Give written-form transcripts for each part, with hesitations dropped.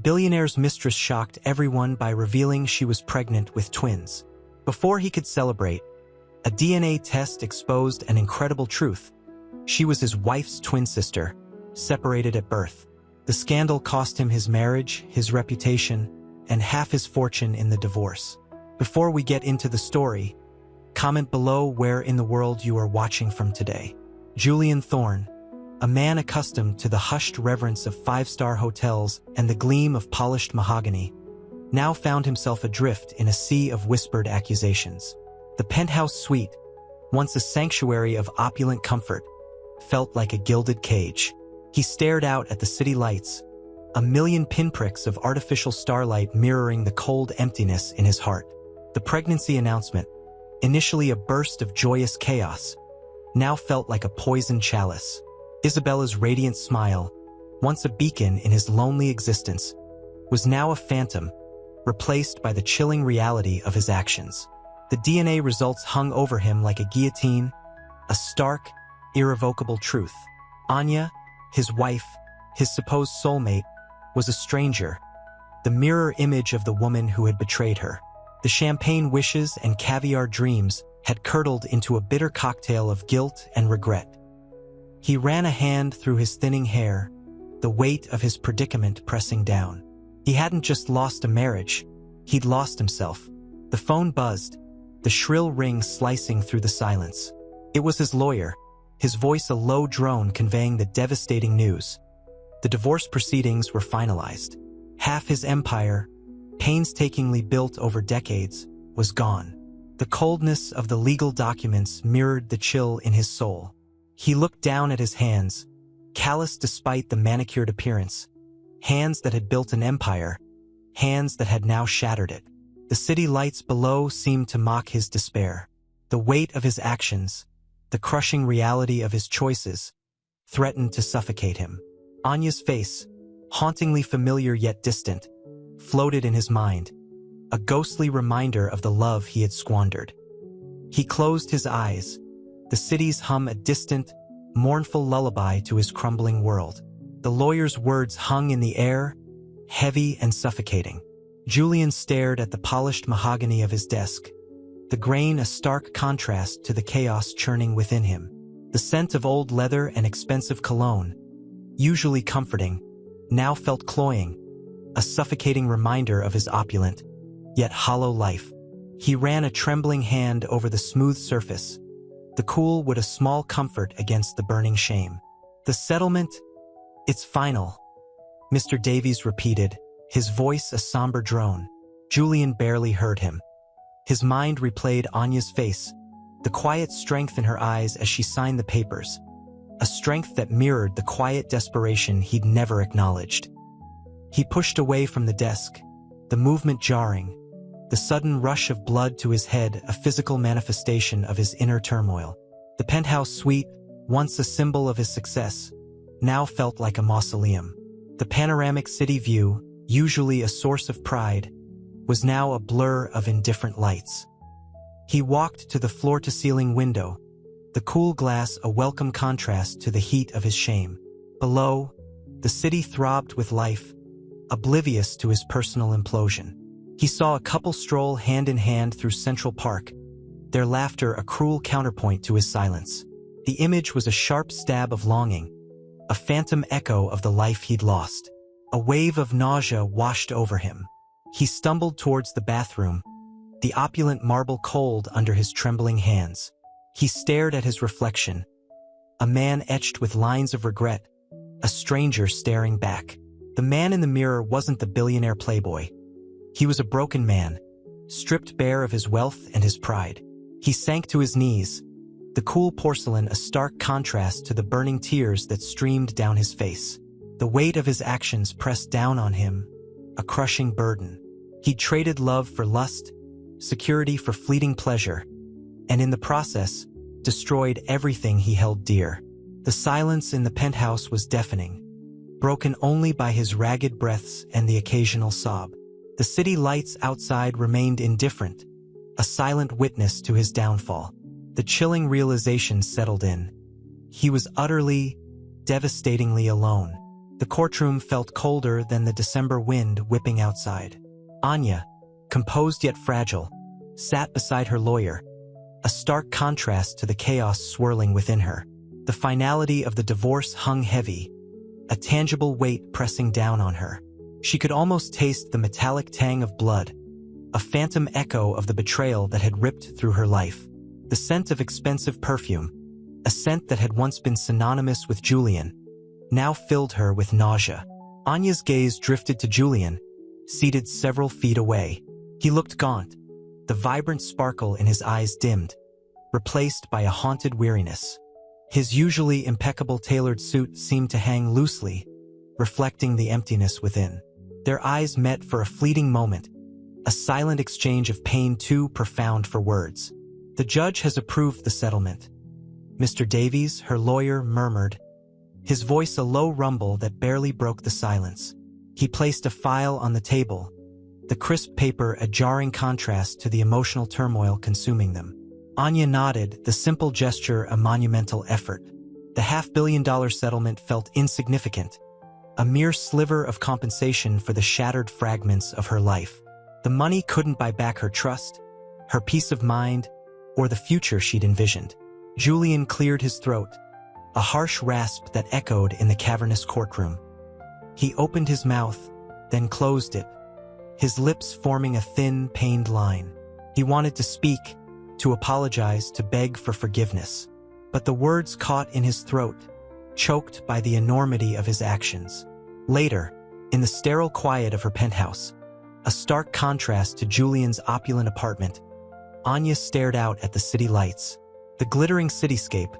billionaire's mistress shocked everyone by revealing she was pregnant with twins. Before he could celebrate, a DNA test exposed an incredible truth. She was his wife's twin sister, separated at birth. The scandal cost him his marriage, his reputation, and half his fortune in the divorce. Before we get into the story, comment below where in the world you are watching from today. Julian Thorne, a man accustomed to the hushed reverence of five-star hotels and the gleam of polished mahogany, now found himself adrift in a sea of whispered accusations. The penthouse suite, once a sanctuary of opulent comfort, felt like a gilded cage. He stared out at the city lights, a million pinpricks of artificial starlight mirroring the cold emptiness in his heart. The pregnancy announcement, initially a burst of joyous chaos, now felt like a poisoned chalice. Isabella's radiant smile, once a beacon in his lonely existence, was now a phantom, replaced by the chilling reality of his actions. The DNA results hung over him like a guillotine, a stark, irrevocable truth. Anya, his wife, his supposed soulmate, was a stranger, the mirror image of the woman who had betrayed her. The champagne wishes and caviar dreams had curdled into a bitter cocktail of guilt and regret. He ran a hand through his thinning hair, the weight of his predicament pressing down. He hadn't just lost a marriage, he'd lost himself. The phone buzzed, the shrill ring slicing through the silence. It was his lawyer, his voice a low drone conveying the devastating news. The divorce proceedings were finalized. Half his empire, painstakingly built over decades, was gone. The coldness of the legal documents mirrored the chill in his soul. He looked down at his hands, callous despite the manicured appearance. Hands that had built an empire, hands that had now shattered it. The city lights below seemed to mock his despair. The weight of his actions, the crushing reality of his choices, threatened to suffocate him. Anya's face, hauntingly familiar yet distant, floated in his mind, a ghostly reminder of the love he had squandered. He closed his eyes, the city's hum a distant, mournful lullaby to his crumbling world. The lawyer's words hung in the air, heavy and suffocating. Julian stared at the polished mahogany of his desk, the grain a stark contrast to the chaos churning within him. The scent of old leather and expensive cologne, usually comforting, now felt cloying, a suffocating reminder of his opulent, yet hollow life. He ran a trembling hand over the smooth surface, the cool wood a small comfort against the burning shame. The settlement, it's final, Mr. Davies repeated, his voice a somber drone. Julian barely heard him. His mind replayed Anya's face, the quiet strength in her eyes as she signed the papers, a strength that mirrored the quiet desperation he'd never acknowledged. He pushed away from the desk, the movement jarring, the sudden rush of blood to his head a physical manifestation of his inner turmoil. The penthouse suite, once a symbol of his success, now felt like a mausoleum. The panoramic city view, usually a source of pride, was now a blur of indifferent lights. He walked to the floor-to-ceiling window, the cool glass a welcome contrast to the heat of his shame. Below, the city throbbed with life, oblivious to his personal implosion. He saw a couple stroll hand-in-hand through Central Park, their laughter a cruel counterpoint to his silence. The image was a sharp stab of longing, a phantom echo of the life he'd lost. A wave of nausea washed over him. He stumbled towards the bathroom, the opulent marble cold under his trembling hands. He stared at his reflection, a man etched with lines of regret, a stranger staring back. The man in the mirror wasn't the billionaire playboy. He was a broken man, stripped bare of his wealth and his pride. He sank to his knees, the cool porcelain a stark contrast to the burning tears that streamed down his face. The weight of his actions pressed down on him, a crushing burden. He'd traded love for lust, security for fleeting pleasure, and in the process, destroyed everything he held dear. The silence in the penthouse was deafening, broken only by his ragged breaths and the occasional sob. The city lights outside remained indifferent, a silent witness to his downfall. The chilling realization settled in. He was utterly, devastatingly alone. The courtroom felt colder than the December wind whipping outside. Anya, composed yet fragile, sat beside her lawyer, a stark contrast to the chaos swirling within her. The finality of the divorce hung heavy, a tangible weight pressing down on her. She could almost taste the metallic tang of blood, a phantom echo of the betrayal that had ripped through her life. The scent of expensive perfume, a scent that had once been synonymous with Julian, now filled her with nausea. Anya's gaze drifted to Julian, seated several feet away. He looked gaunt, the vibrant sparkle in his eyes dimmed, replaced by a haunted weariness. His usually impeccable tailored suit seemed to hang loosely, reflecting the emptiness within. Their eyes met for a fleeting moment, a silent exchange of pain too profound for words. "The judge has approved the settlement," Mr. Davies, her lawyer, murmured, his voice a low rumble that barely broke the silence. He placed a file on the table, the crisp paper a jarring contrast to the emotional turmoil consuming them. Anya nodded, the simple gesture a monumental effort. The $500 million settlement felt insignificant, a mere sliver of compensation for the shattered fragments of her life. The money couldn't buy back her trust, her peace of mind, or the future she'd envisioned. Julian cleared his throat, a harsh rasp that echoed in the cavernous courtroom. He opened his mouth, then closed it, his lips forming a thin, pained line. He wanted to speak, to apologize, to beg for forgiveness. But the words caught in his throat, choked by the enormity of his actions. Later, in the sterile quiet of her penthouse, a stark contrast to Julian's opulent apartment, Anya stared out at the city lights. The glittering cityscape,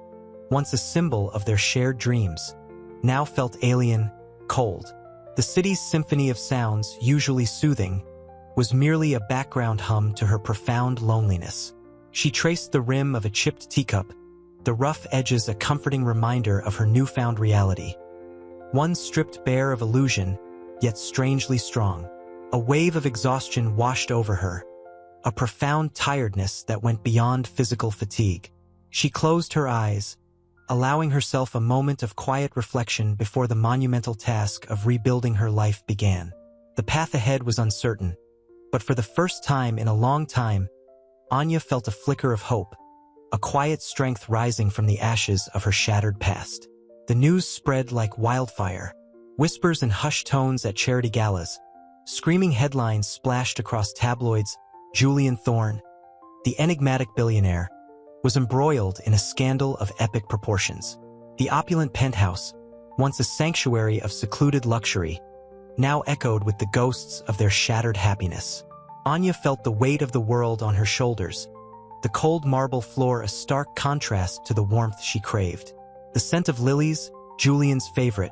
once a symbol of their shared dreams, now felt alien, cold. The city's symphony of sounds, usually soothing, was merely a background hum to her profound loneliness. She traced the rim of a chipped teacup, the rough edges a comforting reminder of her newfound reality. One stripped bare of illusion, yet strangely strong. A wave of exhaustion washed over her, a profound tiredness that went beyond physical fatigue. She closed her eyes, allowing herself a moment of quiet reflection before the monumental task of rebuilding her life began. The path ahead was uncertain, but for the first time in a long time, Anya felt a flicker of hope, a quiet strength rising from the ashes of her shattered past. The news spread like wildfire, whispers and hushed tones at charity galas, screaming headlines splashed across tabloids. Julian Thorne, the enigmatic billionaire, was embroiled in a scandal of epic proportions. The opulent penthouse, once a sanctuary of secluded luxury, now echoed with the ghosts of their shattered happiness. Anya felt the weight of the world on her shoulders, the cold marble floor a stark contrast to the warmth she craved. The scent of lilies, Julian's favorite,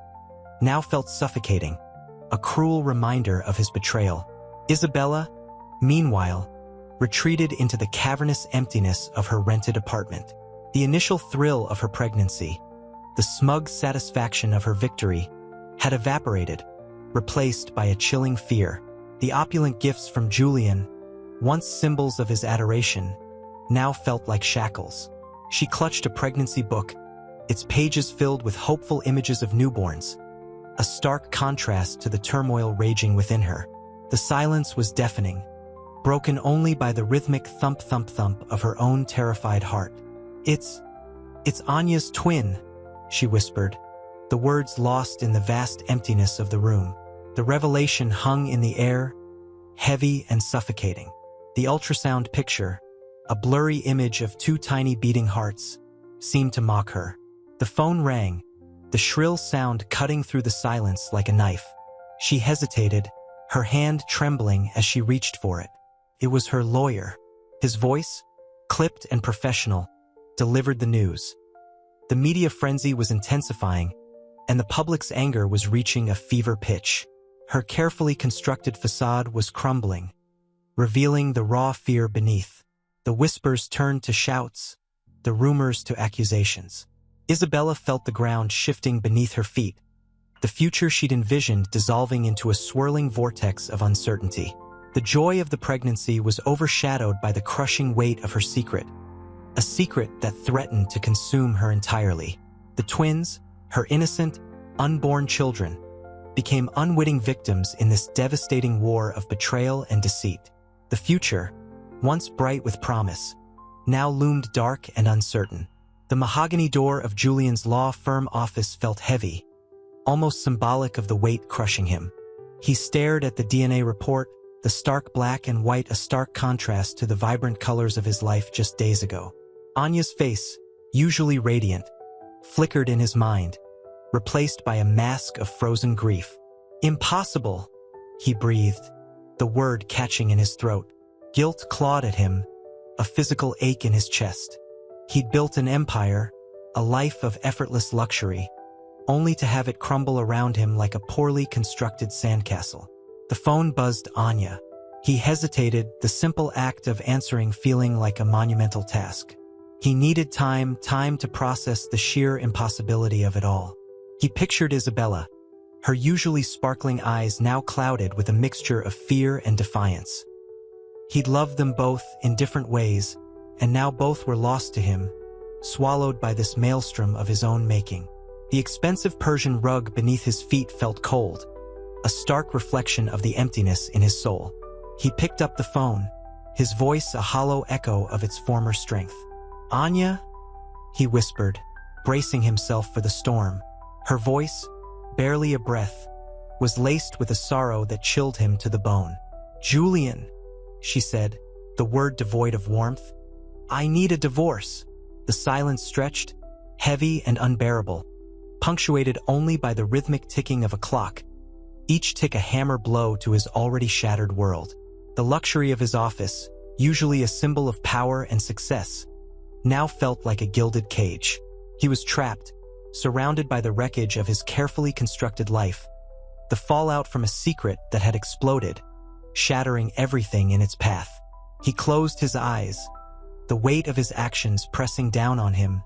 now felt suffocating, a cruel reminder of his betrayal. Isabella, meanwhile, retreated into the cavernous emptiness of her rented apartment. The initial thrill of her pregnancy, the smug satisfaction of her victory, had evaporated, replaced by a chilling fear. The opulent gifts from Julian, once symbols of his adoration, now felt like shackles. She clutched a pregnancy book, its pages filled with hopeful images of newborns, a stark contrast to the turmoil raging within her. The silence was deafening, broken only by the rhythmic thump-thump-thump of her own terrified heart. It's Anya's twin," she whispered, the words lost in the vast emptiness of the room. The revelation hung in the air, heavy and suffocating. The ultrasound picture, a blurry image of two tiny beating hearts, seemed to mock her. The phone rang, the shrill sound cutting through the silence like a knife. She hesitated, her hand trembling as she reached for it. It was her lawyer. His voice, clipped and professional, delivered the news. The media frenzy was intensifying, and the public's anger was reaching a fever pitch. Her carefully constructed facade was crumbling, revealing the raw fear beneath. The whispers turned to shouts, the rumors to accusations. Isabella felt the ground shifting beneath her feet, the future she'd envisioned dissolving into a swirling vortex of uncertainty. The joy of the pregnancy was overshadowed by the crushing weight of her secret, a secret that threatened to consume her entirely. The twins, her innocent, unborn children, became unwitting victims in this devastating war of betrayal and deceit. The future, once bright with promise, now loomed dark and uncertain. The mahogany door of Julian's law firm office felt heavy, almost symbolic of the weight crushing him. He stared at the DNA report, the stark black and white a stark contrast to the vibrant colors of his life just days ago. Anya's face, usually radiant, flickered in his mind, replaced by a mask of frozen grief. "Impossible," he breathed, the word catching in his throat. Guilt clawed at him, a physical ache in his chest. He'd built an empire, a life of effortless luxury, only to have it crumble around him like a poorly constructed sandcastle. The phone buzzed Anya. He hesitated, the simple act of answering feeling like a monumental task. He needed time to process the sheer impossibility of it all. He pictured Isabella, her usually sparkling eyes now clouded with a mixture of fear and defiance. He'd loved them both in different ways, and now both were lost to him, swallowed by this maelstrom of his own making. The expensive Persian rug beneath his feet felt cold, a stark reflection of the emptiness in his soul. He picked up the phone, his voice a hollow echo of its former strength. "Anya?" he whispered, bracing himself for the storm. Her voice, barely a breath, was laced with a sorrow that chilled him to the bone. "Julian," she said, the word devoid of warmth. "I need a divorce." The silence stretched, heavy and unbearable, punctuated only by the rhythmic ticking of a clock, each tick a hammer blow to his already shattered world. The luxury of his office, usually a symbol of power and success, now felt like a gilded cage. He was trapped, surrounded by the wreckage of his carefully constructed life, the fallout from a secret that had exploded, shattering everything in its path. He closed his eyes, the weight of his actions pressing down on him,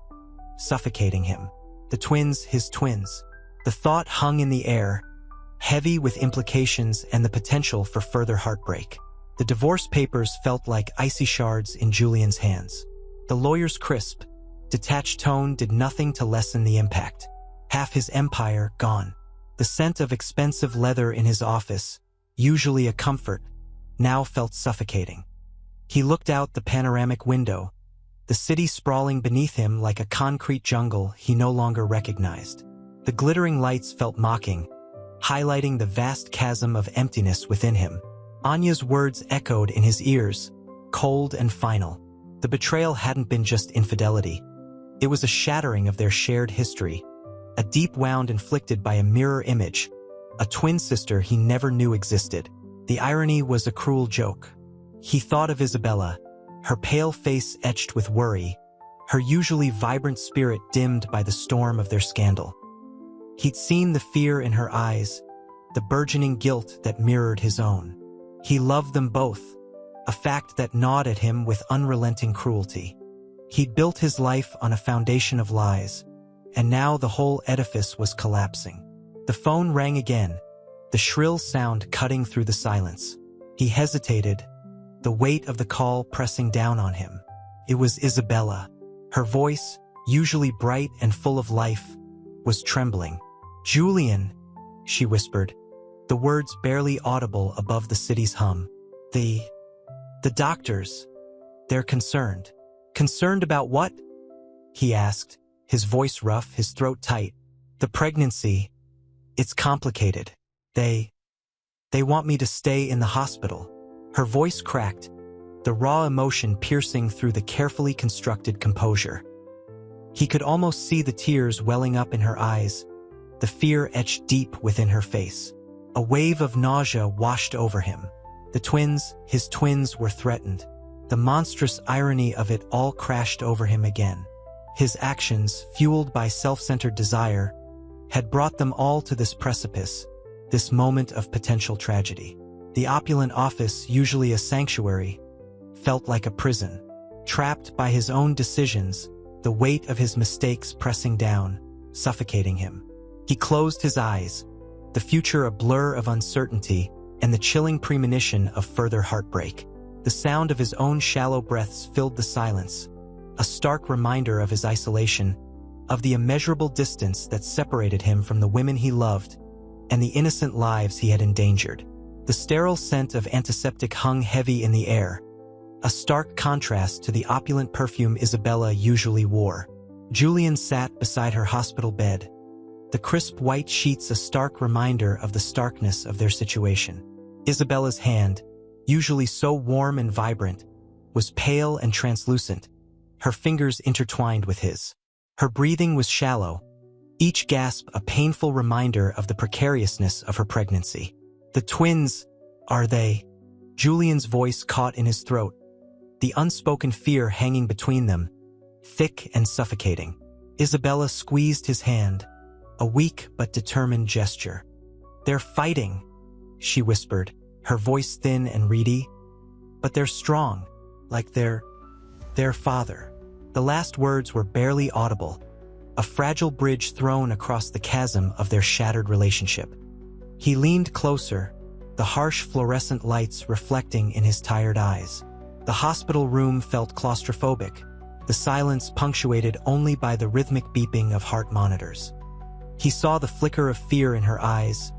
suffocating him. The twins, his twins. The thought hung in the air, heavy with implications and the potential for further heartbreak. The divorce papers felt like icy shards in Julian's hands. The lawyer's crisp, detached tone did nothing to lessen the impact. Half his empire gone. The scent of expensive leather in his office, usually a comfort, now felt suffocating. He looked out the panoramic window, the city sprawling beneath him like a concrete jungle he no longer recognized. The glittering lights felt mocking, highlighting the vast chasm of emptiness within him. Anya's words echoed in his ears, cold and final. The betrayal hadn't been just infidelity. It was a shattering of their shared history, a deep wound inflicted by a mirror image, a twin sister he never knew existed. The irony was a cruel joke. He thought of Isabella, her pale face etched with worry, her usually vibrant spirit dimmed by the storm of their scandal. He'd seen the fear in her eyes, the burgeoning guilt that mirrored his own. He loved them both, a fact that gnawed at him with unrelenting cruelty. He'd built his life on a foundation of lies, and now the whole edifice was collapsing. The phone rang again, the shrill sound cutting through the silence. He hesitated, the weight of the call pressing down on him. It was Isabella. Her voice, usually bright and full of life, was trembling. "Julian," she whispered, the words barely audible above the city's hum. The doctors, they're concerned." "Concerned about what?" he asked, his voice rough, his throat tight. "The pregnancy. It's complicated. They want me to stay in the hospital." Her voice cracked, the raw emotion piercing through the carefully constructed composure. He could almost see the tears welling up in her eyes, the fear etched deep within her face. A wave of nausea washed over him. The twins, his twins, were threatened. The monstrous irony of it all crashed over him again. His actions, fueled by self-centered desire, had brought them all to this precipice, this moment of potential tragedy. The opulent office, usually a sanctuary, felt like a prison. Trapped by his own decisions, the weight of his mistakes pressing down, suffocating him. He closed his eyes, the future a blur of uncertainty and the chilling premonition of further heartbreak. The sound of his own shallow breaths filled the silence, a stark reminder of his isolation, of the immeasurable distance that separated him from the women he loved, and the innocent lives he had endangered. The sterile scent of antiseptic hung heavy in the air, a stark contrast to the opulent perfume Isabella usually wore. Julian sat beside her hospital bed, the crisp white sheets a stark reminder of the starkness of their situation. Isabella's hand, usually so warm and vibrant, was pale and translucent, her fingers intertwined with his. Her breathing was shallow, each gasp a painful reminder of the precariousness of her pregnancy. The twins, are they? Julian's voice caught in his throat, the unspoken fear hanging between them, thick and suffocating. Isabella squeezed his hand, a weak but determined gesture. "They're fighting," she whispered, her voice thin and reedy. "But they're strong, like their father." The last words were barely audible, a fragile bridge thrown across the chasm of their shattered relationship. He leaned closer, the harsh fluorescent lights reflecting in his tired eyes. The hospital room felt claustrophobic, the silence punctuated only by the rhythmic beeping of heart monitors. He saw the flicker of fear in her eyes,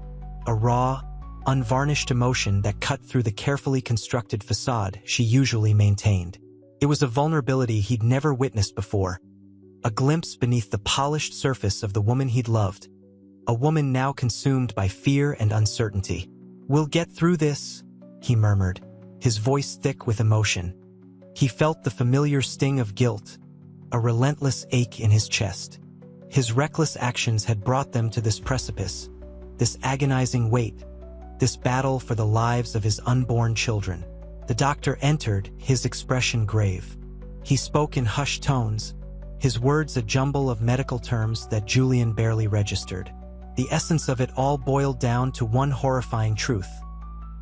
a raw, unvarnished emotion that cut through the carefully constructed facade she usually maintained. It was a vulnerability he'd never witnessed before, a glimpse beneath the polished surface of the woman he'd loved, a woman now consumed by fear and uncertainty. "We'll get through this," he murmured, his voice thick with emotion. He felt the familiar sting of guilt, a relentless ache in his chest. His reckless actions had brought them to this precipice, this agonizing wait, this battle for the lives of his unborn children. The doctor entered, his expression grave. He spoke in hushed tones, his words a jumble of medical terms that Julian barely registered. The essence of it all boiled down to one horrifying truth.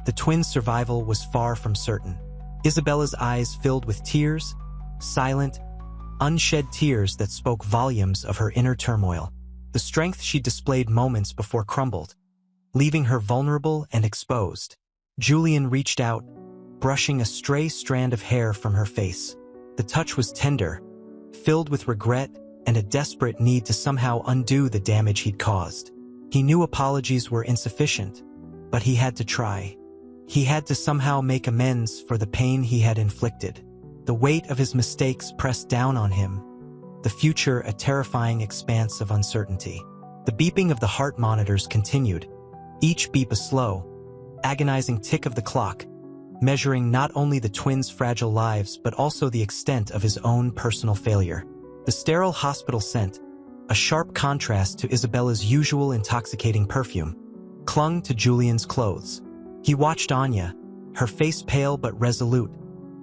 The twins' survival was far from certain. Isabella's eyes filled with tears, silent, unshed tears that spoke volumes of her inner turmoil. The strength she displayed moments before crumbled, leaving her vulnerable and exposed. Julian reached out, brushing a stray strand of hair from her face. The touch was tender, filled with regret and a desperate need to somehow undo the damage he'd caused. He knew apologies were insufficient, but he had to try. He had to somehow make amends for the pain he had inflicted. The weight of his mistakes pressed down on him, the future a terrifying expanse of uncertainty. The beeping of the heart monitors continued, each beep a slow, agonizing tick of the clock, measuring not only the twins' fragile lives but also the extent of his own personal failure. The sterile hospital scent, a sharp contrast to Isabella's usual intoxicating perfume, clung to Julian's clothes. He watched Anya, her face pale but resolute,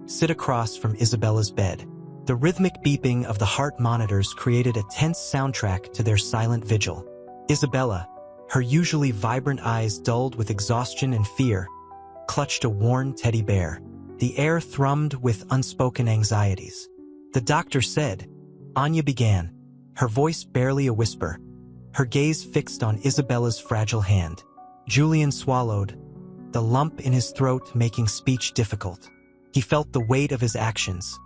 sit across from Isabella's bed. The rhythmic beeping of the heart monitors created a tense soundtrack to their silent vigil. Isabella, her usually vibrant eyes dulled with exhaustion and fear, clutched a worn teddy bear. The air thrummed with unspoken anxieties. "The doctor said," Anya began, her voice barely a whisper, her gaze fixed on Isabella's fragile hand. Julian swallowed, the lump in his throat making speech difficult. He felt the weight of his actions,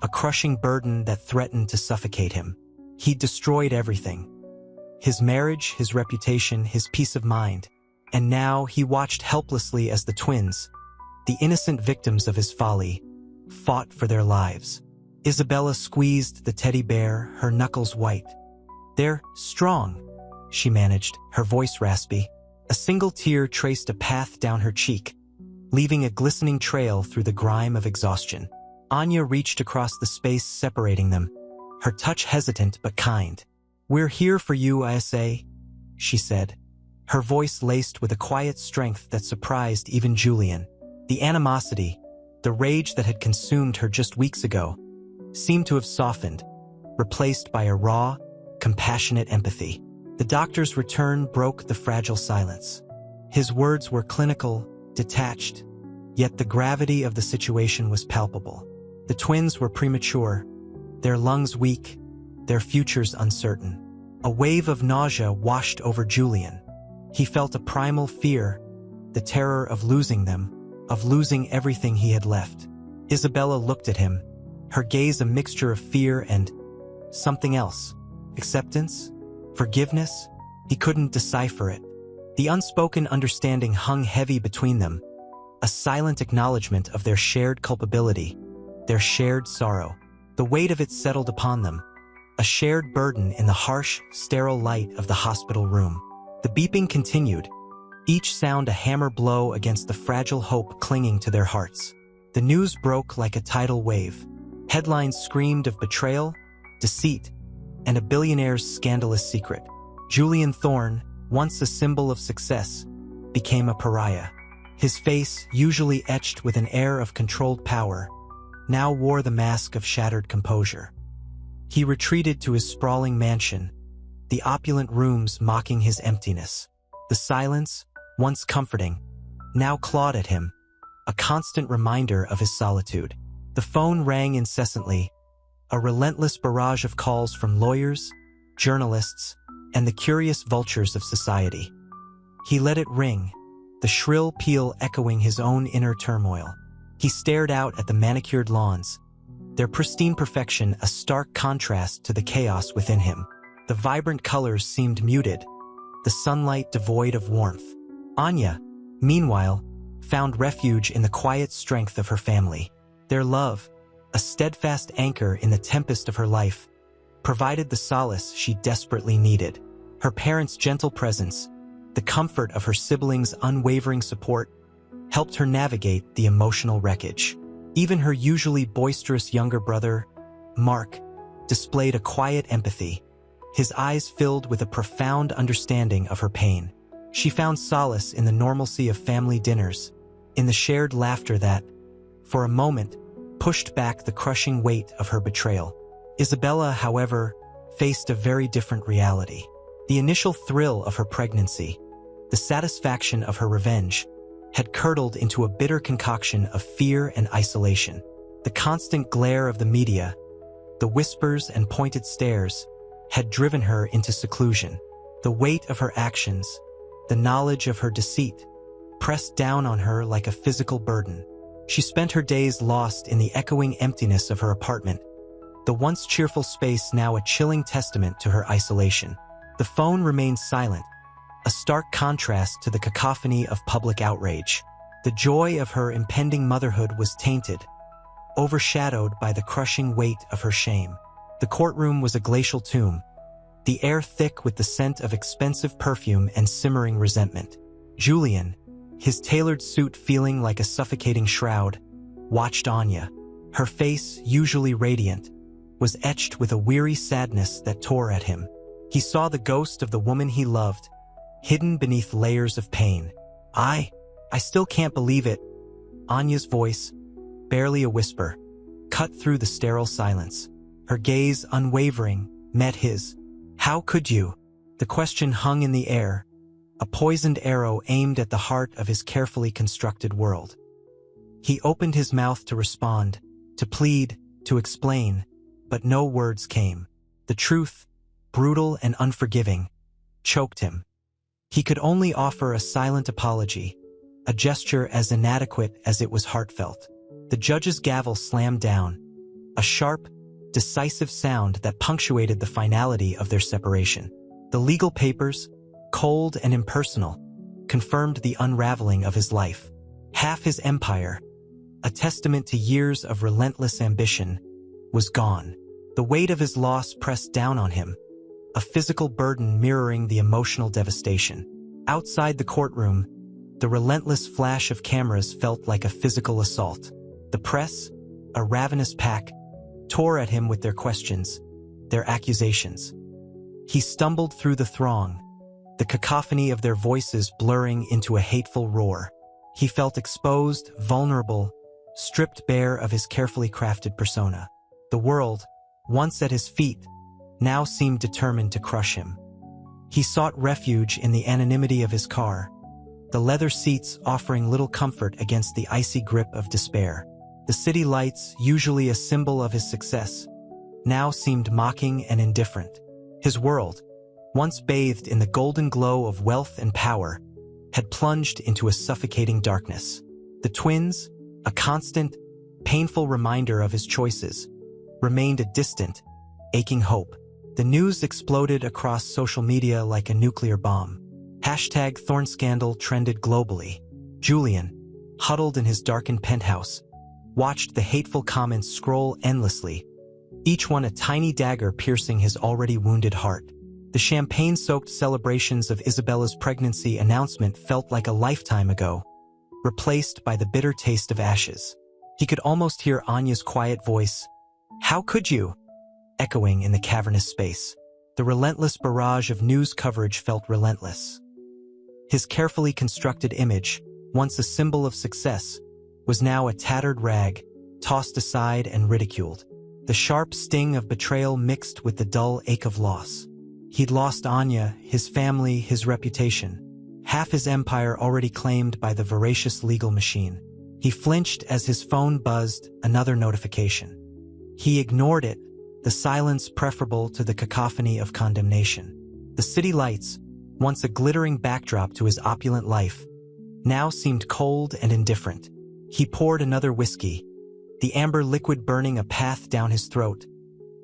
a crushing burden that threatened to suffocate him. He'd destroyed everything. His marriage, his reputation, his peace of mind. And now he watched helplessly as the twins, the innocent victims of his folly, fought for their lives. Isabella squeezed the teddy bear, her knuckles white. "They're strong," she managed, her voice raspy. A single tear traced a path down her cheek, leaving a glistening trail through the grime of exhaustion. Anya reached across the space separating them, her touch hesitant but kind. "We're here for you, Isa," she said, her voice laced with a quiet strength that surprised even Julian. The animosity, the rage that had consumed her just weeks ago, seemed to have softened, replaced by a raw, compassionate empathy. The doctor's return broke the fragile silence. His words were clinical, detached, yet the gravity of the situation was palpable. The twins were premature, their lungs weak, their futures uncertain. A wave of nausea washed over Julian. He felt a primal fear, the terror of losing them, of losing everything he had left. Isabella looked at him, her gaze a mixture of fear and something else. Acceptance? Forgiveness? He couldn't decipher it. The unspoken understanding hung heavy between them, a silent acknowledgement of their shared culpability, their shared sorrow. The weight of it settled upon them, a shared burden in the harsh, sterile light of the hospital room. The beeping continued, each sound a hammer blow against the fragile hope clinging to their hearts. The news broke like a tidal wave. Headlines screamed of betrayal, deceit, and a billionaire's scandalous secret. Julian Thorne, once a symbol of success, became a pariah. His face, usually etched with an air of controlled power, now wore the mask of shattered composure. He retreated to his sprawling mansion, the opulent rooms mocking his emptiness. The silence, once comforting, now clawed at him, a constant reminder of his solitude. The phone rang incessantly, a relentless barrage of calls from lawyers, journalists, and the curious vultures of society. He let it ring, the shrill peal echoing his own inner turmoil. He stared out at the manicured lawns, their pristine perfection a stark contrast to the chaos within him. The vibrant colors seemed muted, the sunlight devoid of warmth. Anya, meanwhile, found refuge in the quiet strength of her family. Their love, a steadfast anchor in the tempest of her life, provided the solace she desperately needed. Her parents' gentle presence, the comfort of her siblings' unwavering support, helped her navigate the emotional wreckage. Even her usually boisterous younger brother, Mark, displayed a quiet empathy, his eyes filled with a profound understanding of her pain. She found solace in the normalcy of family dinners, in the shared laughter that, for a moment, pushed back the crushing weight of her betrayal. Isabella, however, faced a very different reality. The initial thrill of her pregnancy, the satisfaction of her revenge, had curdled into a bitter concoction of fear and isolation. The constant glare of the media, the whispers and pointed stares, had driven her into seclusion. The weight of her actions, the knowledge of her deceit, pressed down on her like a physical burden. She spent her days lost in the echoing emptiness of her apartment, the once cheerful space now a chilling testament to her isolation. The phone remained silent, a stark contrast to the cacophony of public outrage. The joy of her impending motherhood was tainted, overshadowed by the crushing weight of her shame. The courtroom was a glacial tomb, the air thick with the scent of expensive perfume and simmering resentment. Julian, his tailored suit feeling like a suffocating shroud, watched Anya. Her face, usually radiant, was etched with a weary sadness that tore at him. He saw the ghost of the woman he loved, hidden beneath layers of pain. I still can't believe it." Anya's voice, barely a whisper, cut through the sterile silence. Her gaze, unwavering, met his. "How could you?" The question hung in the air, a poisoned arrow aimed at the heart of his carefully constructed world. He opened his mouth to respond, to plead, to explain, but no words came. The truth, brutal and unforgiving, choked him. He could only offer a silent apology, a gesture as inadequate as it was heartfelt. The judge's gavel slammed down, a sharp, decisive sound that punctuated the finality of their separation. The legal papers, cold and impersonal, confirmed the unraveling of his life. Half his empire, a testament to years of relentless ambition, was gone. The weight of his loss pressed down on him, a physical burden mirroring the emotional devastation. Outside the courtroom, the relentless flash of cameras felt like a physical assault. The press, a ravenous pack, tore at him with their questions, their accusations. He stumbled through the throng, the cacophony of their voices blurring into a hateful roar. He felt exposed, vulnerable, stripped bare of his carefully crafted persona. The world, once at his feet, now seemed determined to crush him. He sought refuge in the anonymity of his car, the leather seats offering little comfort against the icy grip of despair. The city lights, usually a symbol of his success, now seemed mocking and indifferent. His world, once bathed in the golden glow of wealth and power, had plunged into a suffocating darkness. The twins, a constant, painful reminder of his choices, remained a distant, aching hope. The news exploded across social media like a nuclear bomb. #ThornScandal trended globally. Julian, huddled in his darkened penthouse, watched the hateful comments scroll endlessly, each one a tiny dagger piercing his already wounded heart. The champagne-soaked celebrations of Isabella's pregnancy announcement felt like a lifetime ago, replaced by the bitter taste of ashes. He could almost hear Anya's quiet voice, "How could you?" echoing in the cavernous space. The relentless barrage of news coverage felt relentless. His carefully constructed image, once a symbol of success, was now a tattered rag, tossed aside and ridiculed. The sharp sting of betrayal mixed with the dull ache of loss. He'd lost Anya, his family, his reputation. Half his empire already claimed by the voracious legal machine. He flinched as his phone buzzed, another notification. He ignored it, the silence preferable to the cacophony of condemnation. The city lights, once a glittering backdrop to his opulent life, now seemed cold and indifferent. He poured another whiskey, the amber liquid burning a path down his throat,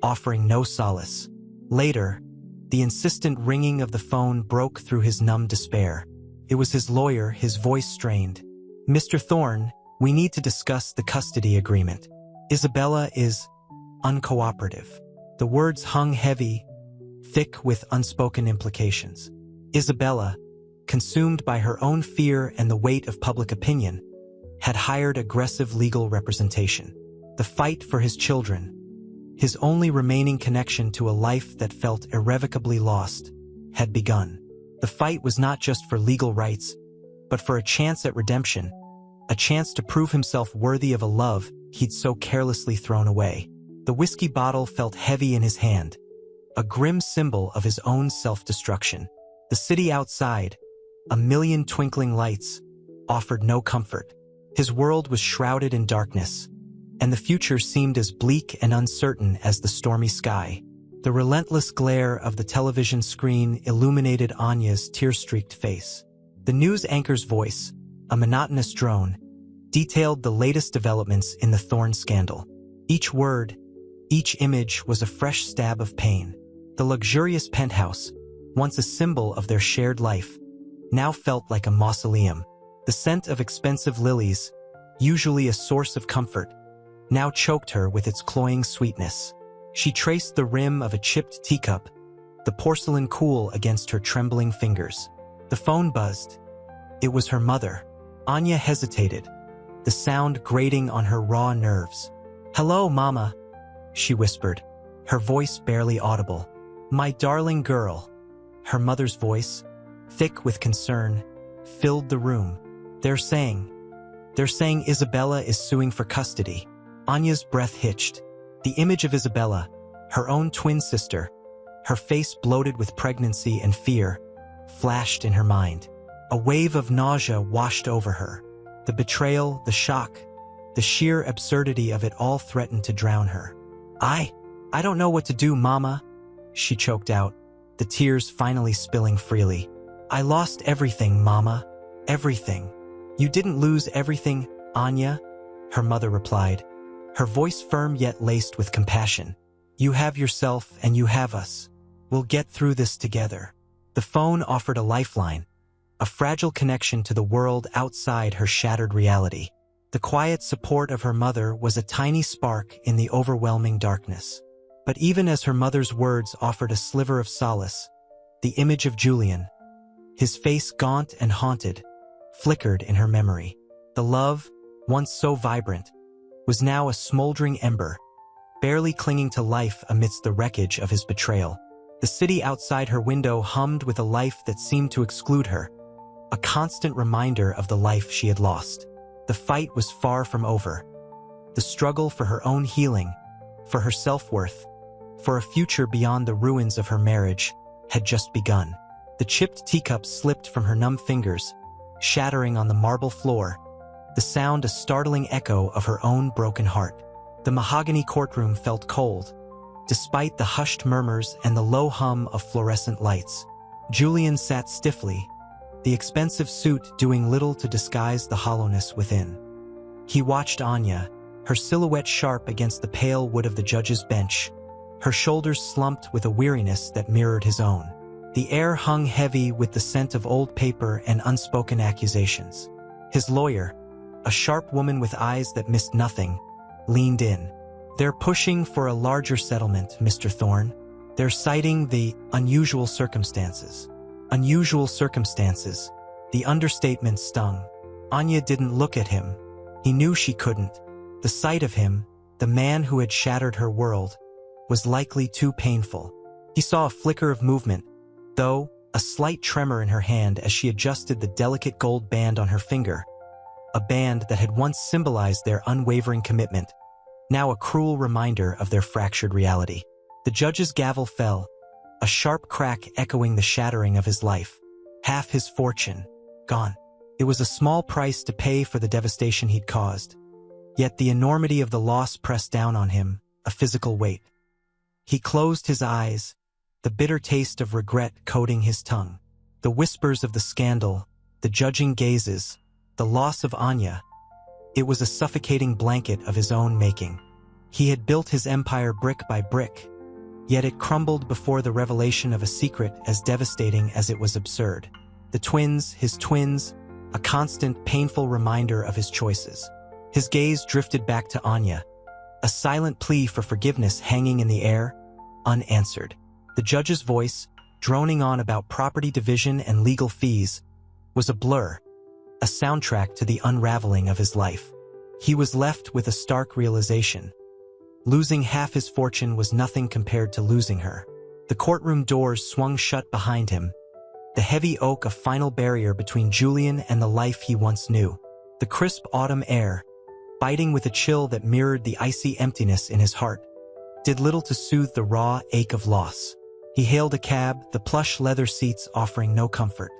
offering no solace. Later, the insistent ringing of the phone broke through his numb despair. It was his lawyer, his voice strained. "Mr. Thorne, we need to discuss the custody agreement. Isabella is uncooperative." The words hung heavy, thick with unspoken implications. Isabella, consumed by her own fear and the weight of public opinion, had hired aggressive legal representation. The fight for his children, his only remaining connection to a life that felt irrevocably lost, had begun. The fight was not just for legal rights, but for a chance at redemption, a chance to prove himself worthy of a love he'd so carelessly thrown away. The whiskey bottle felt heavy in his hand, a grim symbol of his own self-destruction. The city outside, a million twinkling lights, offered no comfort. His world was shrouded in darkness, and the future seemed as bleak and uncertain as the stormy sky. The relentless glare of the television screen illuminated Anya's tear-streaked face. The news anchor's voice, a monotonous drone, detailed the latest developments in the Thorne scandal. Each word, each image was a fresh stab of pain. The luxurious penthouse, once a symbol of their shared life, now felt like a mausoleum. The scent of expensive lilies, usually a source of comfort, now choked her with its cloying sweetness. She traced the rim of a chipped teacup, the porcelain cool against her trembling fingers. The phone buzzed. It was her mother. Anya hesitated, the sound grating on her raw nerves. "Hello, Mama," she whispered, her voice barely audible. "My darling girl." Her mother's voice, thick with concern, filled the room. They're saying Isabella is suing for custody." Anya's breath hitched. The image of Isabella, her own twin sister, her face bloated with pregnancy and fear, flashed in her mind. A wave of nausea washed over her. The betrayal, the shock, the sheer absurdity of it all threatened to drown her. I don't know what to do, Mama," she choked out, the tears finally spilling freely. "I lost everything, Mama. Everything." "You didn't lose everything, Anya," her mother replied, her voice firm yet laced with compassion. "You have yourself and you have us. We'll get through this together." The phone offered a lifeline, a fragile connection to the world outside her shattered reality. The quiet support of her mother was a tiny spark in the overwhelming darkness. But even as her mother's words offered a sliver of solace, the image of Julian, his face gaunt and haunted, flickered in her memory. The love, once so vibrant, was now a smoldering ember, barely clinging to life amidst the wreckage of his betrayal. The city outside her window hummed with a life that seemed to exclude her, a constant reminder of the life she had lost. The fight was far from over. The struggle for her own healing, for her self-worth, for a future beyond the ruins of her marriage, had just begun. The chipped teacup slipped from her numb fingers, shattering on the marble floor, the sound a startling echo of her own broken heart. The mahogany courtroom felt cold, despite the hushed murmurs and the low hum of fluorescent lights. Julian sat stiffly, the expensive suit doing little to disguise the hollowness within. He watched Anya, her silhouette sharp against the pale wood of the judge's bench, her shoulders slumped with a weariness that mirrored his own. The air hung heavy with the scent of old paper and unspoken accusations. His lawyer, a sharp woman with eyes that missed nothing, leaned in. "They're pushing for a larger settlement, Mr. Thorne. They're citing the unusual circumstances." Unusual circumstances. The understatement stung. Anya didn't look at him. He knew she couldn't. The sight of him, the man who had shattered her world, was likely too painful. He saw a flicker of movement, though, a slight tremor in her hand as she adjusted the delicate gold band on her finger, a band that had once symbolized their unwavering commitment, now a cruel reminder of their fractured reality. The judge's gavel fell, a sharp crack echoing the shattering of his life. Half his fortune, gone. It was a small price to pay for the devastation he'd caused. Yet the enormity of the loss pressed down on him, a physical weight. He closed his eyes, the bitter taste of regret coating his tongue. The whispers of the scandal, the judging gazes, the loss of Anya. It was a suffocating blanket of his own making. He had built his empire brick by brick, yet it crumbled before the revelation of a secret as devastating as it was absurd. The twins, his twins, a constant, painful reminder of his choices. His gaze drifted back to Anya, a silent plea for forgiveness hanging in the air, unanswered. The judge's voice, droning on about property division and legal fees, was a blur, a soundtrack to the unraveling of his life. He was left with a stark realization. Losing half his fortune was nothing compared to losing her. The courtroom doors swung shut behind him, the heavy oak a final barrier between Julian and the life he once knew. The crisp autumn air, biting with a chill that mirrored the icy emptiness in his heart, did little to soothe the raw ache of loss. He hailed a cab, the plush leather seats offering no comfort.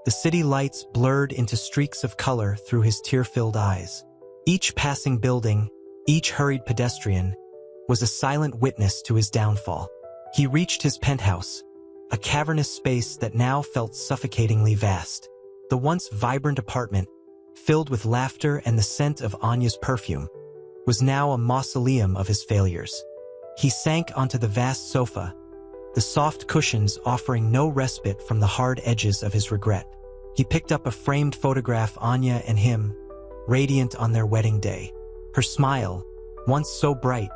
The city lights blurred into streaks of color through his tear-filled eyes. Each passing building, each hurried pedestrian, was a silent witness to his downfall. He reached his penthouse, a cavernous space that now felt suffocatingly vast. The once vibrant apartment, filled with laughter and the scent of Anya's perfume, was now a mausoleum of his failures. He sank onto the vast sofa, the soft cushions offering no respite from the hard edges of his regret. He picked up a framed photograph of Anya and him, radiant on their wedding day. Her smile, once so bright,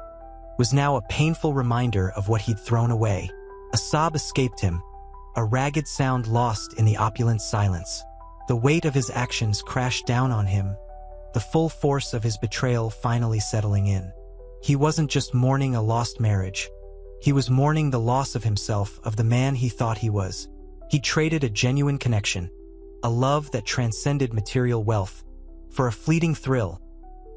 was now a painful reminder of what he'd thrown away. A sob escaped him, a ragged sound lost in the opulent silence. The weight of his actions crashed down on him, the full force of his betrayal finally settling in. He wasn't just mourning a lost marriage. He was mourning the loss of himself, of the man he thought he was. He traded a genuine connection, a love that transcended material wealth, for a fleeting thrill,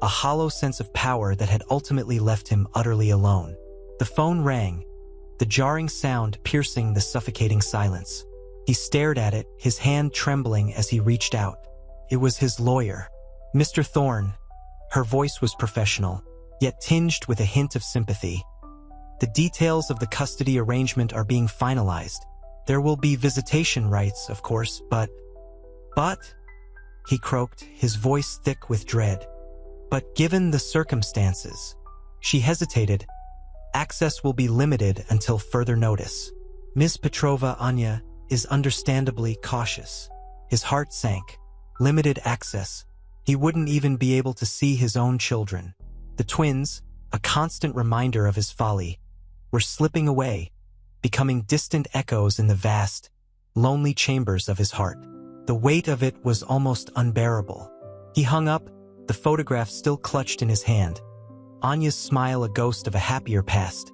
a hollow sense of power that had ultimately left him utterly alone. The phone rang, the jarring sound piercing the suffocating silence. He stared at it, his hand trembling as he reached out. It was his lawyer. "Mr. Thorne." Her voice was professional, yet tinged with a hint of sympathy. "The details of the custody arrangement are being finalized. There will be visitation rights, of course, but, he croaked, his voice thick with dread. "But given the circumstances," she hesitated, "access will be limited until further notice." Ms. Petrova, Anya, is understandably cautious. His heart sank. Limited access. He wouldn't even be able to see his own children. The twins, a constant reminder of his folly, were slipping away, becoming distant echoes in the vast, lonely chambers of his heart. The weight of it was almost unbearable. He hung up, the photograph still clutched in his hand. Anya's smile a ghost of a happier past,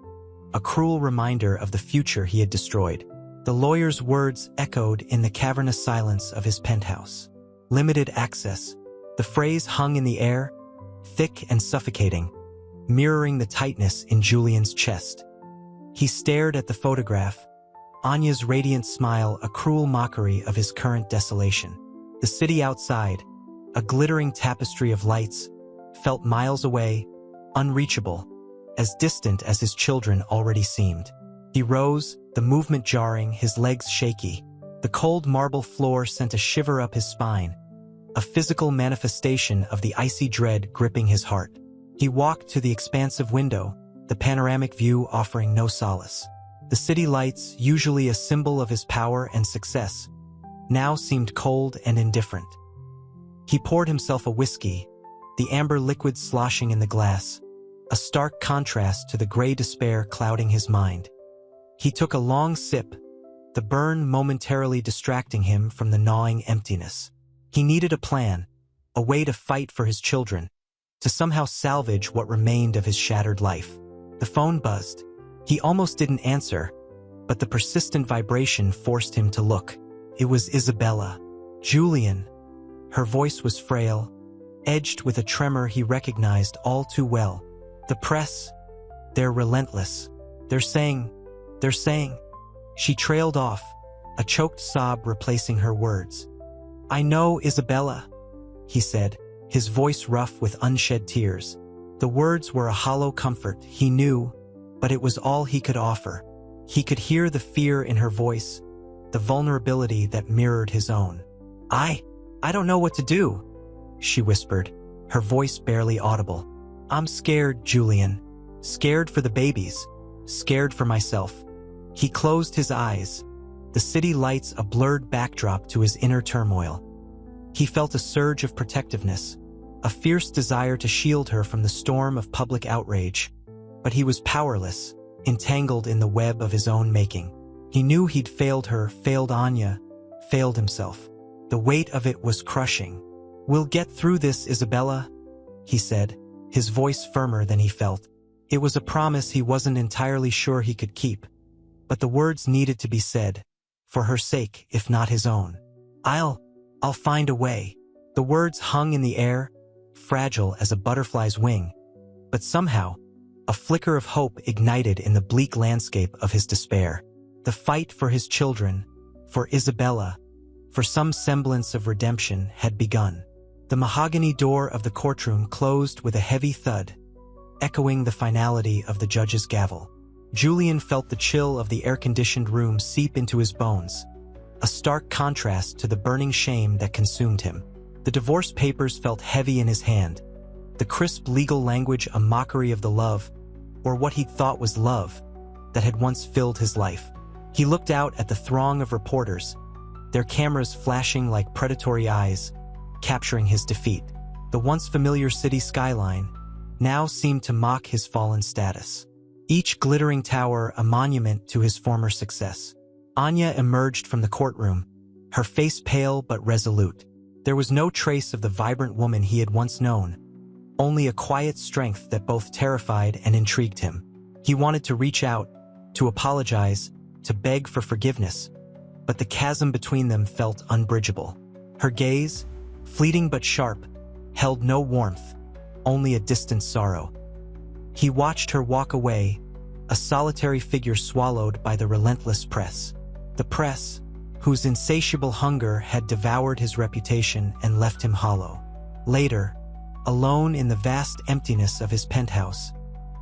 a cruel reminder of the future he had destroyed. The lawyer's words echoed in the cavernous silence of his penthouse. Limited access. The phrase hung in the air, thick and suffocating, mirroring the tightness in Julian's chest. He stared at the photograph, Anya's radiant smile a cruel mockery of his current desolation. The city outside, a glittering tapestry of lights, felt miles away, unreachable, as distant as his children already seemed. He rose, the movement jarring, his legs shaky. The cold marble floor sent a shiver up his spine, a physical manifestation of the icy dread gripping his heart. He walked to the expansive window, the panoramic view offering no solace. The city lights, usually a symbol of his power and success, now seemed cold and indifferent. He poured himself a whiskey, the amber liquid sloshing in the glass, a stark contrast to the gray despair clouding his mind. He took a long sip, the burn momentarily distracting him from the gnawing emptiness. He needed a plan, a way to fight for his children, to somehow salvage what remained of his shattered life. The phone buzzed. He almost didn't answer, but the persistent vibration forced him to look. It was Isabella. Julian. Her voice was frail, edged with a tremor he recognized all too well. The press, they're relentless. They're saying. She trailed off, a choked sob replacing her words. I know, Isabella, he said, his voice rough with unshed tears. The words were a hollow comfort, he knew, but it was all he could offer. He could hear the fear in her voice, the vulnerability that mirrored his own. I don't know what to do, she whispered, her voice barely audible. I'm scared, Julian. Scared for the babies. Scared for myself. He closed his eyes, the city lights a blurred backdrop to his inner turmoil. He felt a surge of protectiveness, a fierce desire to shield her from the storm of public outrage. But he was powerless, entangled in the web of his own making. He knew he'd failed her, failed Anya, failed himself. The weight of it was crushing. We'll get through this, Isabella, he said, his voice firmer than he felt. It was a promise he wasn't entirely sure he could keep. But the words needed to be said, for her sake, if not his own. I'll find a way. The words hung in the air, fragile as a butterfly's wing. But somehow, a flicker of hope ignited in the bleak landscape of his despair. The fight for his children, for Isabella, for some semblance of redemption had begun. The mahogany door of the courtroom closed with a heavy thud, echoing the finality of the judge's gavel. Julian felt the chill of the air-conditioned room seep into his bones, a stark contrast to the burning shame that consumed him. The divorce papers felt heavy in his hand, the crisp legal language a mockery of the love, or what he'd thought was love, that had once filled his life. He looked out at the throng of reporters, their cameras flashing like predatory eyes, capturing his defeat. The once familiar city skyline now seemed to mock his fallen status. Each glittering tower a monument to his former success. Anya emerged from the courtroom, her face pale but resolute. There was no trace of the vibrant woman he had once known, only a quiet strength that both terrified and intrigued him. He wanted to reach out, to apologize, to beg for forgiveness, but the chasm between them felt unbridgeable. Her gaze, fleeting but sharp, held no warmth, only a distant sorrow. He watched her walk away, a solitary figure swallowed by the relentless press. The press, whose insatiable hunger had devoured his reputation and left him hollow. Later, alone in the vast emptiness of his penthouse,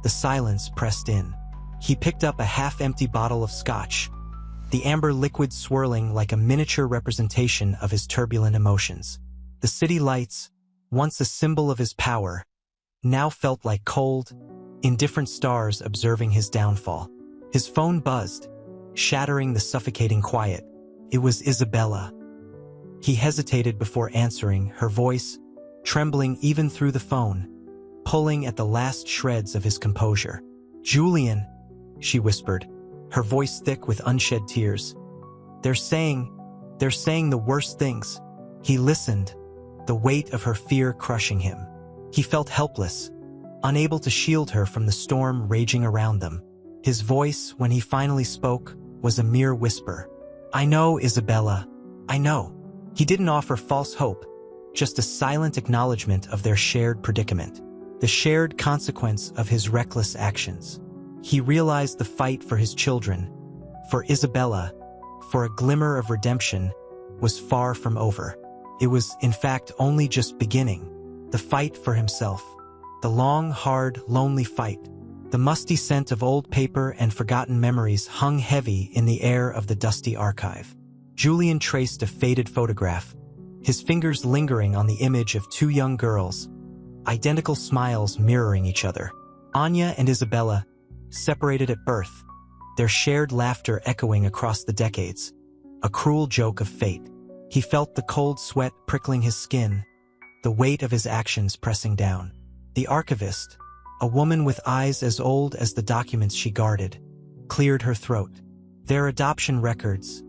the silence pressed in. He picked up a half-empty bottle of scotch, the amber liquid swirling like a miniature representation of his turbulent emotions. The city lights, once a symbol of his power, now felt like cold, indifferent stars observing his downfall. His phone buzzed, shattering the suffocating quiet. It was Isabella. He hesitated before answering, her voice, trembling even through the phone, pulling at the last shreds of his composure. Julian, she whispered, her voice thick with unshed tears. They're saying the worst things. He listened, the weight of her fear crushing him. He felt helpless, unable to shield her from the storm raging around them. His voice, when he finally spoke, was a mere whisper. I know, Isabella, I know. He didn't offer false hope, just a silent acknowledgement of their shared predicament, the shared consequence of his reckless actions. He realized the fight for his children, for Isabella, for a glimmer of redemption, was far from over. It was, in fact, only just beginning. The fight for himself. The long, hard, lonely fight. The musty scent of old paper and forgotten memories hung heavy in the air of the dusty archive. Julian traced a faded photograph, his fingers lingering on the image of two young girls, identical smiles mirroring each other. Anya and Isabella, separated at birth, their shared laughter echoing across the decades. A cruel joke of fate. He felt the cold sweat prickling his skin, the weight of his actions pressing down. The archivist, a woman with eyes as old as the documents she guarded, cleared her throat. Their adoption records,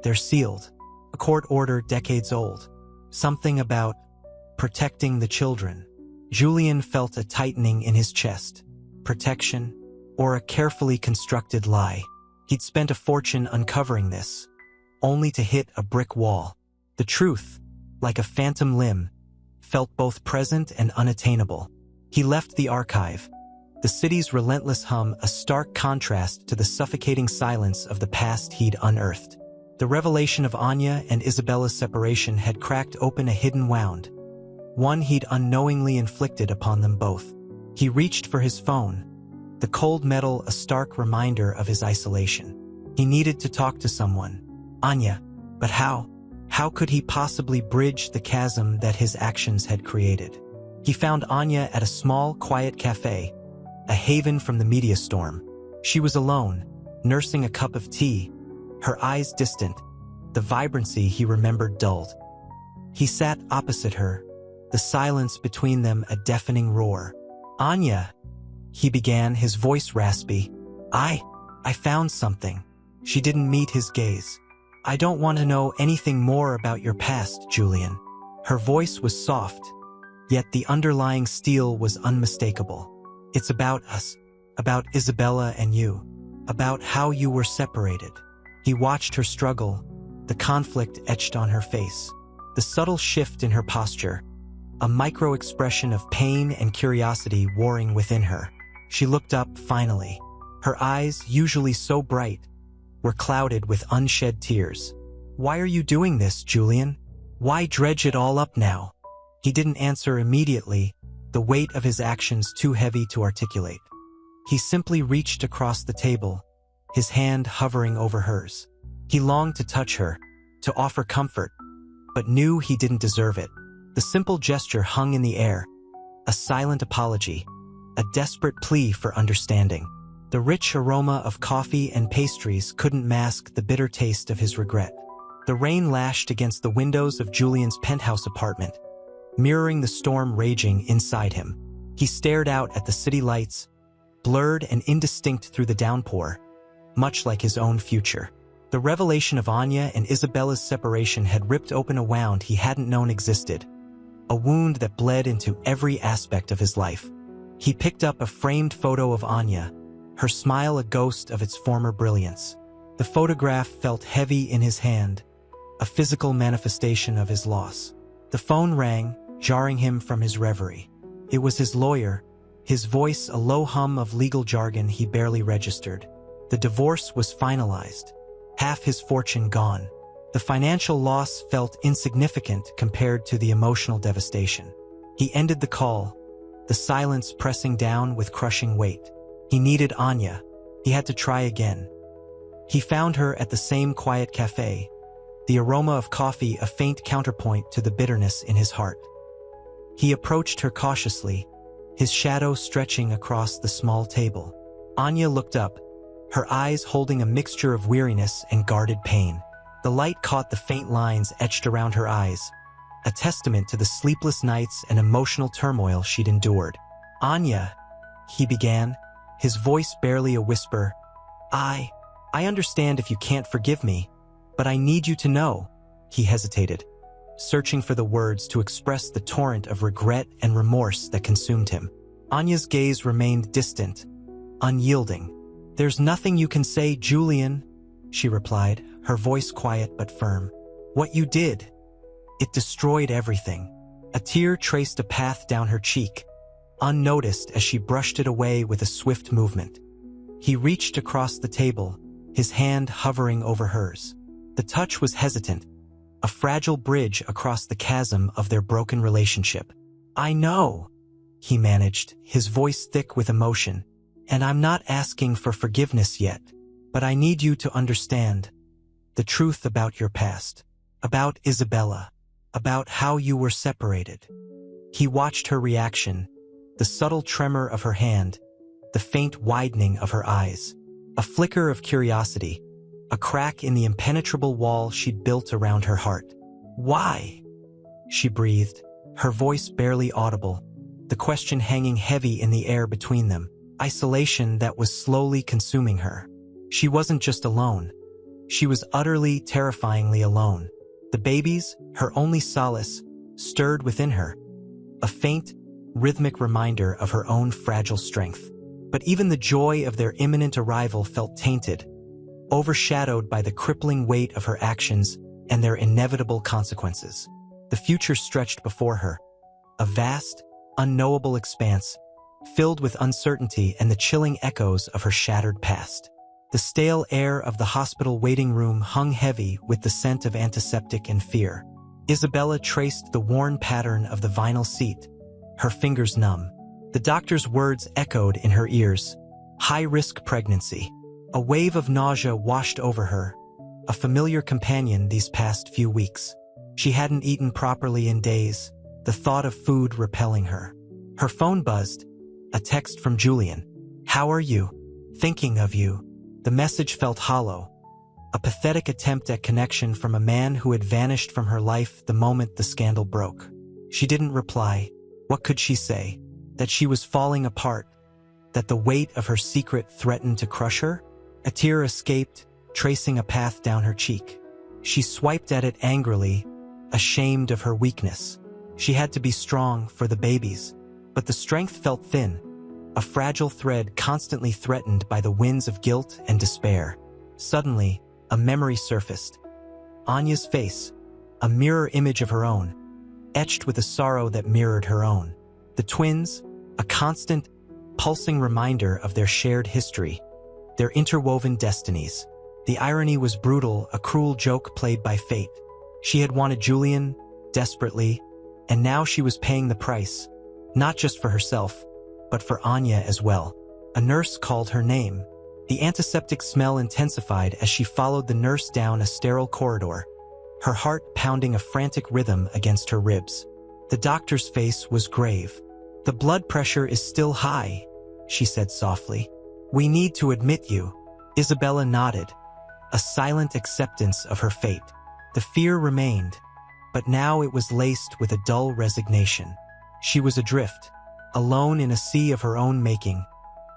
they're sealed. A court order decades old. Something about protecting the children. Julian felt a tightening in his chest. Protection, or a carefully constructed lie. He'd spent a fortune uncovering this, only to hit a brick wall. The truth, like a phantom limb, felt both present and unattainable. He left the archive, the city's relentless hum a stark contrast to the suffocating silence of the past he'd unearthed. The revelation of Anya and Isabella's separation had cracked open a hidden wound, one he'd unknowingly inflicted upon them both. He reached for his phone, the cold metal a stark reminder of his isolation. He needed to talk to someone. Anya. But how? How could he possibly bridge the chasm that his actions had created? He found Anya at a small, quiet cafe, a haven from the media storm. She was alone, nursing a cup of tea, her eyes distant, the vibrancy he remembered dulled. He sat opposite her, the silence between them a deafening roar. Anya, he began, his voice raspy. I found something. She didn't meet his gaze. I don't want to know anything more about your past, Julian. Her voice was soft, yet the underlying steel was unmistakable. It's about us, about Isabella and you, about how you were separated. He watched her struggle, the conflict etched on her face, the subtle shift in her posture, a micro-expression of pain and curiosity warring within her. She looked up, finally. Her eyes, usually so bright, were clouded with unshed tears. Why are you doing this, Julian? Why dredge it all up now? He didn't answer immediately, the weight of his actions too heavy to articulate. He simply reached across the table, his hand hovering over hers. He longed to touch her, to offer comfort, but knew he didn't deserve it. The simple gesture hung in the air, a silent apology, a desperate plea for understanding. The rich aroma of coffee and pastries couldn't mask the bitter taste of his regret. The rain lashed against the windows of Julian's penthouse apartment, mirroring the storm raging inside him. He stared out at the city lights, blurred and indistinct through the downpour, much like his own future. The revelation of Anya and Isabella's separation had ripped open a wound he hadn't known existed, a wound that bled into every aspect of his life. He picked up a framed photo of Anya, her smile a ghost of its former brilliance. The photograph felt heavy in his hand, a physical manifestation of his loss. The phone rang, jarring him from his reverie. It was his lawyer, his voice a low hum of legal jargon he barely registered. The divorce was finalized, half his fortune gone. The financial loss felt insignificant compared to the emotional devastation. He ended the call, the silence pressing down with crushing weight. He needed Anya. He had to try again. He found her at the same quiet cafe, the aroma of coffee a faint counterpoint to the bitterness in his heart. He approached her cautiously, his shadow stretching across the small table. Anya looked up, her eyes holding a mixture of weariness and guarded pain. The light caught the faint lines etched around her eyes, a testament to the sleepless nights and emotional turmoil she'd endured. Anya, he began, his voice barely a whisper. I understand if you can't forgive me, but I need you to know. He hesitated, searching for the words to express the torrent of regret and remorse that consumed him. Anya's gaze remained distant, unyielding. There's nothing you can say, Julian, she replied, her voice quiet but firm. What you did, it destroyed everything. A tear traced a path down her cheek, unnoticed as she brushed it away with a swift movement. He reached across the table, his hand hovering over hers. The touch was hesitant, a fragile bridge across the chasm of their broken relationship. I know, he managed, his voice thick with emotion, and I'm not asking for forgiveness yet, but I need you to understand the truth about your past, about Isabella, about how you were separated. He watched her reaction, the subtle tremor of her hand, the faint widening of her eyes. A flicker of curiosity, a crack in the impenetrable wall she'd built around her heart. "Why?" she breathed, her voice barely audible, the question hanging heavy in the air between them, isolation that was slowly consuming her. She wasn't just alone. She was utterly, terrifyingly alone. The babies, her only solace, stirred within her, a faint, rhythmic reminder of her own fragile strength. But even the joy of their imminent arrival felt tainted, overshadowed by the crippling weight of her actions and their inevitable consequences. The future stretched before her, a vast, unknowable expanse, filled with uncertainty and the chilling echoes of her shattered past. The stale air of the hospital waiting room hung heavy with the scent of antiseptic and fear. Isabella traced the worn pattern of the vinyl seat, her fingers numb. The doctor's words echoed in her ears. High-risk pregnancy. A wave of nausea washed over her, a familiar companion these past few weeks. She hadn't eaten properly in days, the thought of food repelling her. Her phone buzzed, a text from Julian. "How are you? Thinking of you." The message felt hollow, a pathetic attempt at connection from a man who had vanished from her life the moment the scandal broke. She didn't reply. What could she say? That she was falling apart? That the weight of her secret threatened to crush her? A tear escaped, tracing a path down her cheek. She swiped at it angrily, ashamed of her weakness. She had to be strong for the babies, but the strength felt thin, a fragile thread constantly threatened by the winds of guilt and despair. Suddenly, a memory surfaced. Anya's face, a mirror image of her own, etched with a sorrow that mirrored her own. The twins, a constant, pulsing reminder of their shared history, their interwoven destinies. The irony was brutal, a cruel joke played by fate. She had wanted Julian, desperately, and now she was paying the price, not just for herself, but for Anya as well. A nurse called her name. The antiseptic smell intensified as she followed the nurse down a sterile corridor, her heart pounding a frantic rhythm against her ribs. The doctor's face was grave. "The blood pressure is still high," she said softly. "We need to admit you." Isabella nodded, a silent acceptance of her fate. The fear remained, but now it was laced with a dull resignation. She was adrift, alone in a sea of her own making,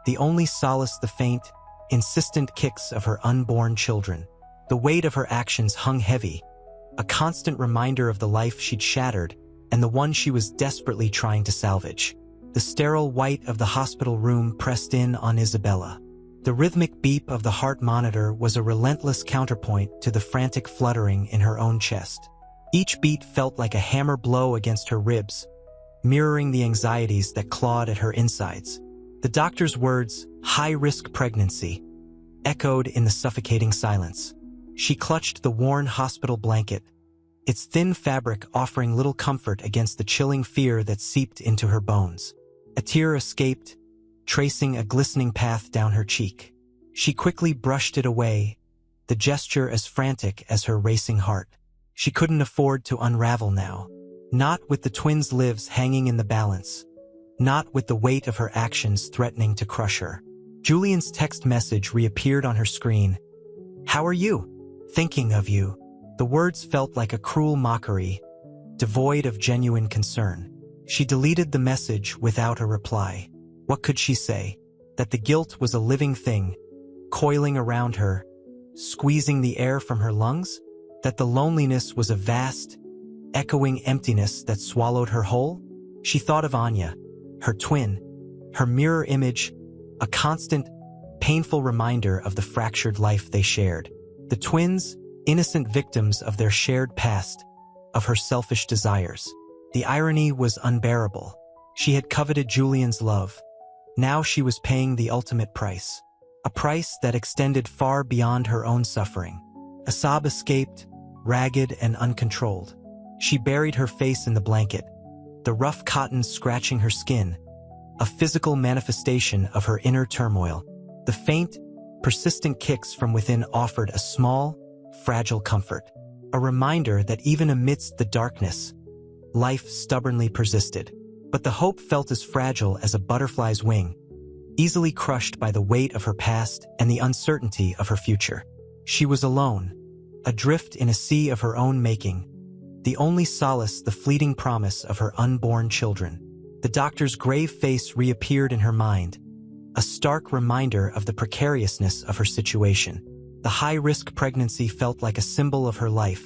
the only solace the faint, insistent kicks of her unborn children. The weight of her actions hung heavy, a constant reminder of the life she'd shattered and the one she was desperately trying to salvage. The sterile white of the hospital room pressed in on Isabella. The rhythmic beep of the heart monitor was a relentless counterpoint to the frantic fluttering in her own chest. Each beat felt like a hammer blow against her ribs, mirroring the anxieties that clawed at her insides. The doctor's words, "high-risk pregnancy," echoed in the suffocating silence. She clutched the worn hospital blanket, its thin fabric offering little comfort against the chilling fear that seeped into her bones. A tear escaped, tracing a glistening path down her cheek. She quickly brushed it away, the gesture as frantic as her racing heart. She couldn't afford to unravel now. Not with the twins' lives hanging in the balance. Not with the weight of her actions threatening to crush her. Julian's text message reappeared on her screen. "How are you? Thinking of you." The words felt like a cruel mockery, devoid of genuine concern. She deleted the message without a reply. What could she say? That the guilt was a living thing, coiling around her, squeezing the air from her lungs? That the loneliness was a vast, echoing emptiness that swallowed her whole? She thought of Anya, her twin, her mirror image, a constant, painful reminder of the fractured life they shared. The twins, innocent victims of their shared past, of her selfish desires. The irony was unbearable. She had coveted Julian's love. Now she was paying the ultimate price. A price that extended far beyond her own suffering. A sob escaped, ragged and uncontrolled. She buried her face in the blanket, the rough cotton scratching her skin, a physical manifestation of her inner turmoil. The faint, persistent kicks from within offered a small, fragile comfort, a reminder that even amidst the darkness, life stubbornly persisted. But the hope felt as fragile as a butterfly's wing, easily crushed by the weight of her past and the uncertainty of her future. She was alone, adrift in a sea of her own making, the only solace the fleeting promise of her unborn children. The doctor's grave face reappeared in her mind, a stark reminder of the precariousness of her situation. The high-risk pregnancy felt like a symbol of her life,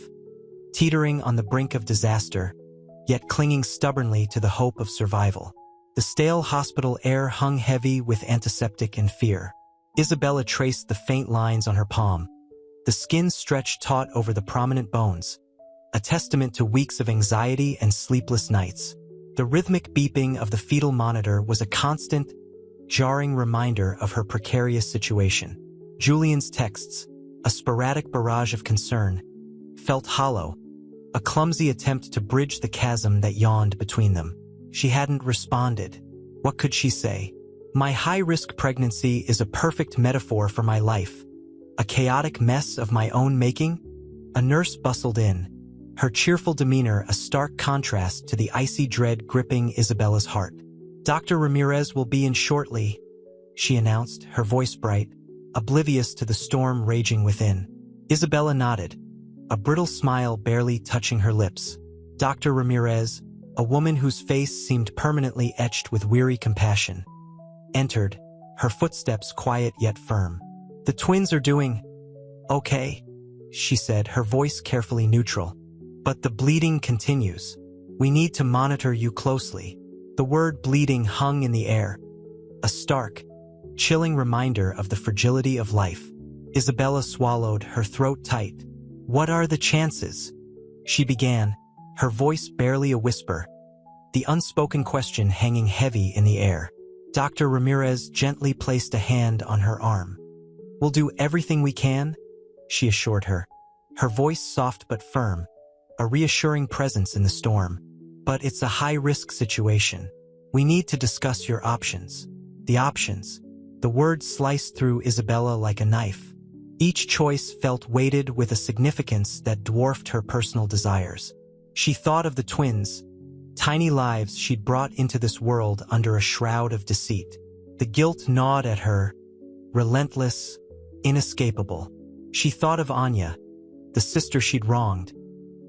teetering on the brink of disaster, yet clinging stubbornly to the hope of survival. The stale hospital air hung heavy with antiseptic and fear. Isabella traced the faint lines on her palm, the skin stretched taut over the prominent bones, a testament to weeks of anxiety and sleepless nights. The rhythmic beeping of the fetal monitor was a constant, jarring reminder of her precarious situation. Julian's texts, a sporadic barrage of concern, felt hollow, a clumsy attempt to bridge the chasm that yawned between them. She hadn't responded. What could she say? My high-risk pregnancy is a perfect metaphor for my life. A chaotic mess of my own making? A nurse bustled in, her cheerful demeanor a stark contrast to the icy dread gripping Isabella's heart. Dr. Ramirez will be in shortly, she announced, her voice bright, oblivious to the storm raging within. Isabella nodded, a brittle smile barely touching her lips. Dr. Ramirez, a woman whose face seemed permanently etched with weary compassion, entered, her footsteps quiet yet firm. The twins are doing okay, she said, her voice carefully neutral. But the bleeding continues. We need to monitor you closely. The word bleeding hung in the air, a stark, chilling reminder of the fragility of life. Isabella swallowed, her throat tight. What are the chances? She began, her voice barely a whisper, the unspoken question hanging heavy in the air. Dr. Ramirez gently placed a hand on her arm. We'll do everything we can, she assured her, her voice soft but firm, a reassuring presence in the storm. But it's a high-risk situation. We need to discuss your options. The options. The words sliced through Isabella like a knife. Each choice felt weighted with a significance that dwarfed her personal desires. She thought of the twins, tiny lives she'd brought into this world under a shroud of deceit. The guilt gnawed at her, relentless, inescapable. She thought of Anya, the sister she'd wronged,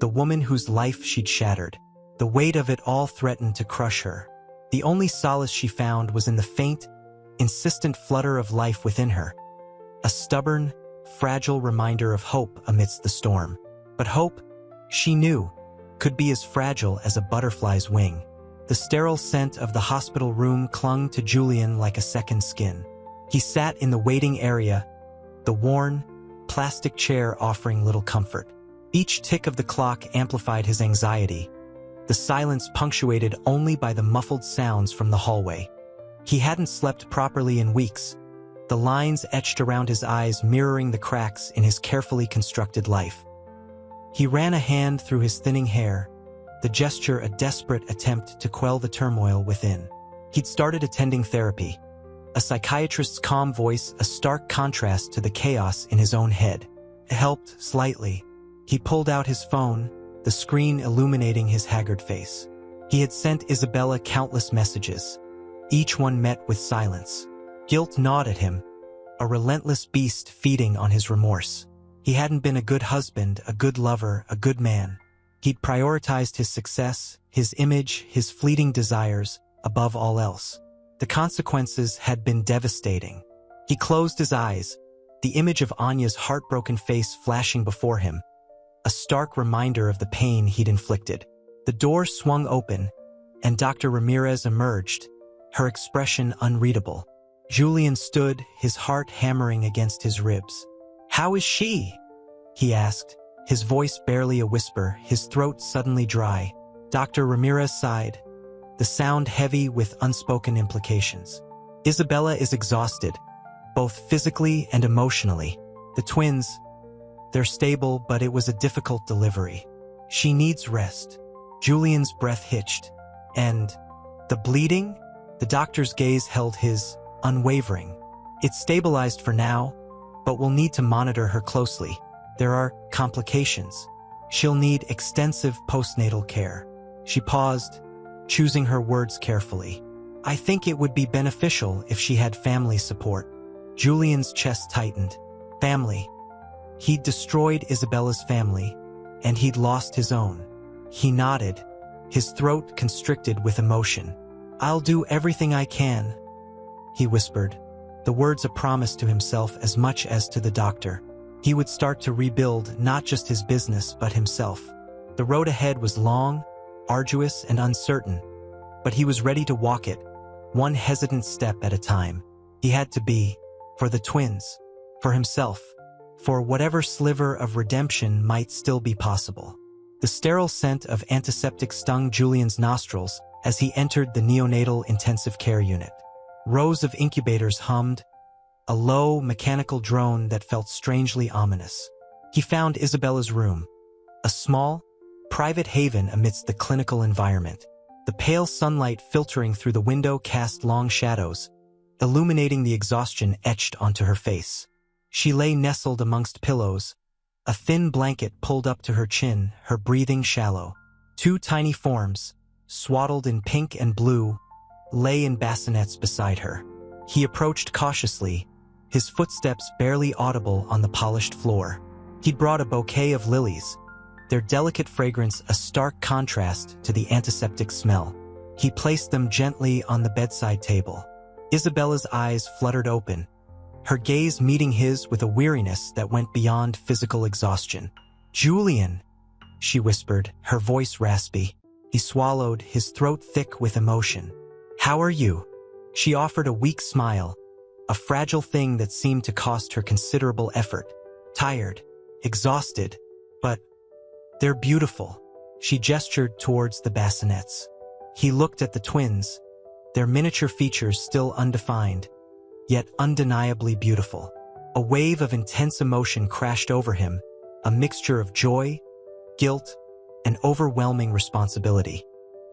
the woman whose life she'd shattered. The weight of it all threatened to crush her. The only solace she found was in the faint, insistent flutter of life within her, a stubborn, fragile reminder of hope amidst the storm. But hope, she knew, could be as fragile as a butterfly's wing. The sterile scent of the hospital room clung to Julian like a second skin. He sat in the waiting area, the worn, plastic chair offering little comfort. Each tick of the clock amplified his anxiety, the silence punctuated only by the muffled sounds from the hallway. He hadn't slept properly in weeks, the lines etched around his eyes mirroring the cracks in his carefully constructed life. He ran a hand through his thinning hair, the gesture a desperate attempt to quell the turmoil within. He'd started attending therapy, a psychiatrist's calm voice a stark contrast to the chaos in his own head. It helped slightly. He pulled out his phone, the screen illuminating his haggard face. He had sent Isabella countless messages, each one met with silence. Guilt gnawed at him, a relentless beast feeding on his remorse. He hadn't been a good husband, a good lover, a good man. He'd prioritized his success, his image, his fleeting desires, above all else. The consequences had been devastating. He closed his eyes, the image of Anya's heartbroken face flashing before him, a stark reminder of the pain he'd inflicted. The door swung open, and Dr. Ramirez emerged, her expression unreadable. Julian stood, his heart hammering against his ribs. "How is she?" he asked, his voice barely a whisper, his throat suddenly dry. Dr. Ramirez sighed, the sound heavy with unspoken implications. "Isabella is exhausted, both physically and emotionally. The twins, they're stable, but it was a difficult delivery. She needs rest." Julian's breath hitched. "And the bleeding?" The doctor's gaze held his, unwavering. "It's stabilized for now, but we'll need to monitor her closely. There are complications. She'll need extensive postnatal care." She paused, choosing her words carefully. I think it would be beneficial if she had family support. Julian's chest tightened. Family. He'd destroyed Isabella's family, and he'd lost his own. He nodded, his throat constricted with emotion. I'll do everything I can, he whispered, the words a promise to himself as much as to the doctor. He would start to rebuild not just his business but himself. The road ahead was long, arduous, and uncertain, but he was ready to walk it, one hesitant step at a time. He had to be, for the twins, for himself, for whatever sliver of redemption might still be possible. The sterile scent of antiseptic stung Julian's nostrils as he entered the neonatal intensive care unit. Rows of incubators hummed, a low, mechanical drone that felt strangely ominous. He found Isabella's room, a small, private haven amidst the clinical environment. The pale sunlight filtering through the window cast long shadows, illuminating the exhaustion etched onto her face. She lay nestled amongst pillows, a thin blanket pulled up to her chin, her breathing shallow. Two tiny forms, swaddled in pink and blue, lay in bassinets beside her. He approached cautiously, his footsteps barely audible on the polished floor. He'd brought a bouquet of lilies, their delicate fragrance a stark contrast to the antiseptic smell. He placed them gently on the bedside table. Isabella's eyes fluttered open, her gaze meeting his with a weariness that went beyond physical exhaustion. "Julian," she whispered, her voice raspy. He swallowed, his throat thick with emotion. "How are you?" She offered a weak smile, a fragile thing that seemed to cost her considerable effort. "Tired, exhausted, but they're beautiful." She gestured towards the bassinets. He looked at the twins, their miniature features still undefined, yet undeniably beautiful. A wave of intense emotion crashed over him, a mixture of joy, guilt, and overwhelming responsibility.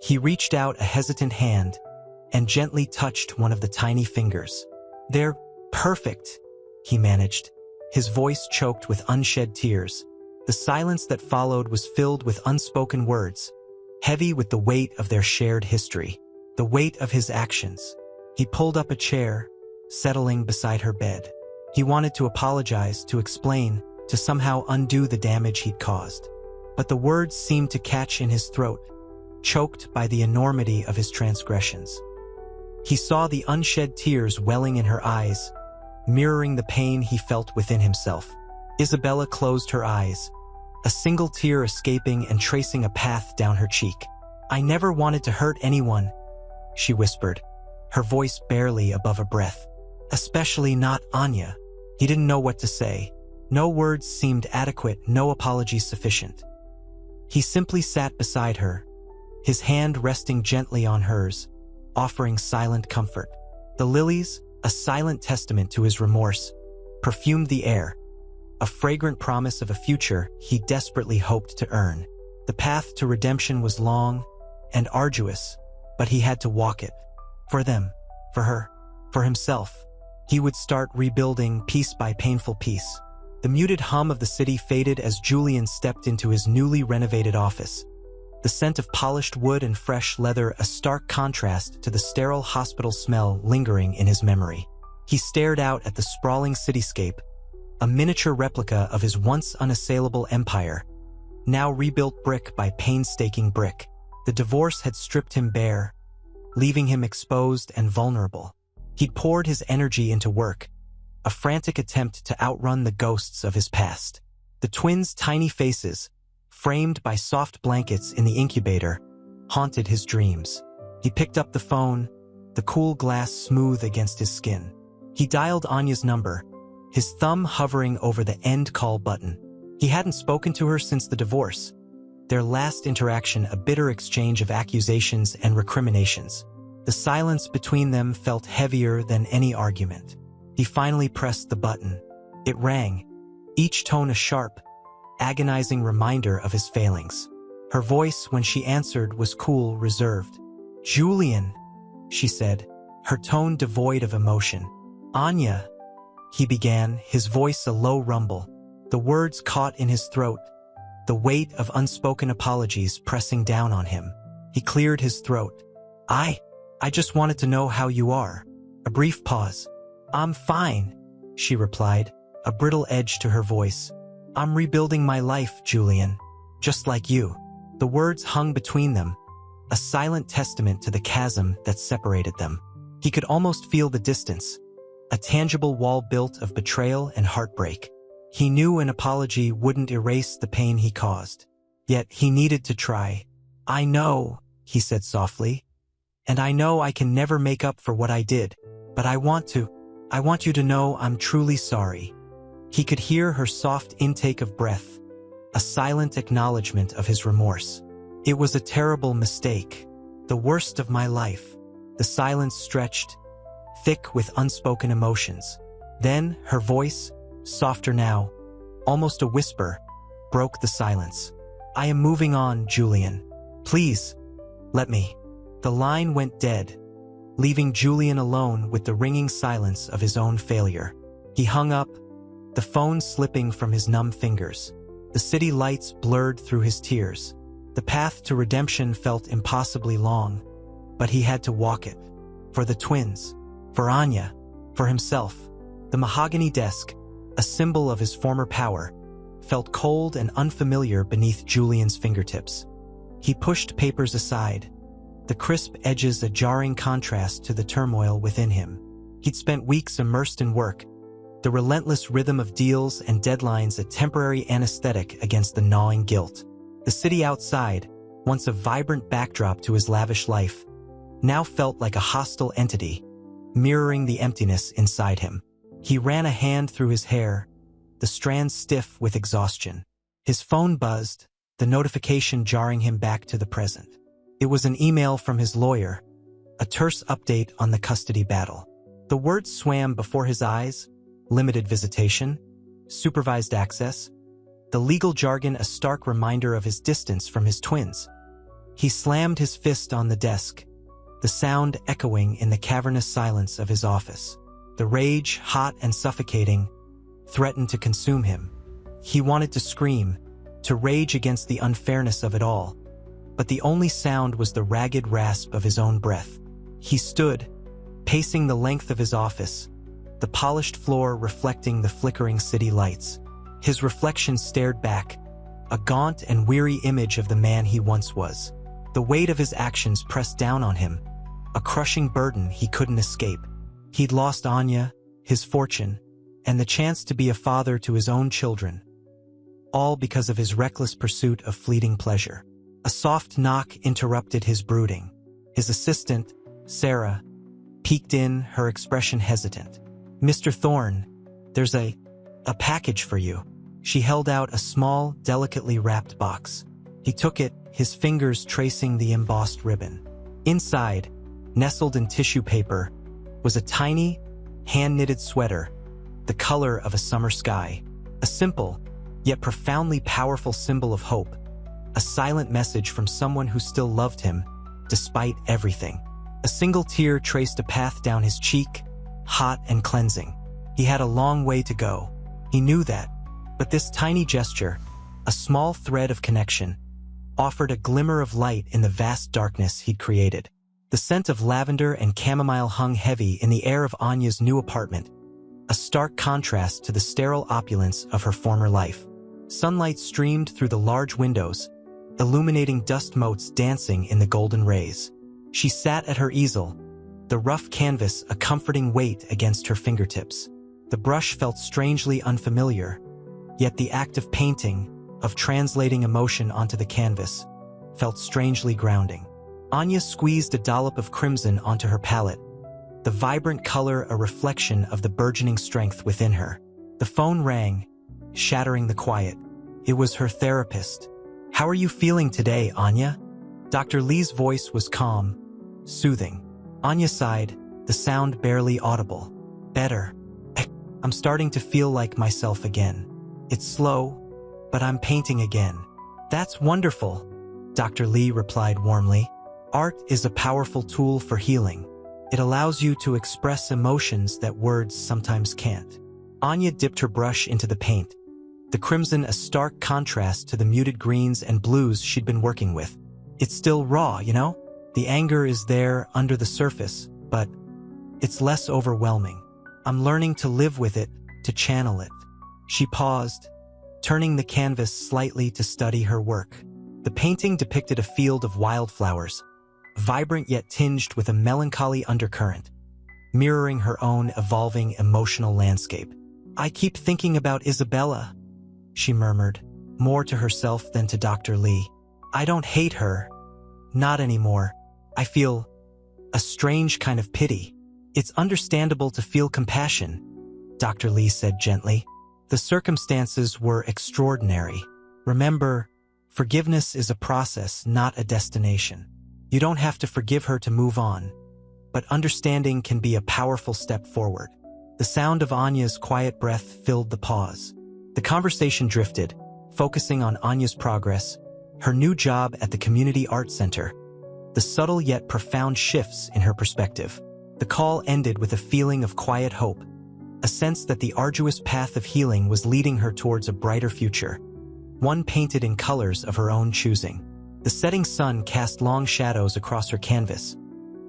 He reached out a hesitant hand and gently touched one of the tiny fingers. "They're perfect," he managed, his voice choked with unshed tears. The silence that followed was filled with unspoken words, heavy with the weight of their shared history, the weight of his actions. He pulled up a chair, settling beside her bed. He wanted to apologize, to explain, to somehow undo the damage he'd caused. But the words seemed to catch in his throat, choked by the enormity of his transgressions. He saw the unshed tears welling in her eyes, mirroring the pain he felt within himself. Isabella closed her eyes, a single tear escaping and tracing a path down her cheek. "I never wanted to hurt anyone," she whispered, her voice barely above a breath. "Especially not Anya." He didn't know what to say. No words seemed adequate, no apologies sufficient. He simply sat beside her, his hand resting gently on hers, offering silent comfort. The lilies, a silent testament to his remorse, perfumed the air, a fragrant promise of a future he desperately hoped to earn. The path to redemption was long and arduous, but he had to walk it. For them, for her, for himself. He would start rebuilding piece by painful piece. The muted hum of the city faded as Julian stepped into his newly renovated office. The scent of polished wood and fresh leather a stark contrast to the sterile hospital smell lingering in his memory. He stared out at the sprawling cityscape, a miniature replica of his once unassailable empire, now rebuilt brick by painstaking brick. The divorce had stripped him bare, leaving him exposed and vulnerable. He'd poured his energy into work, a frantic attempt to outrun the ghosts of his past. The twins' tiny faces, framed by soft blankets in the incubator, haunted his dreams. He picked up the phone, the cool glass smooth against his skin. He dialed Anya's number, his thumb hovering over the end call button. He hadn't spoken to her since the divorce, their last interaction a bitter exchange of accusations and recriminations. The silence between them felt heavier than any argument. He finally pressed the button. It rang, each tone a sharp, agonizing reminder of his failings. Her voice, when she answered, was cool, reserved. "Julian," she said, her tone devoid of emotion. "Anya," he began, his voice a low rumble. The words caught in his throat, the weight of unspoken apologies pressing down on him. He cleared his throat. I I just wanted to know how you are. A brief pause. I'm fine, she replied, a brittle edge to her voice. I'm rebuilding my life, Julian. Just like you. The words hung between them, a silent testament to the chasm that separated them. He could almost feel the distance, a tangible wall built of betrayal and heartbreak. He knew an apology wouldn't erase the pain he caused. Yet he needed to try. I know, he said softly, and I know I can never make up for what I did, but I want you to know I'm truly sorry. He could hear her soft intake of breath, a silent acknowledgement of his remorse. It was a terrible mistake, the worst of my life. The silence stretched, thick with unspoken emotions. Then her voice, softer now, almost a whisper, broke the silence. I am moving on, Julian. Please, let me. The line went dead, leaving Julian alone with the ringing silence of his own failure. He hung up, the phone slipping from his numb fingers. The city lights blurred through his tears. The path to redemption felt impossibly long, but he had to walk it. For the twins, for Anya, for himself. The mahogany desk, a symbol of his former power, felt cold and unfamiliar beneath Julian's fingertips. He pushed papers aside, the crisp edges a jarring contrast to the turmoil within him. He'd spent weeks immersed in work, the relentless rhythm of deals and deadlines a temporary anesthetic against the gnawing guilt. The city outside, once a vibrant backdrop to his lavish life, now felt like a hostile entity, mirroring the emptiness inside him. He ran a hand through his hair, the strands stiff with exhaustion. His phone buzzed, the notification jarring him back to the present. It was an email from his lawyer, a terse update on the custody battle. The words swam before his eyes: limited visitation, supervised access, the legal jargon a stark reminder of his distance from his twins. He slammed his fist on the desk, the sound echoing in the cavernous silence of his office. The rage, hot and suffocating, threatened to consume him. He wanted to scream, to rage against the unfairness of it all, but the only sound was the ragged rasp of his own breath. He stood, pacing the length of his office, the polished floor reflecting the flickering city lights. His reflection stared back, a gaunt and weary image of the man he once was. The weight of his actions pressed down on him, a crushing burden he couldn't escape. He'd lost Anya, his fortune, and the chance to be a father to his own children, all because of his reckless pursuit of fleeting pleasure. A soft knock interrupted his brooding. His assistant, Sarah, peeked in, her expression hesitant. Mr. Thorne, there's a package for you. She held out a small, delicately wrapped box. He took it, his fingers tracing the embossed ribbon. Inside, nestled in tissue paper, was a tiny, hand-knitted sweater, the color of a summer sky. A simple, yet profoundly powerful symbol of hope. A silent message from someone who still loved him, despite everything. A single tear traced a path down his cheek, hot and cleansing. He had a long way to go. He knew that. But this tiny gesture, a small thread of connection, offered a glimmer of light in the vast darkness he'd created. The scent of lavender and chamomile hung heavy in the air of Anya's new apartment, a stark contrast to the sterile opulence of her former life. Sunlight streamed through the large windows, illuminating dust motes dancing in the golden rays. She sat at her easel, the rough canvas a comforting weight against her fingertips. The brush felt strangely unfamiliar, yet the act of painting, of translating emotion onto the canvas, felt strangely grounding. Anya squeezed a dollop of crimson onto her palette, the vibrant color a reflection of the burgeoning strength within her. The phone rang, shattering the quiet. It was her therapist. How are you feeling today, Anya? Dr. Lee's voice was calm, soothing. Anya sighed, the sound barely audible. Better. I'm starting to feel like myself again. It's slow, but I'm painting again. That's wonderful, Dr. Lee replied warmly. Art is a powerful tool for healing. It allows you to express emotions that words sometimes can't. Anya dipped her brush into the paint, the crimson a stark contrast to the muted greens and blues she'd been working with. It's still raw, you know? The anger is there under the surface, but it's less overwhelming. I'm learning to live with it, to channel it. She paused, turning the canvas slightly to study her work. The painting depicted a field of wildflowers, vibrant yet tinged with a melancholy undercurrent, mirroring her own evolving emotional landscape. "I keep thinking about Isabella," she murmured, more to herself than to Dr. Lee. "I don't hate her. Not anymore. I feel a strange kind of pity." "It's understandable to feel compassion," Dr. Lee said gently. "The circumstances were extraordinary. Remember, forgiveness is a process, not a destination. You don't have to forgive her to move on, but understanding can be a powerful step forward." The sound of Anya's quiet breath filled the pause. The conversation drifted, focusing on Anya's progress, her new job at the Community Art Center, the subtle yet profound shifts in her perspective. The call ended with a feeling of quiet hope, a sense that the arduous path of healing was leading her towards a brighter future, one painted in colors of her own choosing. The setting sun cast long shadows across her canvas,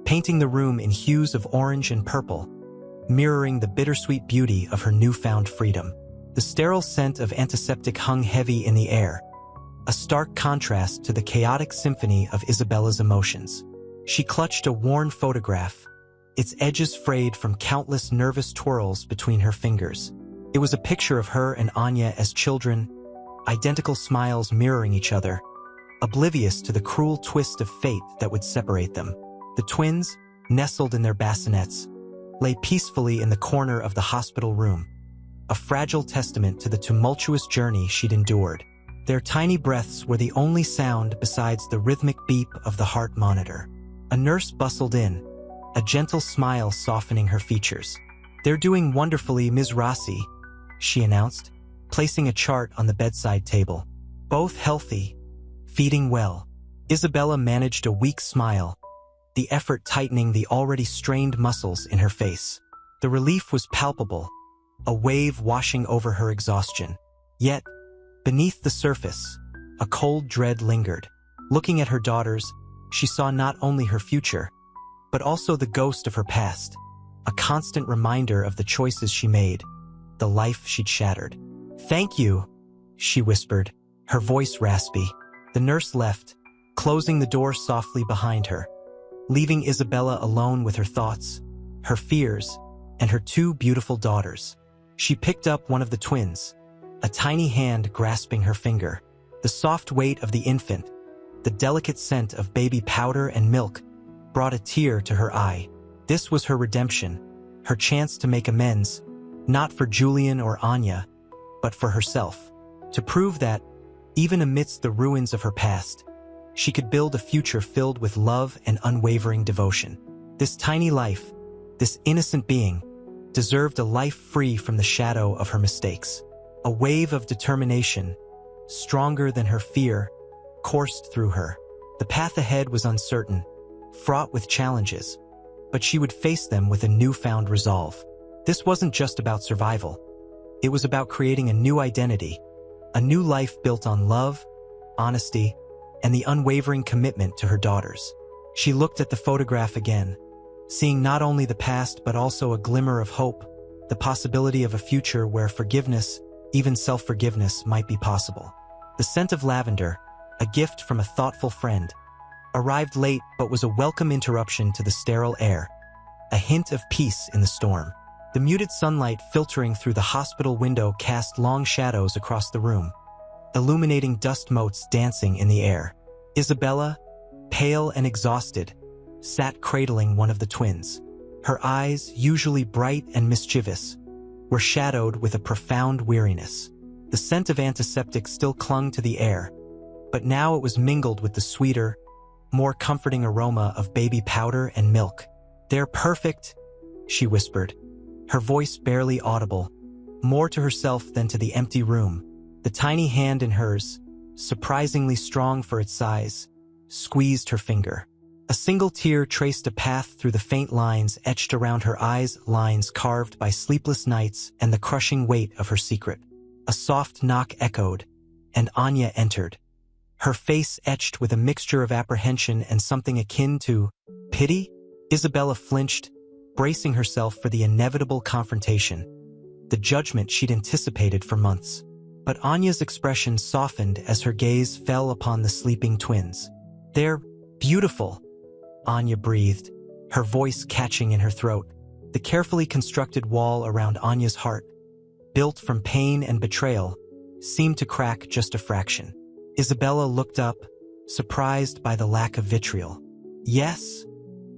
painting the room in hues of orange and purple, mirroring the bittersweet beauty of her newfound freedom. The sterile scent of antiseptic hung heavy in the air, a stark contrast to the chaotic symphony of Isabella's emotions. She clutched a worn photograph, its edges frayed from countless nervous twirls between her fingers. It was a picture of her and Anya as children, identical smiles mirroring each other, oblivious to the cruel twist of fate that would separate them. The twins, nestled in their bassinets, lay peacefully in the corner of the hospital room, a fragile testament to the tumultuous journey she'd endured. Their tiny breaths were the only sound besides the rhythmic beep of the heart monitor. A nurse bustled in, a gentle smile softening her features. "They're doing wonderfully, Ms. Rossi," she announced, placing a chart on the bedside table. "Both healthy, feeding well." Isabella managed a weak smile, the effort tightening the already strained muscles in her face. The relief was palpable, a wave washing over her exhaustion. Yet, beneath the surface, a cold dread lingered. Looking at her daughters, she saw not only her future, but also the ghost of her past, a constant reminder of the choices she made, the life she'd shattered. "Thank you," she whispered, her voice raspy. The nurse left, closing the door softly behind her, leaving Isabella alone with her thoughts, her fears, and her two beautiful daughters. She picked up one of the twins, a tiny hand grasping her finger. The soft weight of the infant, the delicate scent of baby powder and milk, brought a tear to her eye. This was her redemption, her chance to make amends, not for Julian or Anya, but for herself. To prove that, even amidst the ruins of her past, she could build a future filled with love and unwavering devotion. This tiny life, this innocent being, deserved a life free from the shadow of her mistakes. A wave of determination, stronger than her fear, coursed through her. The path ahead was uncertain, fraught with challenges, but she would face them with a newfound resolve. This wasn't just about survival. It was about creating a new identity, a new life built on love, honesty, and the unwavering commitment to her daughters. She looked at the photograph again, seeing not only the past but also a glimmer of hope, the possibility of a future where forgiveness, even self-forgiveness, might be possible. The scent of lavender, a gift from a thoughtful friend, arrived late but was a welcome interruption to the sterile air, a hint of peace in the storm. The muted sunlight filtering through the hospital window cast long shadows across the room, illuminating dust motes dancing in the air. Isabella, pale and exhausted, sat cradling one of the twins. Her eyes, usually bright and mischievous, were shadowed with a profound weariness. The scent of antiseptic still clung to the air, but now it was mingled with the sweeter, more comforting aroma of baby powder and milk. "They're perfect," she whispered, her voice barely audible, more to herself than to the empty room. The tiny hand in hers, surprisingly strong for its size, squeezed her finger. A single tear traced a path through the faint lines etched around her eyes, lines carved by sleepless nights and the crushing weight of her secret. A soft knock echoed, and Anya entered, her face etched with a mixture of apprehension and something akin to pity. Isabella flinched, bracing herself for the inevitable confrontation, the judgment she'd anticipated for months. But Anya's expression softened as her gaze fell upon the sleeping twins. "They're beautiful," Anya breathed, her voice catching in her throat. The carefully constructed wall around Anya's heart, built from pain and betrayal, seemed to crack just a fraction. Isabella looked up, surprised by the lack of vitriol. "Yes,"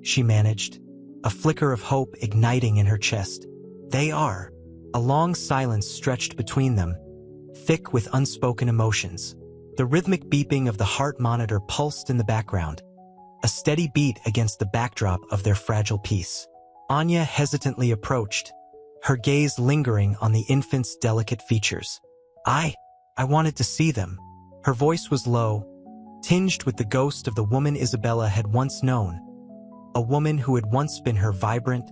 she managed, a flicker of hope igniting in her chest. "They are." A long silence stretched between them, thick with unspoken emotions. The rhythmic beeping of the heart monitor pulsed in the background, a steady beat against the backdrop of their fragile peace. Anya hesitantly approached, her gaze lingering on the infant's delicate features. I wanted to see them." Her voice was low, tinged with the ghost of the woman Isabella had once known, a woman who had once been her vibrant,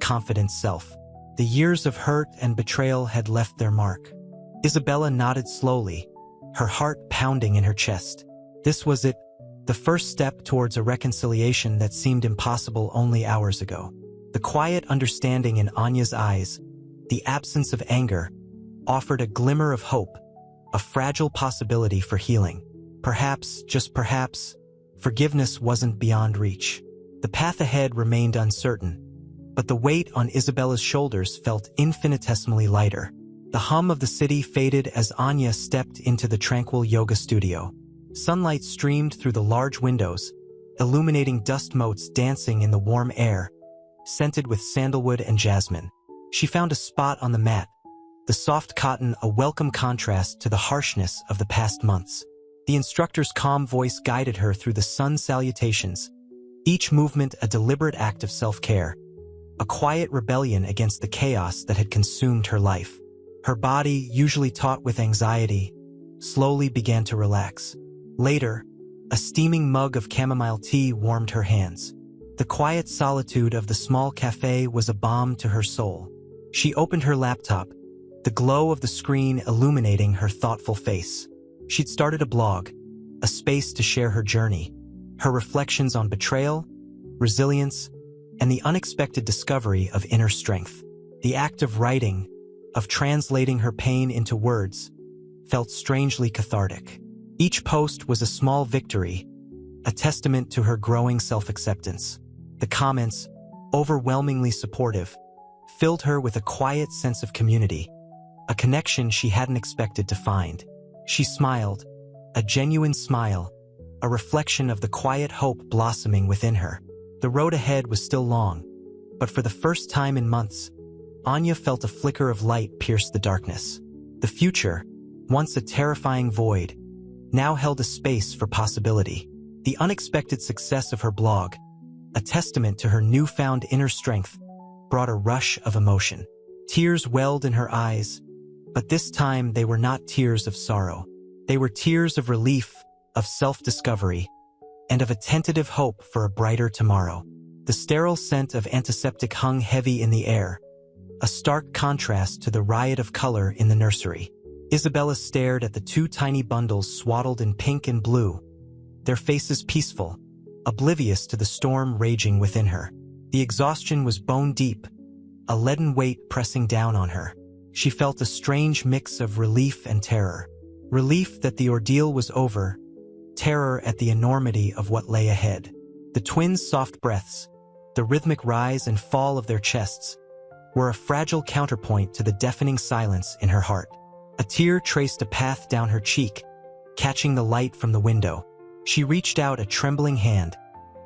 confident self. The years of hurt and betrayal had left their mark. Isabella nodded slowly, her heart pounding in her chest. This was it, the first step towards a reconciliation that seemed impossible only hours ago. The quiet understanding in Anya's eyes, the absence of anger, offered a glimmer of hope, a fragile possibility for healing. Perhaps, just perhaps, forgiveness wasn't beyond reach. The path ahead remained uncertain, but the weight on Isabella's shoulders felt infinitesimally lighter. The hum of the city faded as Anya stepped into the tranquil yoga studio. Sunlight streamed through the large windows, illuminating dust motes dancing in the warm air, scented with sandalwood and jasmine. She found a spot on the mat, the soft cotton a welcome contrast to the harshness of the past months. The instructor's calm voice guided her through the sun salutations, each movement a deliberate act of self-care, a quiet rebellion against the chaos that had consumed her life. Her body, usually taut with anxiety, slowly began to relax. Later, a steaming mug of chamomile tea warmed her hands. The quiet solitude of the small cafe was a balm to her soul. She opened her laptop, the glow of the screen illuminating her thoughtful face. She'd started a blog, a space to share her journey, her reflections on betrayal, resilience, and the unexpected discovery of inner strength. The act of writing, of translating her pain into words, felt strangely cathartic. Each post was a small victory, a testament to her growing self-acceptance. The comments, overwhelmingly supportive, filled her with a quiet sense of community, a connection she hadn't expected to find. She smiled, a genuine smile, a reflection of the quiet hope blossoming within her. The road ahead was still long, but for the first time in months, Anya felt a flicker of light pierce the darkness. The future, once a terrifying void, now held a space for possibility. The unexpected success of her blog, a testament to her newfound inner strength, brought a rush of emotion. Tears welled in her eyes, but this time they were not tears of sorrow. They were tears of relief, of self-discovery, and of a tentative hope for a brighter tomorrow. The sterile scent of antiseptic hung heavy in the air, a stark contrast to the riot of color in the nursery. Isabella stared at the two tiny bundles swaddled in pink and blue, their faces peaceful, oblivious to the storm raging within her. The exhaustion was bone-deep, a leaden weight pressing down on her. She felt a strange mix of relief and terror. Relief that the ordeal was over, terror at the enormity of what lay ahead. The twins' soft breaths, the rhythmic rise and fall of their chests, were a fragile counterpoint to the deafening silence in her heart. A tear traced a path down her cheek, catching the light from the window. She reached out a trembling hand,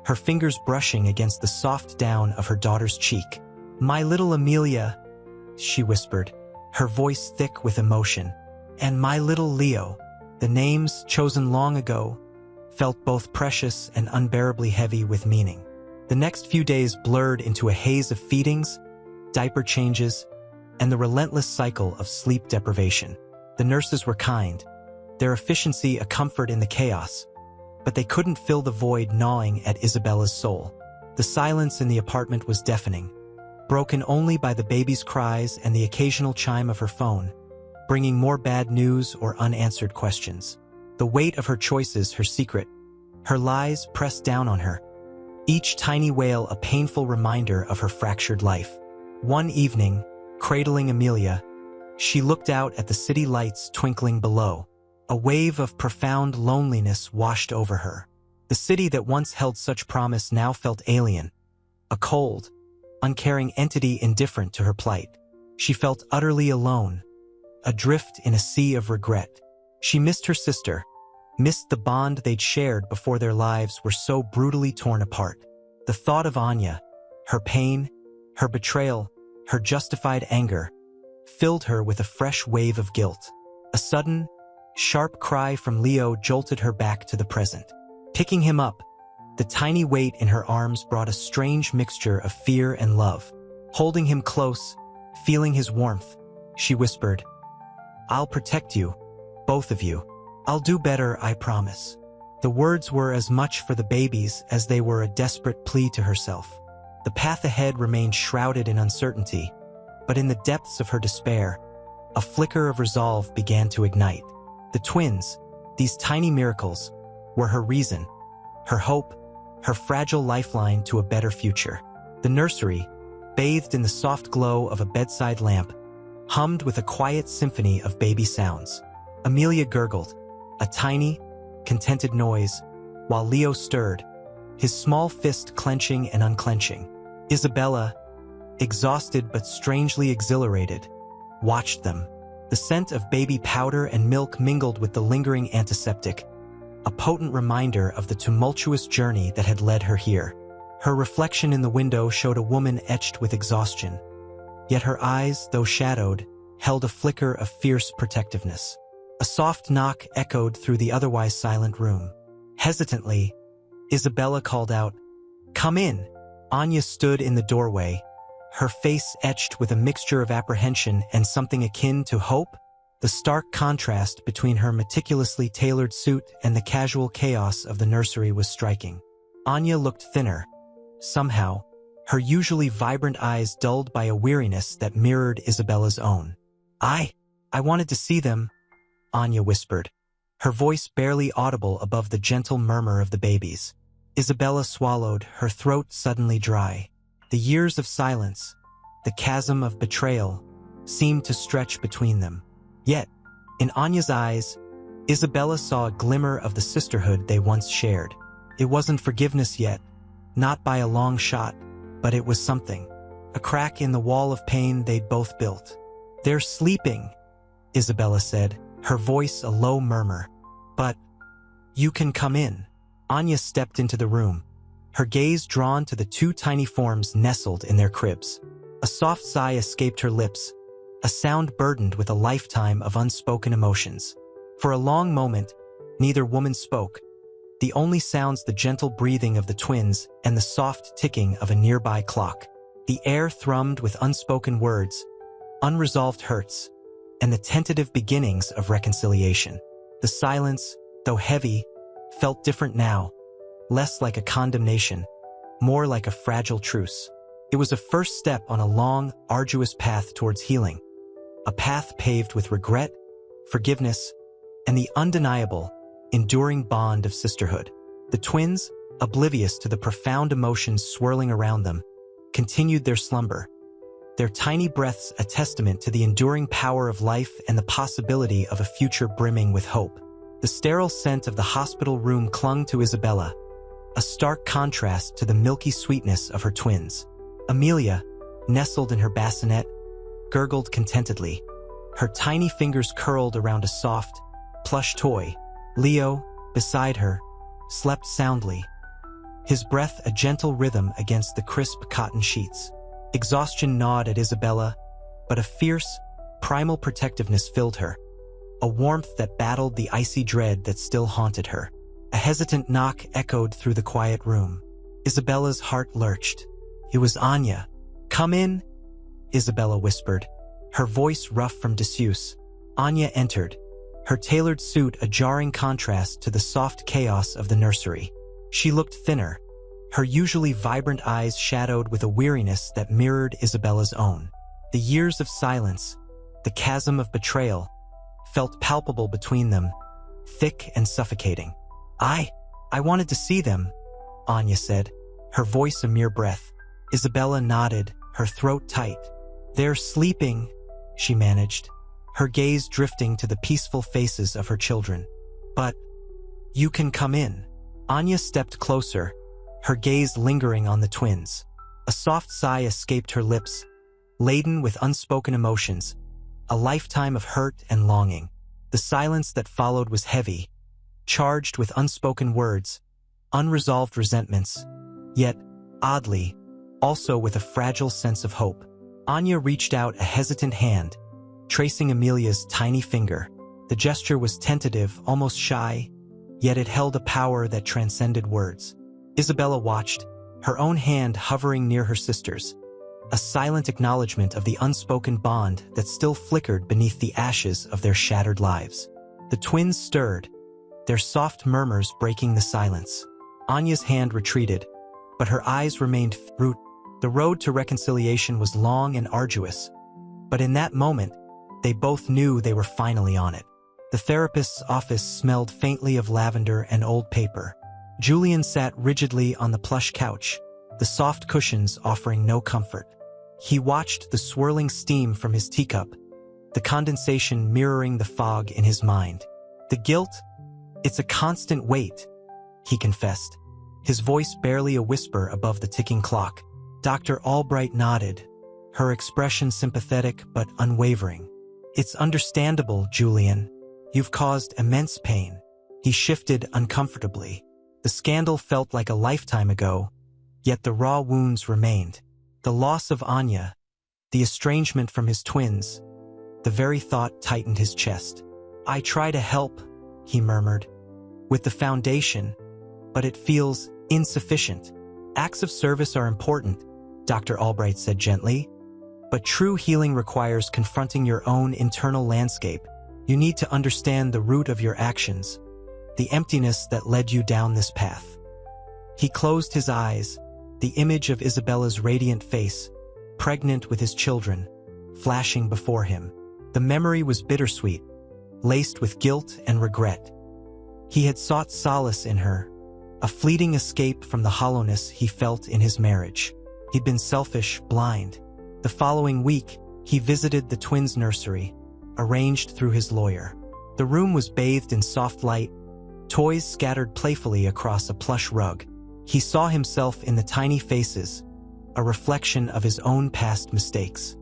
her fingers brushing against the soft down of her daughter's cheek. "My little Amelia," she whispered, her voice thick with emotion. "And my little Leo." The names, chosen long ago, felt both precious and unbearably heavy with meaning. The next few days blurred into a haze of feedings, diaper changes, and the relentless cycle of sleep deprivation. The nurses were kind, their efficiency a comfort in the chaos, but they couldn't fill the void gnawing at Isabella's soul. The silence in the apartment was deafening, broken only by the baby's cries and the occasional chime of her phone, bringing more bad news or unanswered questions. the weight of her choices her secret, her lies pressed down on her, each tiny wail a painful reminder of her fractured life. One evening, cradling Amelia, she looked out at the city lights twinkling below. A wave of profound loneliness washed over her. The city that once held such promise now felt alien, a cold, uncaring entity indifferent to her plight. She felt utterly alone, adrift in a sea of regret. She missed her sister, missed the bond they'd shared before their lives were so brutally torn apart. The thought of Anya, her pain, her betrayal, her justified anger, filled her with a fresh wave of guilt. A sudden, sharp cry from Leo jolted her back to the present. Picking him up, the tiny weight in her arms brought a strange mixture of fear and love. Holding him close, feeling his warmth, she whispered, "I'll protect you, both of you. I'll do better, I promise." The words were as much for the babies as they were a desperate plea to herself. The path ahead remained shrouded in uncertainty, but in the depths of her despair, a flicker of resolve began to ignite. The twins, these tiny miracles, were her reason, her hope, her fragile lifeline to a better future. The nursery, bathed in the soft glow of a bedside lamp, hummed with a quiet symphony of baby sounds. Amelia gurgled, a tiny, contented noise, while Leo stirred, his small fist clenching and unclenching. Isabella, exhausted but strangely exhilarated, watched them. The scent of baby powder and milk mingled with the lingering antiseptic, a potent reminder of the tumultuous journey that had led her here. Her reflection in the window showed a woman etched with exhaustion, yet her eyes, though shadowed, held a flicker of fierce protectiveness. A soft knock echoed through the otherwise silent room. Hesitantly, Isabella called out, "Come in." Anya stood in the doorway, her face etched with a mixture of apprehension and something akin to hope. The stark contrast between her meticulously tailored suit and the casual chaos of the nursery was striking. Anya looked thinner, somehow, her usually vibrant eyes dulled by a weariness that mirrored Isabella's own. I wanted to see them," Anya whispered, her voice barely audible above the gentle murmur of the babies. Isabella swallowed, her throat suddenly dry. The years of silence, the chasm of betrayal, seemed to stretch between them. Yet, in Anya's eyes, Isabella saw a glimmer of the sisterhood they once shared. It wasn't forgiveness yet, not by a long shot, but it was something. A crack in the wall of pain they'd both built. "They're sleeping," Isabella said, her voice a low murmur. "But you can come in." Anya stepped into the room, her gaze drawn to the two tiny forms nestled in their cribs. A soft sigh escaped her lips, a sound burdened with a lifetime of unspoken emotions. For a long moment, neither woman spoke, the only sounds the gentle breathing of the twins and the soft ticking of a nearby clock. The air thrummed with unspoken words, unresolved hurts, and the tentative beginnings of reconciliation. The silence, though heavy, felt different now, less like a condemnation, more like a fragile truce. It was a first step on a long, arduous path towards healing, a path paved with regret, forgiveness, and the undeniable, enduring bond of sisterhood. The twins, oblivious to the profound emotions swirling around them, continued their slumber, their tiny breaths a testament to the enduring power of life and the possibility of a future brimming with hope. The sterile scent of the hospital room clung to Isabella, a stark contrast to the milky sweetness of her twins. Amelia, nestled in her bassinet, gurgled contentedly, her tiny fingers curled around a soft, plush toy. Leo, beside her, slept soundly, his breath a gentle rhythm against the crisp cotton sheets. Exhaustion gnawed at Isabella, but a fierce, primal protectiveness filled her, a warmth that battled the icy dread that still haunted her. A hesitant knock echoed through the quiet room. Isabella's heart lurched. It was Anya. "Come in," Isabella whispered, her voice rough from disuse. Anya entered, her tailored suit a jarring contrast to the soft chaos of the nursery. She looked thinner, her usually vibrant eyes shadowed with a weariness that mirrored Isabella's own. The years of silence, the chasm of betrayal, felt palpable between them, thick and suffocating. I wanted to see them, Anya said, her voice a mere breath. Isabella nodded, her throat tight. They're sleeping, she managed, her gaze drifting to the peaceful faces of her children. But you can come in. Anya stepped closer, her gaze lingering on the twins. A soft sigh escaped her lips, laden with unspoken emotions, a lifetime of hurt and longing. The silence that followed was heavy, charged with unspoken words, unresolved resentments, yet, oddly, also with a fragile sense of hope. Anya reached out a hesitant hand, tracing Amelia's tiny finger. The gesture was tentative, almost shy, yet it held a power that transcended words. Isabella watched, her own hand hovering near her sister's, a silent acknowledgement of the unspoken bond that still flickered beneath the ashes of their shattered lives. The twins stirred, their soft murmurs breaking the silence. Anya's hand retreated, but her eyes remained root. The road to reconciliation was long and arduous, but in that moment, they both knew they were finally on it. The therapist's office smelled faintly of lavender and old paper. Julian sat rigidly on the plush couch, the soft cushions offering no comfort. He watched the swirling steam from his teacup, the condensation mirroring the fog in his mind. The guilt? It's a constant weight, he confessed, his voice barely a whisper above the ticking clock. Dr. Albright nodded, her expression sympathetic but unwavering. It's understandable, Julian. You've caused immense pain. He shifted uncomfortably. The scandal felt like a lifetime ago, yet the raw wounds remained. The loss of Anya, the estrangement from his twins, the very thought tightened his chest. I try to help, he murmured, with the foundation, but it feels insufficient. Acts of service are important, Dr. Albright said gently, but true healing requires confronting your own internal landscape. You need to understand the root of your actions, the emptiness that led you down this path. He closed his eyes, the image of Isabella's radiant face, pregnant with his children, flashing before him. The memory was bittersweet, laced with guilt and regret. He had sought solace in her, a fleeting escape from the hollowness he felt in his marriage. He'd been selfish, blind. The following week, he visited the twins' nursery, arranged through his lawyer. The room was bathed in soft light, toys scattered playfully across a plush rug. He saw himself in the tiny faces, a reflection of his own past mistakes.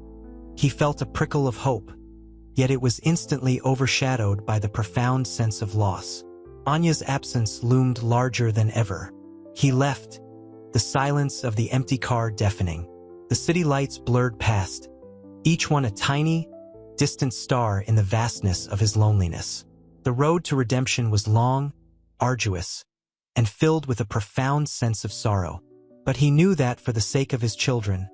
He felt a prickle of hope, yet it was instantly overshadowed by the profound sense of loss. Anya's absence loomed larger than ever. He left, the silence of the empty car deafening. The city lights blurred past, each one a tiny, distant star in the vastness of his loneliness. The road to redemption was long, arduous, and filled with a profound sense of sorrow. But he knew that for the sake of his children,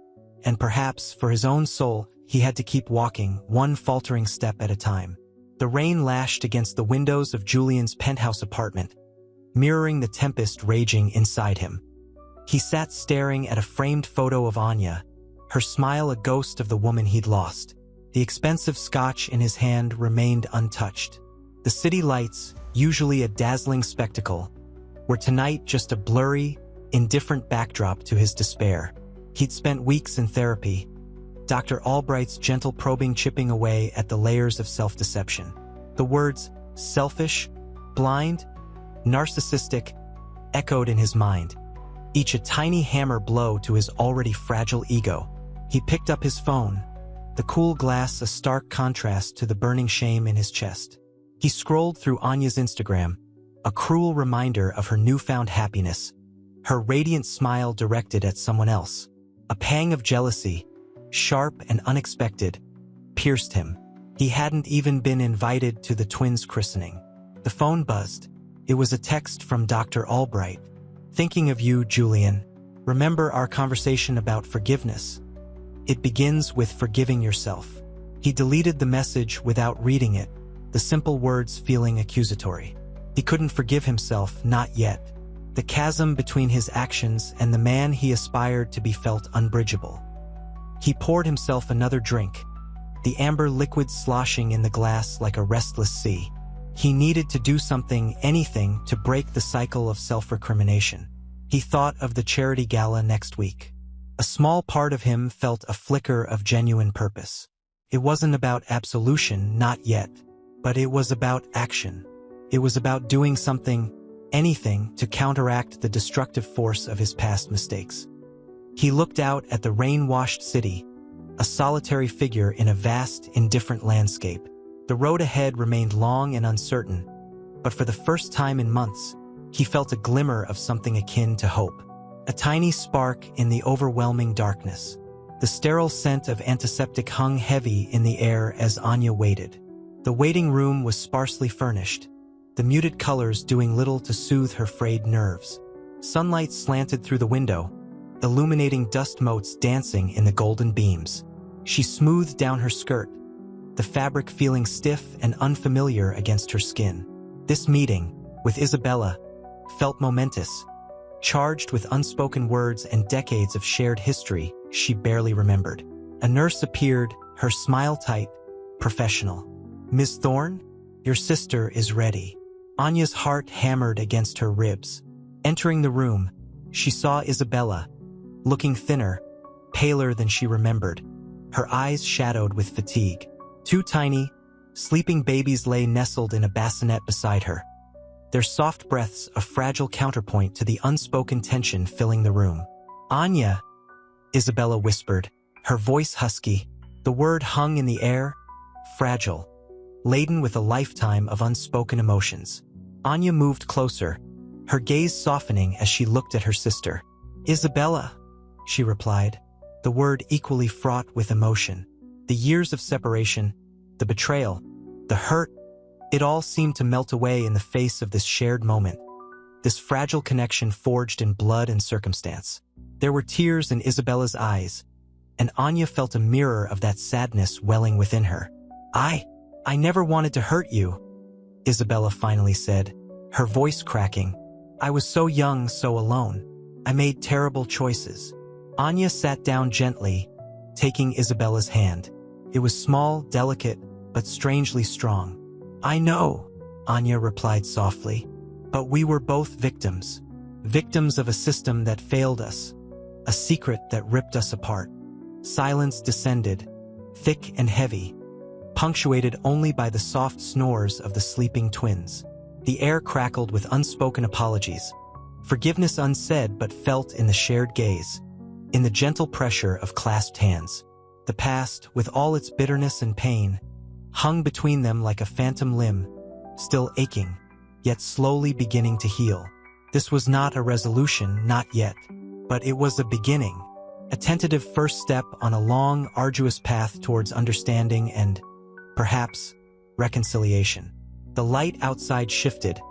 and perhaps for his own soul, he had to keep walking, one faltering step at a time. The rain lashed against the windows of Julian's penthouse apartment, mirroring the tempest raging inside him. He sat staring at a framed photo of Anya, her smile a ghost of the woman he'd lost. The expensive scotch in his hand remained untouched. The city lights, usually a dazzling spectacle, were tonight just a blurry, indifferent backdrop to his despair. He'd spent weeks in therapy, Dr. Albright's gentle probing chipping away at the layers of self-deception. The words, selfish, blind, narcissistic, echoed in his mind, each a tiny hammer blow to his already fragile ego. He picked up his phone, the cool glass a stark contrast to the burning shame in his chest. He scrolled through Anya's Instagram, a cruel reminder of her newfound happiness, her radiant smile directed at someone else. A pang of jealousy, sharp and unexpected, pierced him. He hadn't even been invited to the twins' christening. The phone buzzed. It was a text from Dr. Albright. Thinking of you, Julian. Remember our conversation about forgiveness. It begins with forgiving yourself. He deleted the message without reading it, the simple words feeling accusatory. He couldn't forgive himself, not yet. The chasm between his actions and the man he aspired to be felt unbridgeable. He poured himself another drink, the amber liquid sloshing in the glass like a restless sea. He needed to do something, anything, to break the cycle of self-recrimination. He thought of the charity gala next week. A small part of him felt a flicker of genuine purpose. It wasn't about absolution, not yet, but it was about action. It was about doing something, anything, to counteract the destructive force of his past mistakes. He looked out at the rain-washed city, a solitary figure in a vast, indifferent landscape. The road ahead remained long and uncertain, but for the first time in months, he felt a glimmer of something akin to hope. A tiny spark in the overwhelming darkness. The sterile scent of antiseptic hung heavy in the air as Anya waited. The waiting room was sparsely furnished, the muted colors doing little to soothe her frayed nerves. Sunlight slanted through the window, illuminating dust motes dancing in the golden beams. She smoothed down her skirt, the fabric feeling stiff and unfamiliar against her skin. This meeting, with Isabella, felt momentous, charged with unspoken words and decades of shared history she barely remembered. A nurse appeared, her smile tight, professional. "Miss Thorne, your sister is ready." Anya's heart hammered against her ribs. Entering the room, she saw Isabella, looking thinner, paler than she remembered, her eyes shadowed with fatigue. Two tiny, sleeping babies lay nestled in a bassinet beside her, their soft breaths a fragile counterpoint to the unspoken tension filling the room. "Anya," Isabella whispered, her voice husky. The word hung in the air, fragile, laden with a lifetime of unspoken emotions. Anya moved closer, her gaze softening as she looked at her sister. "Isabella," she replied, the word equally fraught with emotion. The years of separation, the betrayal, the hurt, it all seemed to melt away in the face of this shared moment, this fragile connection forged in blood and circumstance. There were tears in Isabella's eyes, and Anya felt a mirror of that sadness welling within her. I never wanted to hurt you," Isabella finally said, her voice cracking. "I was so young, so alone. I made terrible choices." Anya sat down gently, taking Isabella's hand. It was small, delicate, but strangely strong. "I know," Anya replied softly, "but we were both victims. Victims of a system that failed us, a secret that ripped us apart." Silence descended, thick and heavy, punctuated only by the soft snores of the sleeping twins. The air crackled with unspoken apologies, forgiveness unsaid but felt in the shared gaze, in the gentle pressure of clasped hands. The past, with all its bitterness and pain, hung between them like a phantom limb, still aching, yet slowly beginning to heal. This was not a resolution, not yet, but it was a beginning, a tentative first step on a long, arduous path towards understanding and, perhaps, reconciliation. The light outside shifted,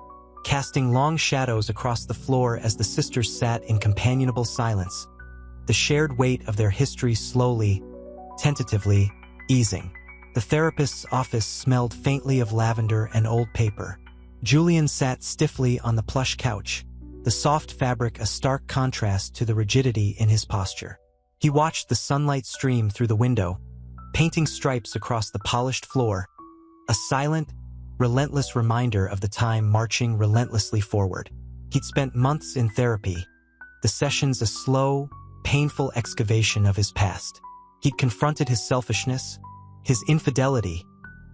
casting long shadows across the floor as the sisters sat in companionable silence, the shared weight of their history slowly, tentatively, easing. The therapist's office smelled faintly of lavender and old paper. Julian sat stiffly on the plush couch, the soft fabric a stark contrast to the rigidity in his posture. He watched the sunlight stream through the window, painting stripes across the polished floor, a silent, relentless reminder of the time marching relentlessly forward. He'd spent months in therapy, the sessions a slow, painful excavation of his past. He'd confronted his selfishness, his infidelity,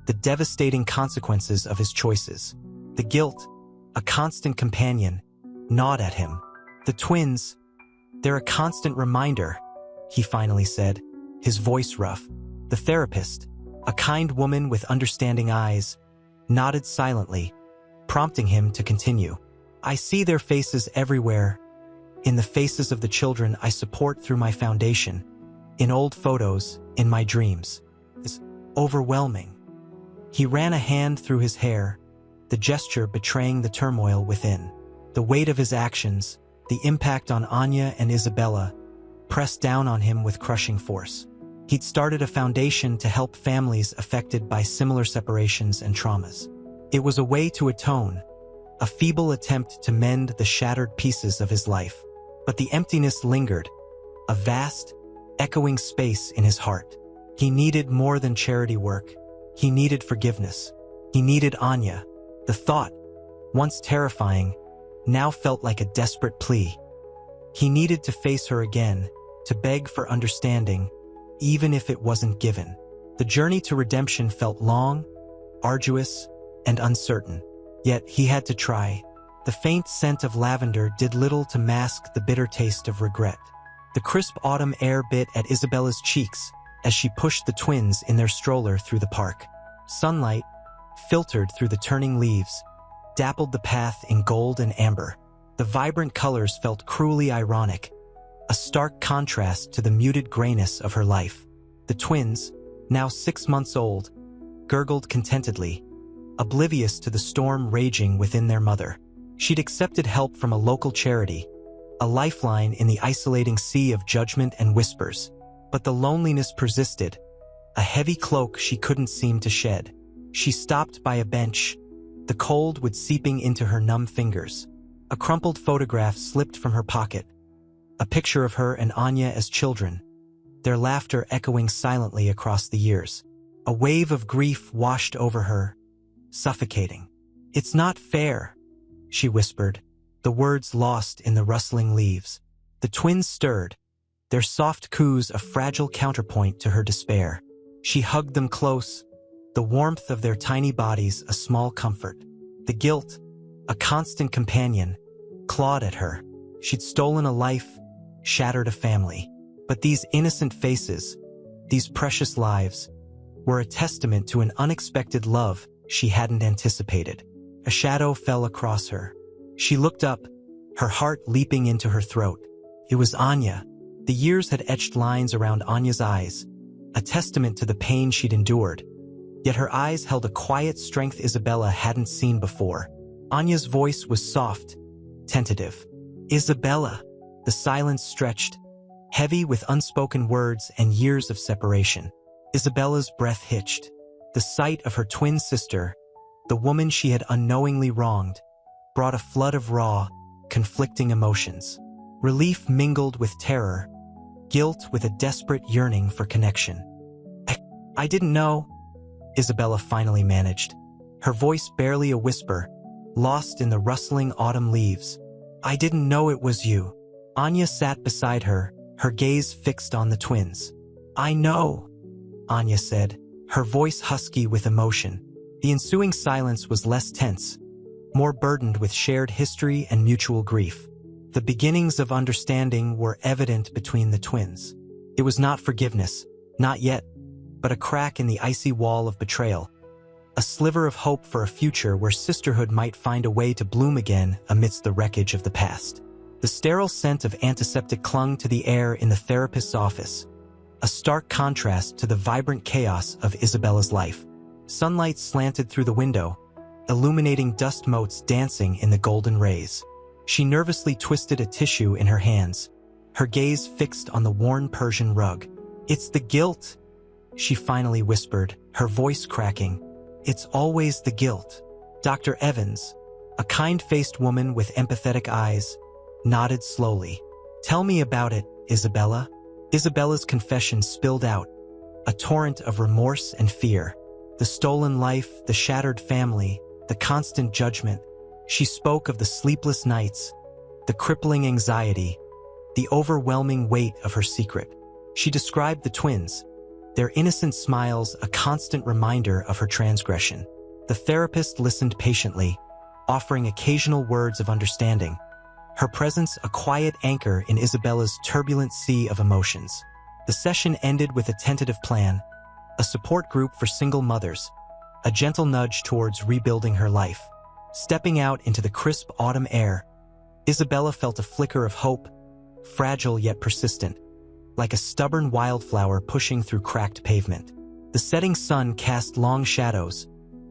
the devastating consequences of his choices. The guilt, a constant companion, gnawed at him. The twins, they're a constant reminder, he finally said, his voice rough. The therapist, a kind woman with understanding eyes, nodded silently, prompting him to continue. "I see their faces everywhere, in the faces of the children I support through my foundation, in old photos, in my dreams. It's overwhelming." He ran a hand through his hair, the gesture betraying the turmoil within. The weight of his actions, the impact on Anya and Isabella, pressed down on him with crushing force. He'd started a foundation to help families affected by similar separations and traumas. It was a way to atone, a feeble attempt to mend the shattered pieces of his life. But the emptiness lingered, a vast, echoing space in his heart. He needed more than charity work. He needed forgiveness. He needed Anya, The thought, once terrifying, now felt like a desperate plea. He needed to face her again, to beg for understanding, even if it wasn't given. The journey to redemption felt long, arduous, and uncertain. Yet he had to try. The faint scent of lavender did little to mask the bitter taste of regret. The crisp autumn air bit at Isabella's cheeks as she pushed the twins in their stroller through the park. Sunlight, filtered through the turning leaves, dappled the path in gold and amber. The vibrant colors felt cruelly ironic, a stark contrast to the muted grayness of her life. The twins, now 6 months old, gurgled contentedly, oblivious to the storm raging within their mother. She'd accepted help from a local charity, a lifeline in the isolating sea of judgment and whispers. But the loneliness persisted, a heavy cloak she couldn't seem to shed. She stopped by a bench, the cold would seeping into her numb fingers. A crumpled photograph slipped from her pocket, a picture of her and Anya as children, their laughter echoing silently across the years. A wave of grief washed over her, suffocating. "It's not fair," she whispered, the words lost in the rustling leaves. The twins stirred, their soft coos a fragile counterpoint to her despair. She hugged them close, the warmth of their tiny bodies a small comfort. The guilt, a constant companion, clawed at her. She'd stolen a life, shattered a family. But these innocent faces, these precious lives, were a testament to an unexpected love she hadn't anticipated. A shadow fell across her. She looked up, her heart leaping into her throat. It was Anya. The years had etched lines around Anya's eyes, a testament to the pain she'd endured. Yet her eyes held a quiet strength Isabella hadn't seen before. Anya's voice was soft, tentative. "Isabella." The silence stretched, heavy with unspoken words and years of separation. Isabella's breath hitched. The sight of her twin sister, the woman she had unknowingly wronged, brought a flood of raw, conflicting emotions. Relief mingled with terror, guilt with a desperate yearning for connection. I didn't know," Isabella finally managed, her voice barely a whisper, lost in the rustling autumn leaves. "I didn't know it was you." Anya sat beside her, her gaze fixed on the twins. "I know," Anya said, her voice husky with emotion. The ensuing silence was less tense, more burdened with shared history and mutual grief. The beginnings of understanding were evident between the twins. It was not forgiveness, not yet, but a crack in the icy wall of betrayal, a sliver of hope for a future where sisterhood might find a way to bloom again amidst the wreckage of the past. The sterile scent of antiseptic clung to the air in the therapist's office, a stark contrast to the vibrant chaos of Isabella's life. Sunlight slanted through the window, illuminating dust motes dancing in the golden rays. She nervously twisted a tissue in her hands, her gaze fixed on the worn Persian rug. "It's the guilt," she finally whispered, her voice cracking. "It's always the guilt." Dr. Evans, a kind-faced woman with empathetic eyes, nodded slowly. "Tell me about it, Isabella." Isabella's confession spilled out, a torrent of remorse and fear. The stolen life, the shattered family, the constant judgment. She spoke of the sleepless nights, the crippling anxiety, the overwhelming weight of her secret. She described the twins, their innocent smiles a constant reminder of her transgression. The therapist listened patiently, offering occasional words of understanding, her presence a quiet anchor in Isabella's turbulent sea of emotions. The session ended with a tentative plan, a support group for single mothers, a gentle nudge towards rebuilding her life. Stepping out into the crisp autumn air, Isabella felt a flicker of hope, fragile yet persistent, like a stubborn wildflower pushing through cracked pavement. The setting sun cast long shadows,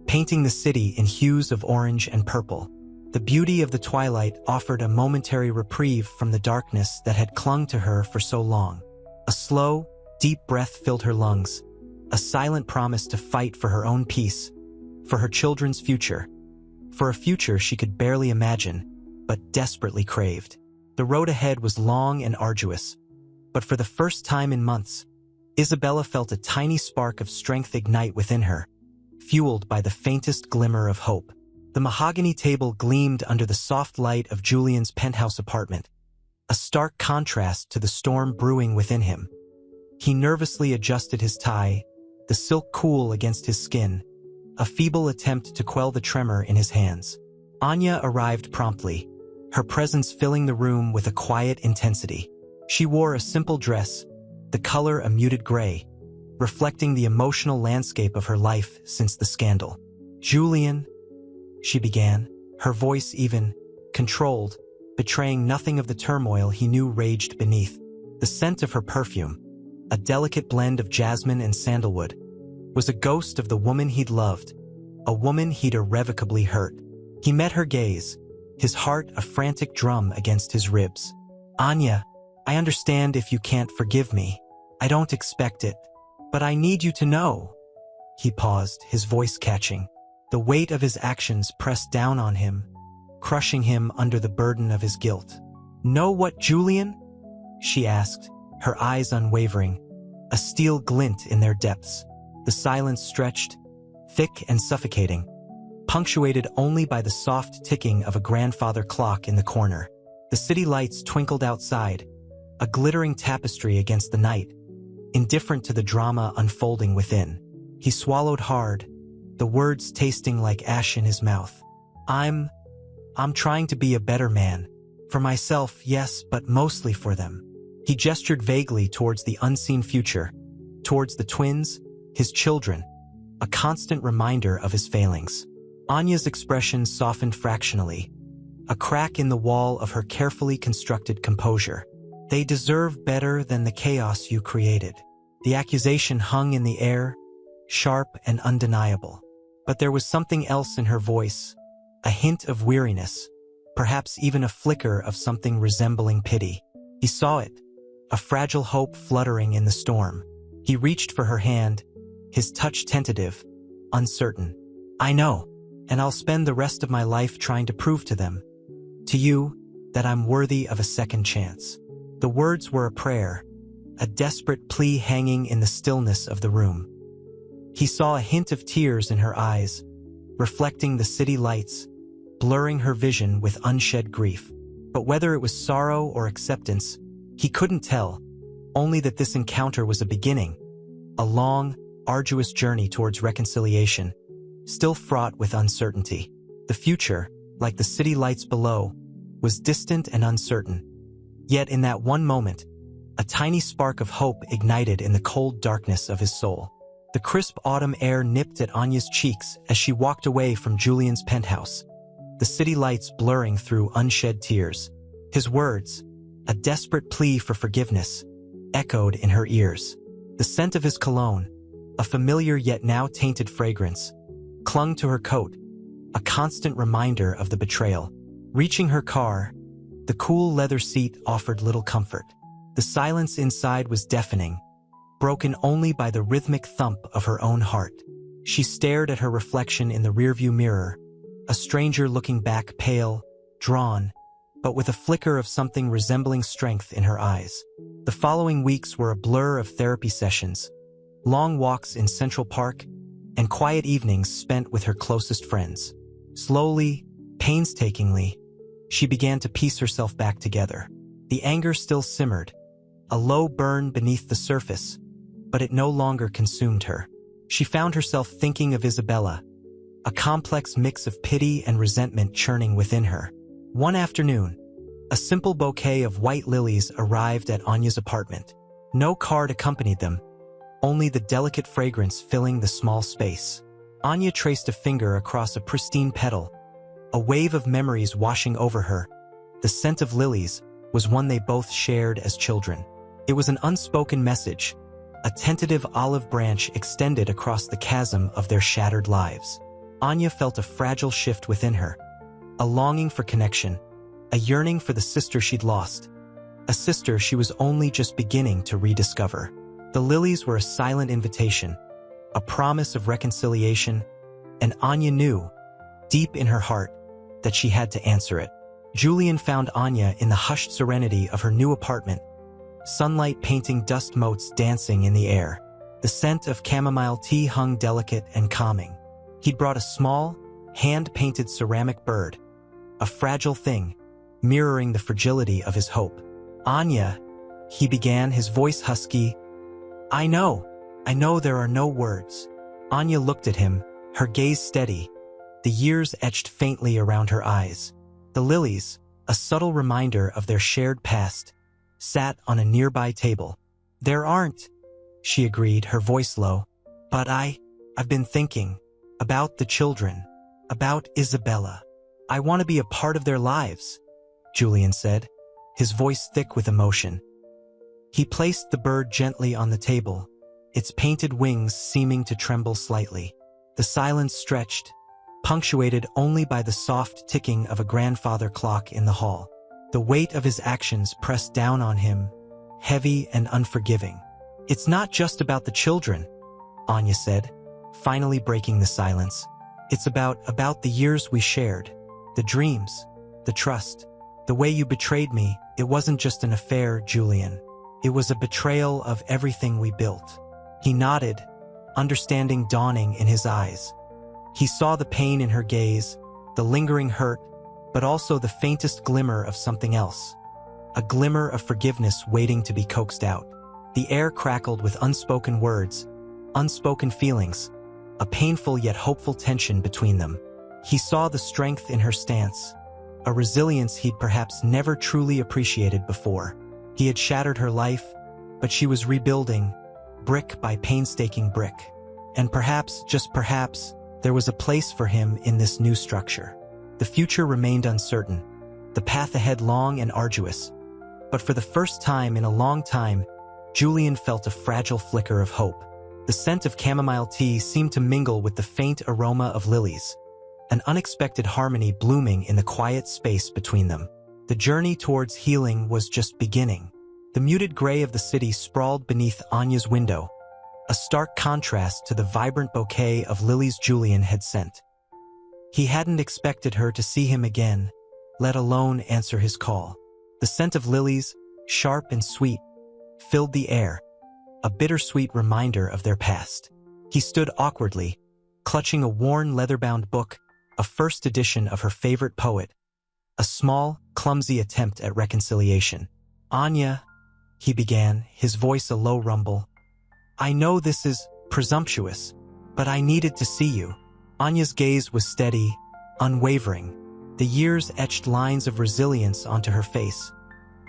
painting the city in hues of orange and purple. The beauty of the twilight offered a momentary reprieve from the darkness that had clung to her for so long. A slow, deep breath filled her lungs, a silent promise to fight for her own peace, for her children's future, for a future she could barely imagine, but desperately craved. The road ahead was long and arduous, but for the first time in months, Isabella felt a tiny spark of strength ignite within her, fueled by the faintest glimmer of hope. The mahogany table gleamed under the soft light of Julian's penthouse apartment, a stark contrast to the storm brewing within him. He nervously adjusted his tie, the silk cool against his skin, a feeble attempt to quell the tremor in his hands. Anya arrived promptly, her presence filling the room with a quiet intensity. She wore a simple dress, the color a muted gray, reflecting the emotional landscape of her life since the scandal. "Julian," she began, her voice even, controlled, betraying nothing of the turmoil he knew raged beneath. The scent of her perfume, a delicate blend of jasmine and sandalwood, was a ghost of the woman he'd loved, a woman he'd irrevocably hurt. He met her gaze, his heart a frantic drum against his ribs. "Anya, I understand if you can't forgive me. I don't expect it. But I need you to know." He paused, his voice catching. The weight of his actions pressed down on him, crushing him under the burden of his guilt. "Know what, Julian?" she asked, her eyes unwavering, a steel glint in their depths. The silence stretched, thick and suffocating, punctuated only by the soft ticking of a grandfather clock in the corner. The city lights twinkled outside, a glittering tapestry against the night, indifferent to the drama unfolding within. He swallowed hard, the words tasting like ash in his mouth. I'm trying to be a better man. For myself, yes, but mostly for them." He gestured vaguely towards the unseen future, towards the twins, his children, a constant reminder of his failings. Anya's expression softened fractionally, a crack in the wall of her carefully constructed composure. "They deserve better than the chaos you created." The accusation hung in the air, sharp and undeniable. But there was something else in her voice, a hint of weariness, perhaps even a flicker of something resembling pity. He saw it, a fragile hope fluttering in the storm. He reached for her hand, his touch tentative, uncertain. "I know, and I'll spend the rest of my life trying to prove to them, to you, that I'm worthy of a second chance." The words were a prayer, a desperate plea hanging in the stillness of the room. He saw a hint of tears in her eyes, reflecting the city lights, blurring her vision with unshed grief. But whether it was sorrow or acceptance, he couldn't tell, only that this encounter was a beginning, a long, arduous journey towards reconciliation, still fraught with uncertainty. The future, like the city lights below, was distant and uncertain. Yet in that one moment, a tiny spark of hope ignited in the cold darkness of his soul. The crisp autumn air nipped at Anya's cheeks as she walked away from Julian's penthouse, the city lights blurring through unshed tears. His words, a desperate plea for forgiveness, echoed in her ears. The scent of his cologne, a familiar yet now tainted fragrance, clung to her coat, a constant reminder of the betrayal. Reaching her car, the cool leather seat offered little comfort. The silence inside was deafening, broken only by the rhythmic thump of her own heart. She stared at her reflection in the rearview mirror, a stranger looking back, pale, drawn, but with a flicker of something resembling strength in her eyes. The following weeks were a blur of therapy sessions, long walks in Central Park, and quiet evenings spent with her closest friends. Slowly, painstakingly, she began to piece herself back together. The anger still simmered, a low burn beneath the surface, but it no longer consumed her. She found herself thinking of Isabella, a complex mix of pity and resentment churning within her. One afternoon, a simple bouquet of white lilies arrived at Anya's apartment. No card accompanied them, only the delicate fragrance filling the small space. Anya traced a finger across a pristine petal, a wave of memories washing over her. The scent of lilies was one they both shared as children. It was an unspoken message, a tentative olive branch extended across the chasm of their shattered lives. Anya felt a fragile shift within her, a longing for connection, a yearning for the sister she'd lost, a sister she was only just beginning to rediscover. The lilies were a silent invitation, a promise of reconciliation, and Anya knew, deep in her heart, that she had to answer it. Julian found Anya in the hushed serenity of her new apartment, sunlight painting dust motes dancing in the air. The scent of chamomile tea hung delicate and calming. He'd brought a small, hand-painted ceramic bird, a fragile thing, mirroring the fragility of his hope. "Anya," he began, his voice husky. I know there are no words." Anya looked at him, her gaze steady, the years etched faintly around her eyes. The lilies, a subtle reminder of their shared past, sat on a nearby table. "There aren't," she agreed, her voice low. "But I've been thinking about the children, about Isabella. I want to be a part of their lives," Julian said, his voice thick with emotion. He placed the bird gently on the table, its painted wings seeming to tremble slightly. The silence stretched, punctuated only by the soft ticking of a grandfather clock in the hall. The weight of his actions pressed down on him, heavy and unforgiving. "It's not just about the children," Anya said, finally breaking the silence. "It's about the years we shared, the dreams, the trust. The way you betrayed me, it wasn't just an affair, Julian. It was a betrayal of everything we built." He nodded, understanding dawning in his eyes. He saw the pain in her gaze, the lingering hurt, but also the faintest glimmer of something else. A glimmer of forgiveness waiting to be coaxed out. The air crackled with unspoken words, unspoken feelings, a painful yet hopeful tension between them. He saw the strength in her stance, a resilience he'd perhaps never truly appreciated before. He had shattered her life, but she was rebuilding, brick by painstaking brick. And perhaps, just perhaps, there was a place for him in this new structure. The future remained uncertain, the path ahead long and arduous. But for the first time in a long time, Julian felt a fragile flicker of hope. The scent of chamomile tea seemed to mingle with the faint aroma of lilies, an unexpected harmony blooming in the quiet space between them. The journey towards healing was just beginning. The muted gray of the city sprawled beneath Anya's window, a stark contrast to the vibrant bouquet of lilies Julian had sent. He hadn't expected her to see him again, let alone answer his call. The scent of lilies, sharp and sweet, filled the air, a bittersweet reminder of their past. He stood awkwardly, clutching a worn leather-bound book, a first edition of her favorite poet, a small, clumsy attempt at reconciliation. "Anya," he began, his voice a low rumble. "I know this is presumptuous, but I needed to see you." Anya's gaze was steady, unwavering. The years etched lines of resilience onto her face,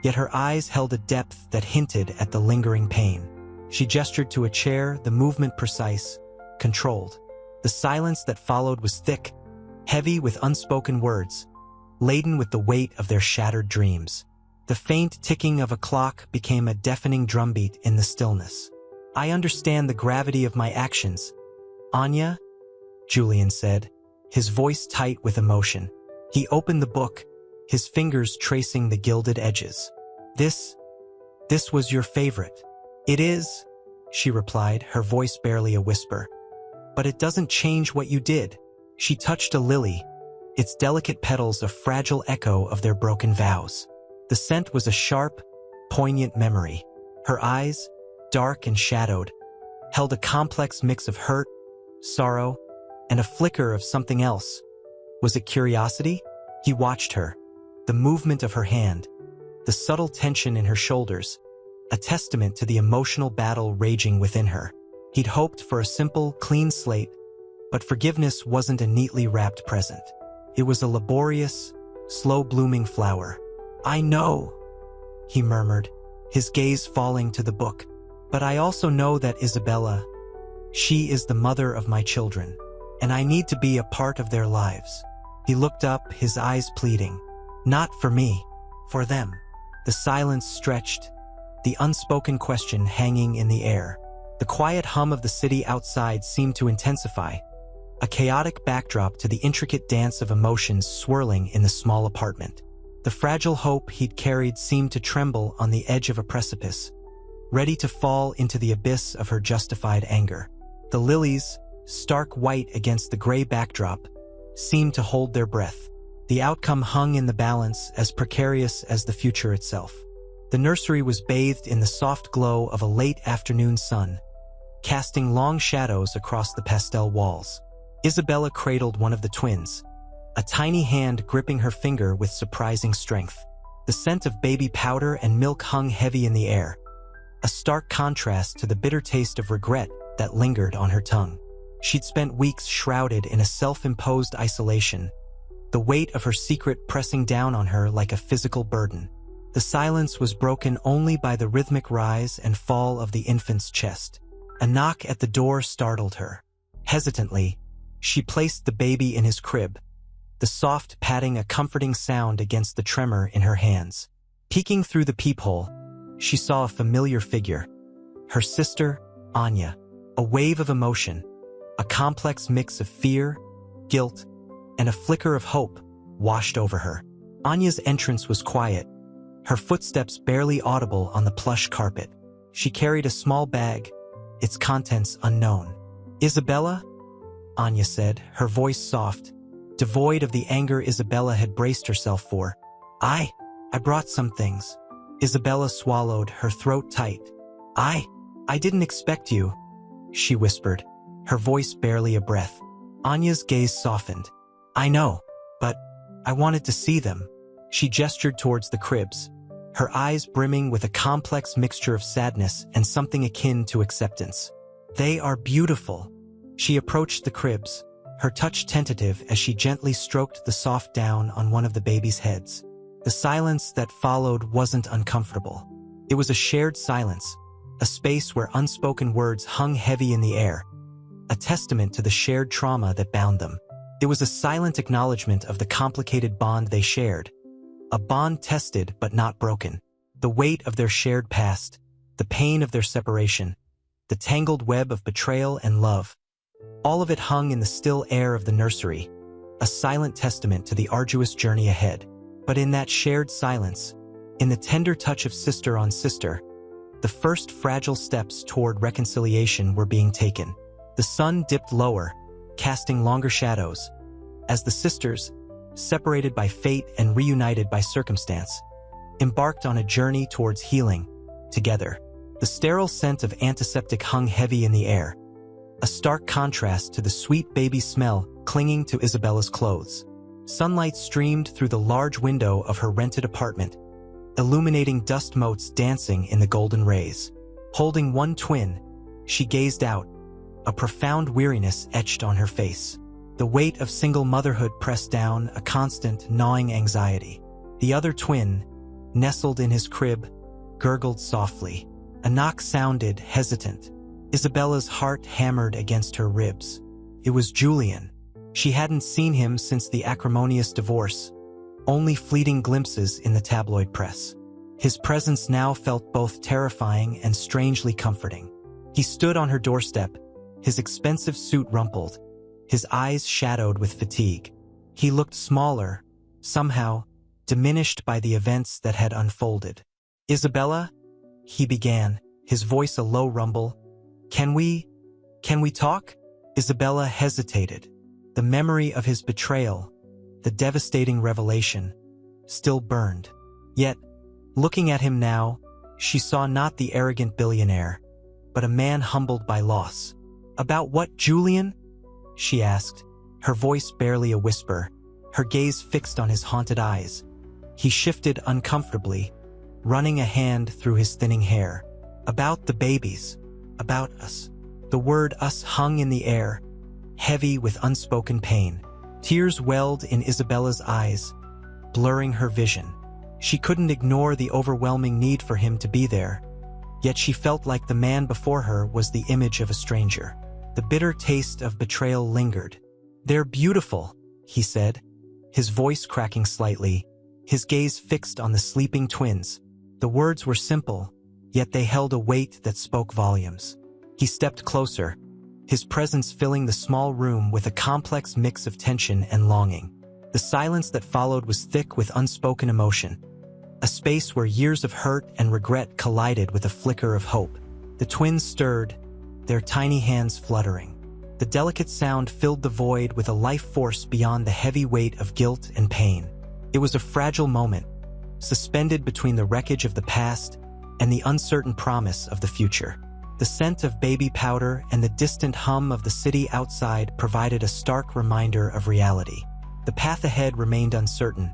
yet her eyes held a depth that hinted at the lingering pain. She gestured to a chair, the movement precise, controlled. The silence that followed was thick, heavy with unspoken words, laden with the weight of their shattered dreams. The faint ticking of a clock became a deafening drumbeat in the stillness. "I understand the gravity of my actions, Anya," Julian said, his voice tight with emotion. He opened the book, his fingers tracing the gilded edges. This was your favorite." "It is," she replied, her voice barely a whisper. "But it doesn't change what you did." She touched a lily, its delicate petals a fragile echo of their broken vows. The scent was a sharp, poignant memory. Her eyes, dark and shadowed, held a complex mix of hurt, sorrow, and a flicker of something else. Was it curiosity? He watched her, the movement of her hand, the subtle tension in her shoulders, a testament to the emotional battle raging within her. He'd hoped for a simple, clean slate, but forgiveness wasn't a neatly wrapped present. It was a laborious, slow-blooming flower. "I know," he murmured, his gaze falling to the book. "But I also know that Isabella, she is the mother of my children, and I need to be a part of their lives." He looked up, his eyes pleading. "Not for me, for them." The silence stretched, the unspoken question hanging in the air. The quiet hum of the city outside seemed to intensify, a chaotic backdrop to the intricate dance of emotions swirling in the small apartment. The fragile hope he'd carried seemed to tremble on the edge of a precipice, ready to fall into the abyss of her justified anger. The lilies, stark white against the gray backdrop, seemed to hold their breath. The outcome hung in the balance, as precarious as the future itself. The nursery was bathed in the soft glow of a late afternoon sun, casting long shadows across the pastel walls. Isabella cradled one of the twins, a tiny hand gripping her finger with surprising strength. The scent of baby powder and milk hung heavy in the air, a stark contrast to the bitter taste of regret that lingered on her tongue. She'd spent weeks shrouded in a self-imposed isolation, the weight of her secret pressing down on her like a physical burden. The silence was broken only by the rhythmic rise and fall of the infant's chest. A knock at the door startled her. Hesitantly, she placed the baby in his crib, the soft padding a comforting sound against the tremor in her hands. Peeking through the peephole, she saw a familiar figure. Her sister, Anya. A wave of emotion, a complex mix of fear, guilt, and a flicker of hope washed over her. Anya's entrance was quiet, her footsteps barely audible on the plush carpet. She carried a small bag, its contents unknown. "Isabella?" Anya said, her voice soft, devoid of the anger Isabella had braced herself for. I brought some things." Isabella swallowed, her throat tight. I didn't expect you," she whispered, her voice barely a breath. Anya's gaze softened. "I know, but I wanted to see them." She gestured towards the cribs, her eyes brimming with a complex mixture of sadness and something akin to acceptance. "They are beautiful." She approached the cribs, her touch tentative as she gently stroked the soft down on one of the baby's heads. The silence that followed wasn't uncomfortable. It was a shared silence, a space where unspoken words hung heavy in the air, a testament to the shared trauma that bound them. It was a silent acknowledgement of the complicated bond they shared, a bond tested but not broken. The weight of their shared past, the pain of their separation, the tangled web of betrayal and love. All of it hung in the still air of the nursery, a silent testament to the arduous journey ahead. But in that shared silence, in the tender touch of sister on sister, the first fragile steps toward reconciliation were being taken. The sun dipped lower, casting longer shadows, as the sisters, separated by fate and reunited by circumstance, embarked on a journey towards healing, together. The sterile scent of antiseptic hung heavy in the air, a stark contrast to the sweet baby smell clinging to Isabella's clothes. Sunlight streamed through the large window of her rented apartment, illuminating dust motes dancing in the golden rays. Holding one twin, she gazed out, a profound weariness etched on her face. The weight of single motherhood pressed down, a constant, gnawing anxiety. The other twin, nestled in his crib, gurgled softly. A knock sounded, hesitant. Isabella's heart hammered against her ribs. It was Julian. She hadn't seen him since the acrimonious divorce, only fleeting glimpses in the tabloid press. His presence now felt both terrifying and strangely comforting. He stood on her doorstep, his expensive suit rumpled, his eyes shadowed with fatigue. He looked smaller, somehow, diminished by the events that had unfolded. "Isabella?" he began, his voice a low rumble. Can we talk?" Isabella hesitated. The memory of his betrayal, the devastating revelation, still burned. Yet, looking at him now, she saw not the arrogant billionaire, but a man humbled by loss. "About what, Julian?" she asked, her voice barely a whisper, her gaze fixed on his haunted eyes. He shifted uncomfortably, running a hand through his thinning hair. "About the babies. About us." The word us hung in the air, heavy with unspoken pain. Tears welled in Isabella's eyes, blurring her vision. She couldn't ignore the overwhelming need for him to be there, yet she felt like the man before her was the image of a stranger. The bitter taste of betrayal lingered. "They're beautiful," he said, his voice cracking slightly, his gaze fixed on the sleeping twins. The words were simple, yet they held a weight that spoke volumes. He stepped closer, his presence filling the small room with a complex mix of tension and longing. The silence that followed was thick with unspoken emotion, a space where years of hurt and regret collided with a flicker of hope. The twins stirred, their tiny hands fluttering. The delicate sound filled the void with a life force beyond the heavy weight of guilt and pain. It was a fragile moment, suspended between the wreckage of the past and the uncertain promise of the future. The scent of baby powder and the distant hum of the city outside provided a stark reminder of reality. The path ahead remained uncertain,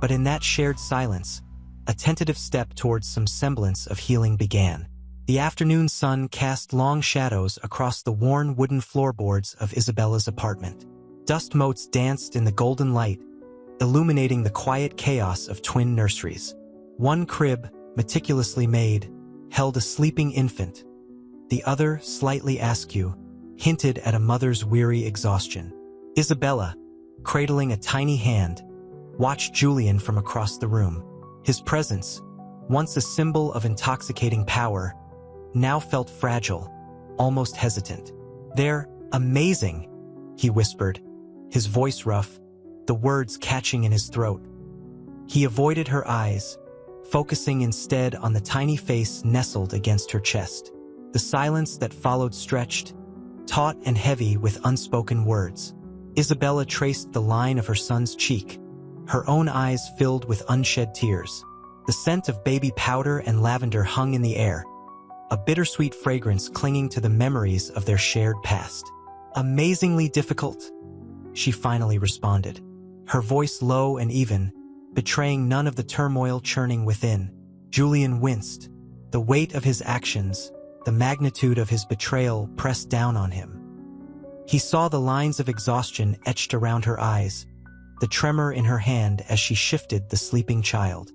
but in that shared silence, a tentative step towards some semblance of healing began. The afternoon sun cast long shadows across the worn wooden floorboards of Isabella's apartment. Dust motes danced in the golden light, illuminating the quiet chaos of twin nurseries. One crib, meticulously made, held a sleeping infant. The other, slightly askew, hinted at a mother's weary exhaustion. Isabella, cradling a tiny hand, watched Julian from across the room. His presence, once a symbol of intoxicating power, now felt fragile, almost hesitant. "They're amazing," he whispered, his voice rough, the words catching in his throat. He avoided her eyes, focusing instead on the tiny face nestled against her chest. The silence that followed stretched, taut and heavy with unspoken words. Isabella traced the line of her son's cheek, her own eyes filled with unshed tears. The scent of baby powder and lavender hung in the air, a bittersweet fragrance clinging to the memories of their shared past. "Amazingly difficult," she finally responded, her voice low and even, betraying none of the turmoil churning within. Julian winced. The weight of his actions, the magnitude of his betrayal pressed down on him. He saw the lines of exhaustion etched around her eyes, the tremor in her hand as she shifted the sleeping child.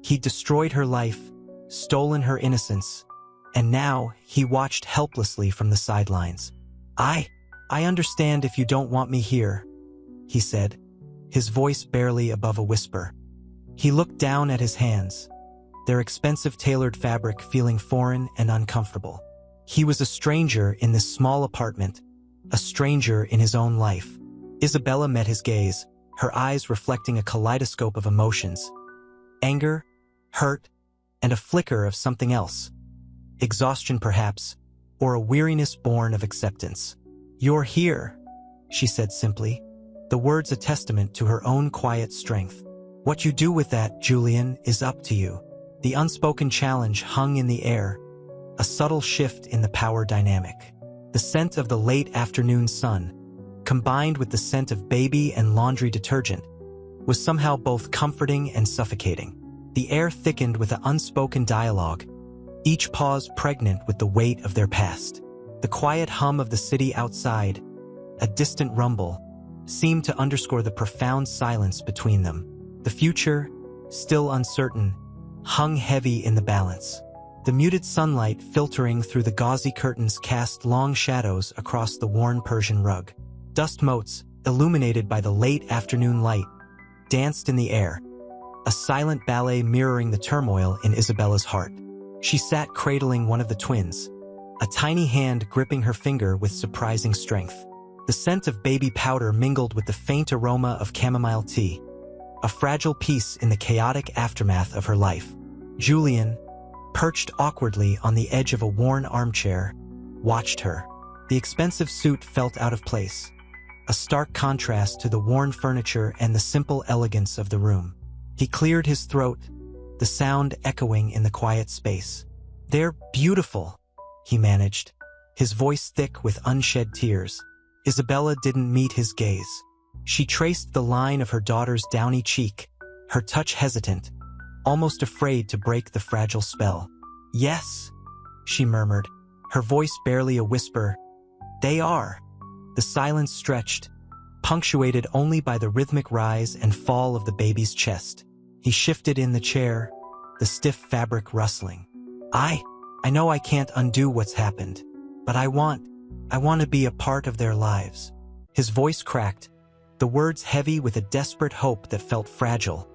He'd destroyed her life, stolen her innocence, and now he watched helplessly from the sidelines. I understand if you don't want me here," he said, his voice barely above a whisper. He looked down at his hands, their expensive tailored fabric feeling foreign and uncomfortable. He was a stranger in this small apartment, a stranger in his own life. Isabella met his gaze, her eyes reflecting a kaleidoscope of emotions: anger, hurt, and a flicker of something else. Exhaustion perhaps, or a weariness born of acceptance. "You're here," she said simply, the words a testament to her own quiet strength. "What you do with that, Julian, is up to you." The unspoken challenge hung in the air, a subtle shift in the power dynamic. The scent of the late afternoon sun, combined with the scent of baby and laundry detergent, was somehow both comforting and suffocating. The air thickened with an unspoken dialogue, each pause pregnant with the weight of their past. The quiet hum of the city outside, a distant rumble, seemed to underscore the profound silence between them. The future, still uncertain, hung heavy in the balance. The muted sunlight filtering through the gauzy curtains cast long shadows across the worn Persian rug. Dust motes, illuminated by the late afternoon light, danced in the air, a silent ballet mirroring the turmoil in Isabella's heart. She sat cradling one of the twins, a tiny hand gripping her finger with surprising strength. The scent of baby powder mingled with the faint aroma of chamomile tea, a fragile piece in the chaotic aftermath of her life. Julian, perched awkwardly on the edge of a worn armchair, watched her. The expensive suit felt out of place, a stark contrast to the worn furniture and the simple elegance of the room. He cleared his throat, the sound echoing in the quiet space. "They're beautiful," he managed, his voice thick with unshed tears. Isabella didn't meet his gaze. She traced the line of her daughter's downy cheek, her touch hesitant, almost afraid to break the fragile spell. "Yes," she murmured, her voice barely a whisper. "They are." The silence stretched, punctuated only by the rhythmic rise and fall of the baby's chest. He shifted in the chair, the stiff fabric rustling. I know I can't undo what's happened, but I want to be a part of their lives." His voice cracked, the words heavy with a desperate hope that felt fragile,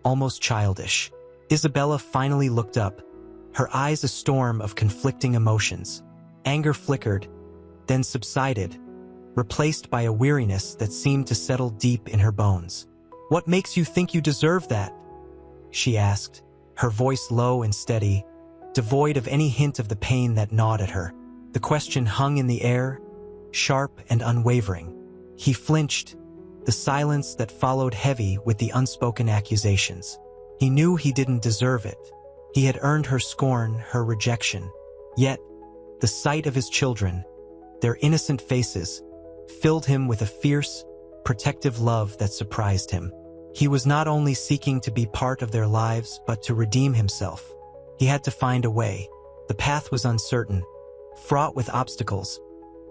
almost childish. Isabella finally looked up, her eyes a storm of conflicting emotions. Anger flickered, then subsided, replaced by a weariness that seemed to settle deep in her bones. "What makes you think you deserve that?" she asked, her voice low and steady, devoid of any hint of the pain that gnawed at her. The question hung in the air, sharp and unwavering. He flinched, the silence that followed heavy with the unspoken accusations. He knew he didn't deserve it. He had earned her scorn, her rejection. Yet, The sight of his children, their innocent faces, filled him with a fierce, protective love that surprised him. He was not only seeking to be part of their lives, but to redeem himself. He had to find a way. The path was uncertain, fraught with obstacles,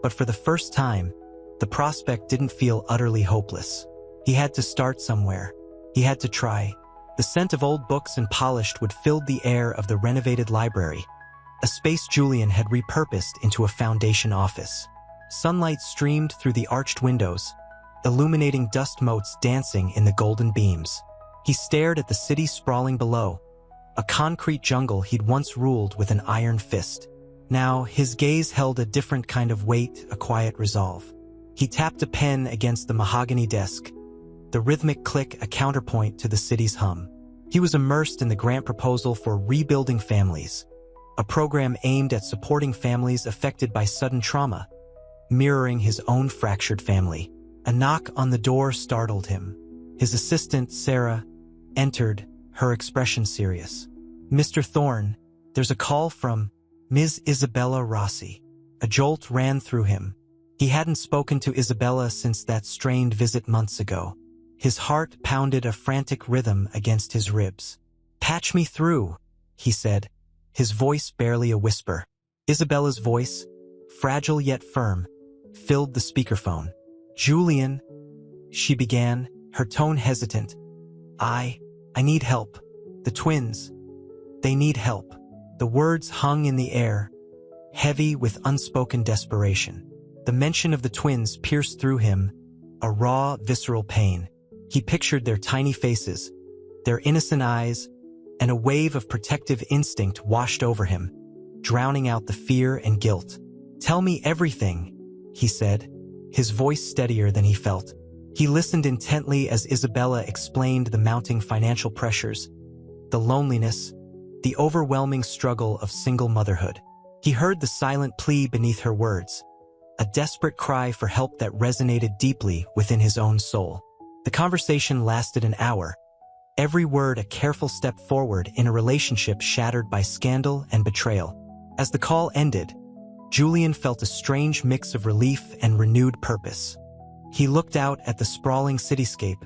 but for the first time, the prospect didn't feel utterly hopeless. He had to start somewhere. He had to try. The scent of old books and polished wood filled the air of the renovated library, a space Julian had repurposed into a foundation office. Sunlight streamed through the arched windows, illuminating dust motes dancing in the golden beams. He stared at the city sprawling below, a concrete jungle he'd once ruled with an iron fist. Now, his gaze held a different kind of weight, a quiet resolve. He tapped a pen against the mahogany desk, the rhythmic click a counterpoint to the city's hum. He was immersed in the grant proposal for Rebuilding Families, a program aimed at supporting families affected by sudden trauma, mirroring his own fractured family. A knock on the door startled him. His assistant, Sarah, entered, her expression serious. "Mr. Thorne, there's a call from Ms. Isabella Rossi." A jolt ran through him. He hadn't spoken to Isabella since that strained visit months ago. His heart pounded a frantic rhythm against his ribs. "Patch me through," he said, his voice barely a whisper. Isabella's voice, fragile yet firm, filled the speakerphone. "Julian," she began, her tone hesitant. I need help. The twins, they need help." The words hung in the air, heavy with unspoken desperation. The mention of the twins pierced through him, a raw, visceral pain. He pictured their tiny faces, their innocent eyes, and a wave of protective instinct washed over him, drowning out the fear and guilt. "Tell me everything," he said, his voice steadier than he felt. He listened intently as Isabella explained the mounting financial pressures, the loneliness, the overwhelming struggle of single motherhood. He heard the silent plea beneath her words, a desperate cry for help that resonated deeply within his own soul. The conversation lasted an hour, every word a careful step forward in a relationship shattered by scandal and betrayal. As the call ended, Julian felt a strange mix of relief and renewed purpose. He looked out at the sprawling cityscape,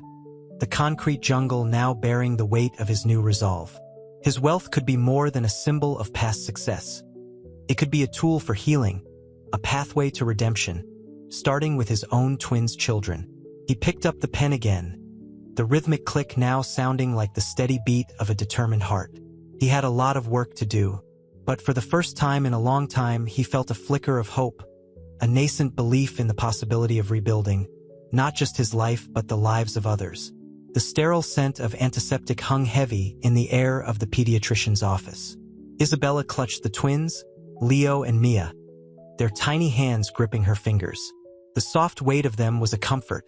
the concrete jungle now bearing the weight of his new resolve. His wealth could be more than a symbol of past success. It could be a tool for healing, a pathway to redemption, starting with his own twins' children. He picked up the pen again, the rhythmic click now sounding like the steady beat of a determined heart. He had a lot of work to do, but for the first time in a long time, he felt a flicker of hope, a nascent belief in the possibility of rebuilding, not just his life but the lives of others. The sterile scent of antiseptic hung heavy in the air of the pediatrician's office. Isabella clutched the twins, Leo and Mia, their tiny hands gripping her fingers. The soft weight of them was a comfort,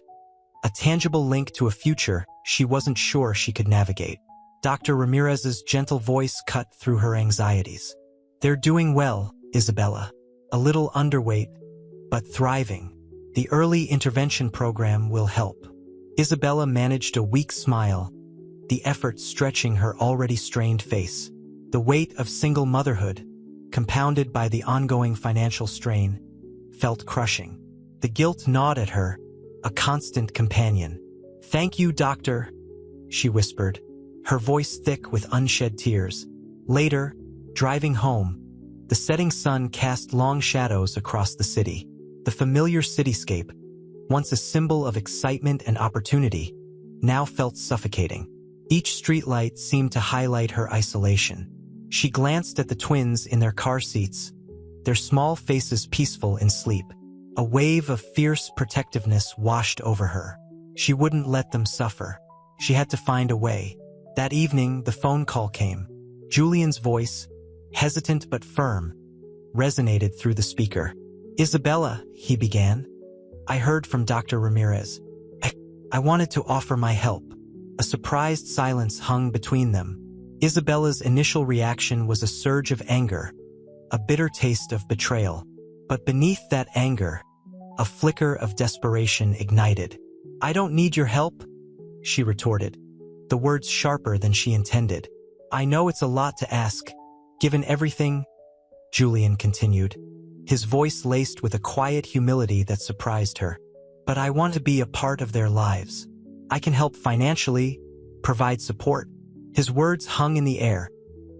a tangible link to a future she wasn't sure she could navigate. Dr. Ramirez's gentle voice cut through her anxieties. "They're doing well, Isabella. A little underweight, but thriving. The early intervention program will help." Isabella managed a weak smile, the effort stretching her already strained face. The weight of single motherhood, compounded by the ongoing financial strain, felt crushing. The guilt gnawed at her, a constant companion. "Thank you, doctor," she whispered, her voice thick with unshed tears. Later, driving home, the setting sun cast long shadows across the city. The familiar cityscape, once a symbol of excitement and opportunity, now felt suffocating. Each streetlight seemed to highlight her isolation. She glanced at the twins in their car seats, their small faces peaceful in sleep. A wave of fierce protectiveness washed over her. She wouldn't let them suffer. She had to find a way. That evening, the phone call came. Julian's voice, hesitant but firm, resonated through the speaker. "Isabella," he began, "I heard from Dr. Ramirez. I wanted to offer my help." A surprised silence hung between them. Isabella's initial reaction was a surge of anger, a bitter taste of betrayal. But beneath that anger, a flicker of desperation ignited. "I don't need your help," she retorted, the words sharper than she intended. "I know it's a lot to ask, given everything," Julian continued. his voice laced with a quiet humility that surprised her. "But I want to be a part of their lives. I can help financially, provide support." His words hung in the air,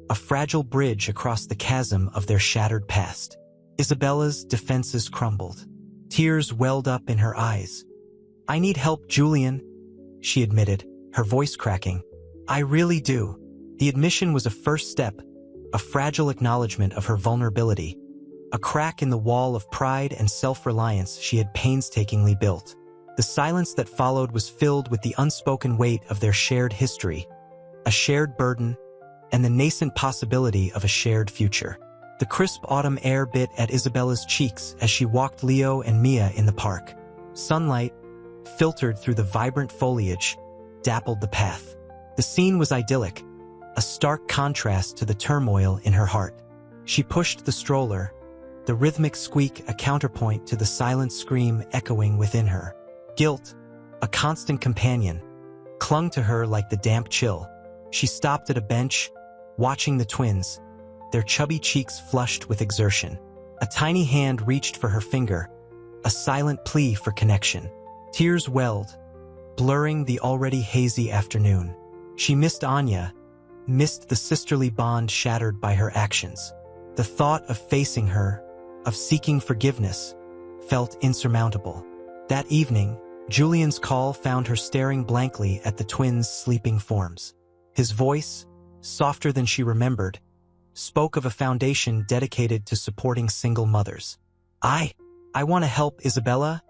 a fragile bridge across the chasm of their shattered past. Isabella's defenses crumbled. Tears welled up in her eyes. "I need help, Julian," she admitted, her voice cracking. "I really do." The admission was a first step, a fragile acknowledgement of her vulnerability, a crack in the wall of pride and self-reliance she had painstakingly built. The silence that followed was filled with the unspoken weight of their shared history, a shared burden, and the nascent possibility of a shared future. The crisp autumn air bit at Isabella's cheeks as she walked Leo and Mia in the park. Sunlight, filtered through the vibrant foliage, dappled the path. The scene was idyllic, a stark contrast to the turmoil in her heart. She pushed the stroller, the rhythmic squeak a counterpoint to the silent scream echoing within her. Guilt, a constant companion, clung to her like the damp chill. She stopped at a bench, watching the twins, their chubby cheeks flushed with exertion. A tiny hand reached for her finger, a silent plea for connection. Tears welled, blurring the already hazy afternoon. She missed Anya, missed the sisterly bond shattered by her actions. The thought of facing her, of seeking forgiveness, felt insurmountable. That evening, Julian's call found her staring blankly at the twins' sleeping forms. His voice, softer than she remembered, spoke of a foundation dedicated to supporting single mothers. I want to help Isabella,"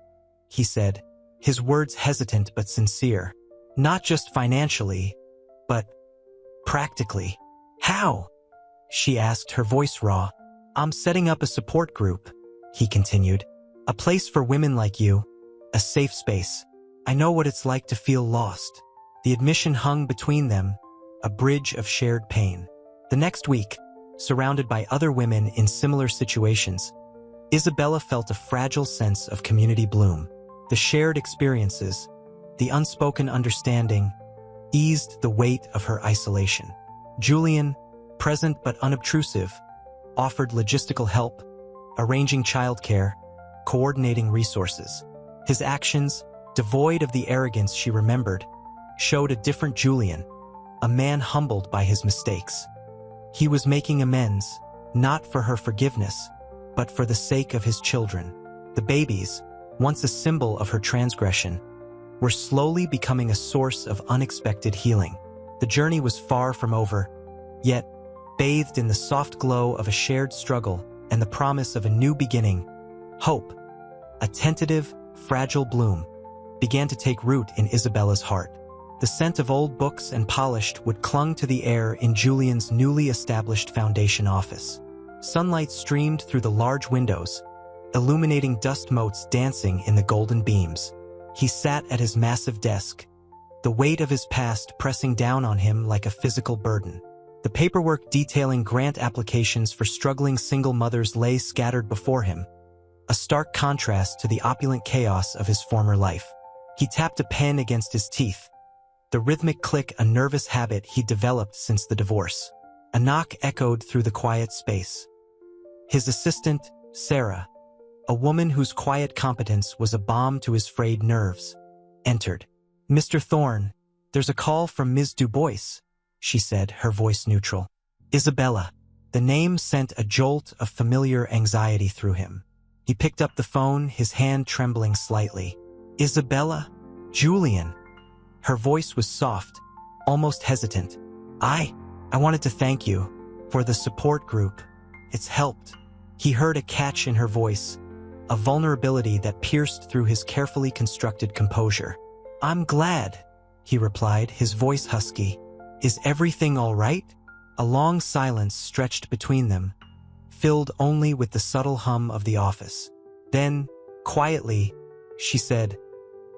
he said, his words hesitant but sincere. "Not just financially, but practically." "How?" she asked, her voice raw. "I'm setting up a support group," he continued. "A place for women like you, a safe space. I know what it's like to feel lost." The admission hung between them, a bridge of shared pain. The next week, surrounded by other women in similar situations, Isabella felt a fragile sense of community bloom. The shared experiences, the unspoken understanding, eased the weight of her isolation. Julian, present but unobtrusive, offered logistical help, arranging childcare, coordinating resources. His actions, devoid of the arrogance she remembered, showed a different Julian, a man humbled by his mistakes. He was making amends, not for her forgiveness, but for the sake of his children. The babies, once a symbol of her transgression, were slowly becoming a source of unexpected healing. The journey was far from over, yet, bathed in the soft glow of a shared struggle and the promise of a new beginning, hope, a tentative, fragile bloom, began to take root in Isabella's heart. The scent of old books and polished wood clung to the air in Julian's newly established foundation office. Sunlight streamed through the large windows, illuminating dust motes dancing in the golden beams. He sat at his massive desk, the weight of his past pressing down on him like a physical burden. The paperwork detailing grant applications for struggling single mothers lay scattered before him, a stark contrast to the opulent chaos of his former life. He tapped a pen against his teeth, the rhythmic click a nervous habit he'd developed since the divorce. A knock echoed through the quiet space. His assistant, Sarah, a woman whose quiet competence was a balm to his frayed nerves, entered. "Mr. Thorne, there's a call from Ms. Dubois," she said, her voice neutral. "Isabella." The name sent a jolt of familiar anxiety through him. He picked up the phone, his hand trembling slightly. "Isabella? Julian." Her voice was soft, almost hesitant. I wanted to thank you for the support group. It's helped." He heard a catch in her voice, a vulnerability that pierced through his carefully constructed composure. "I'm glad," he replied, his voice husky. "Is everything all right?" A long silence stretched between them, filled only with the subtle hum of the office. Then, quietly, she said,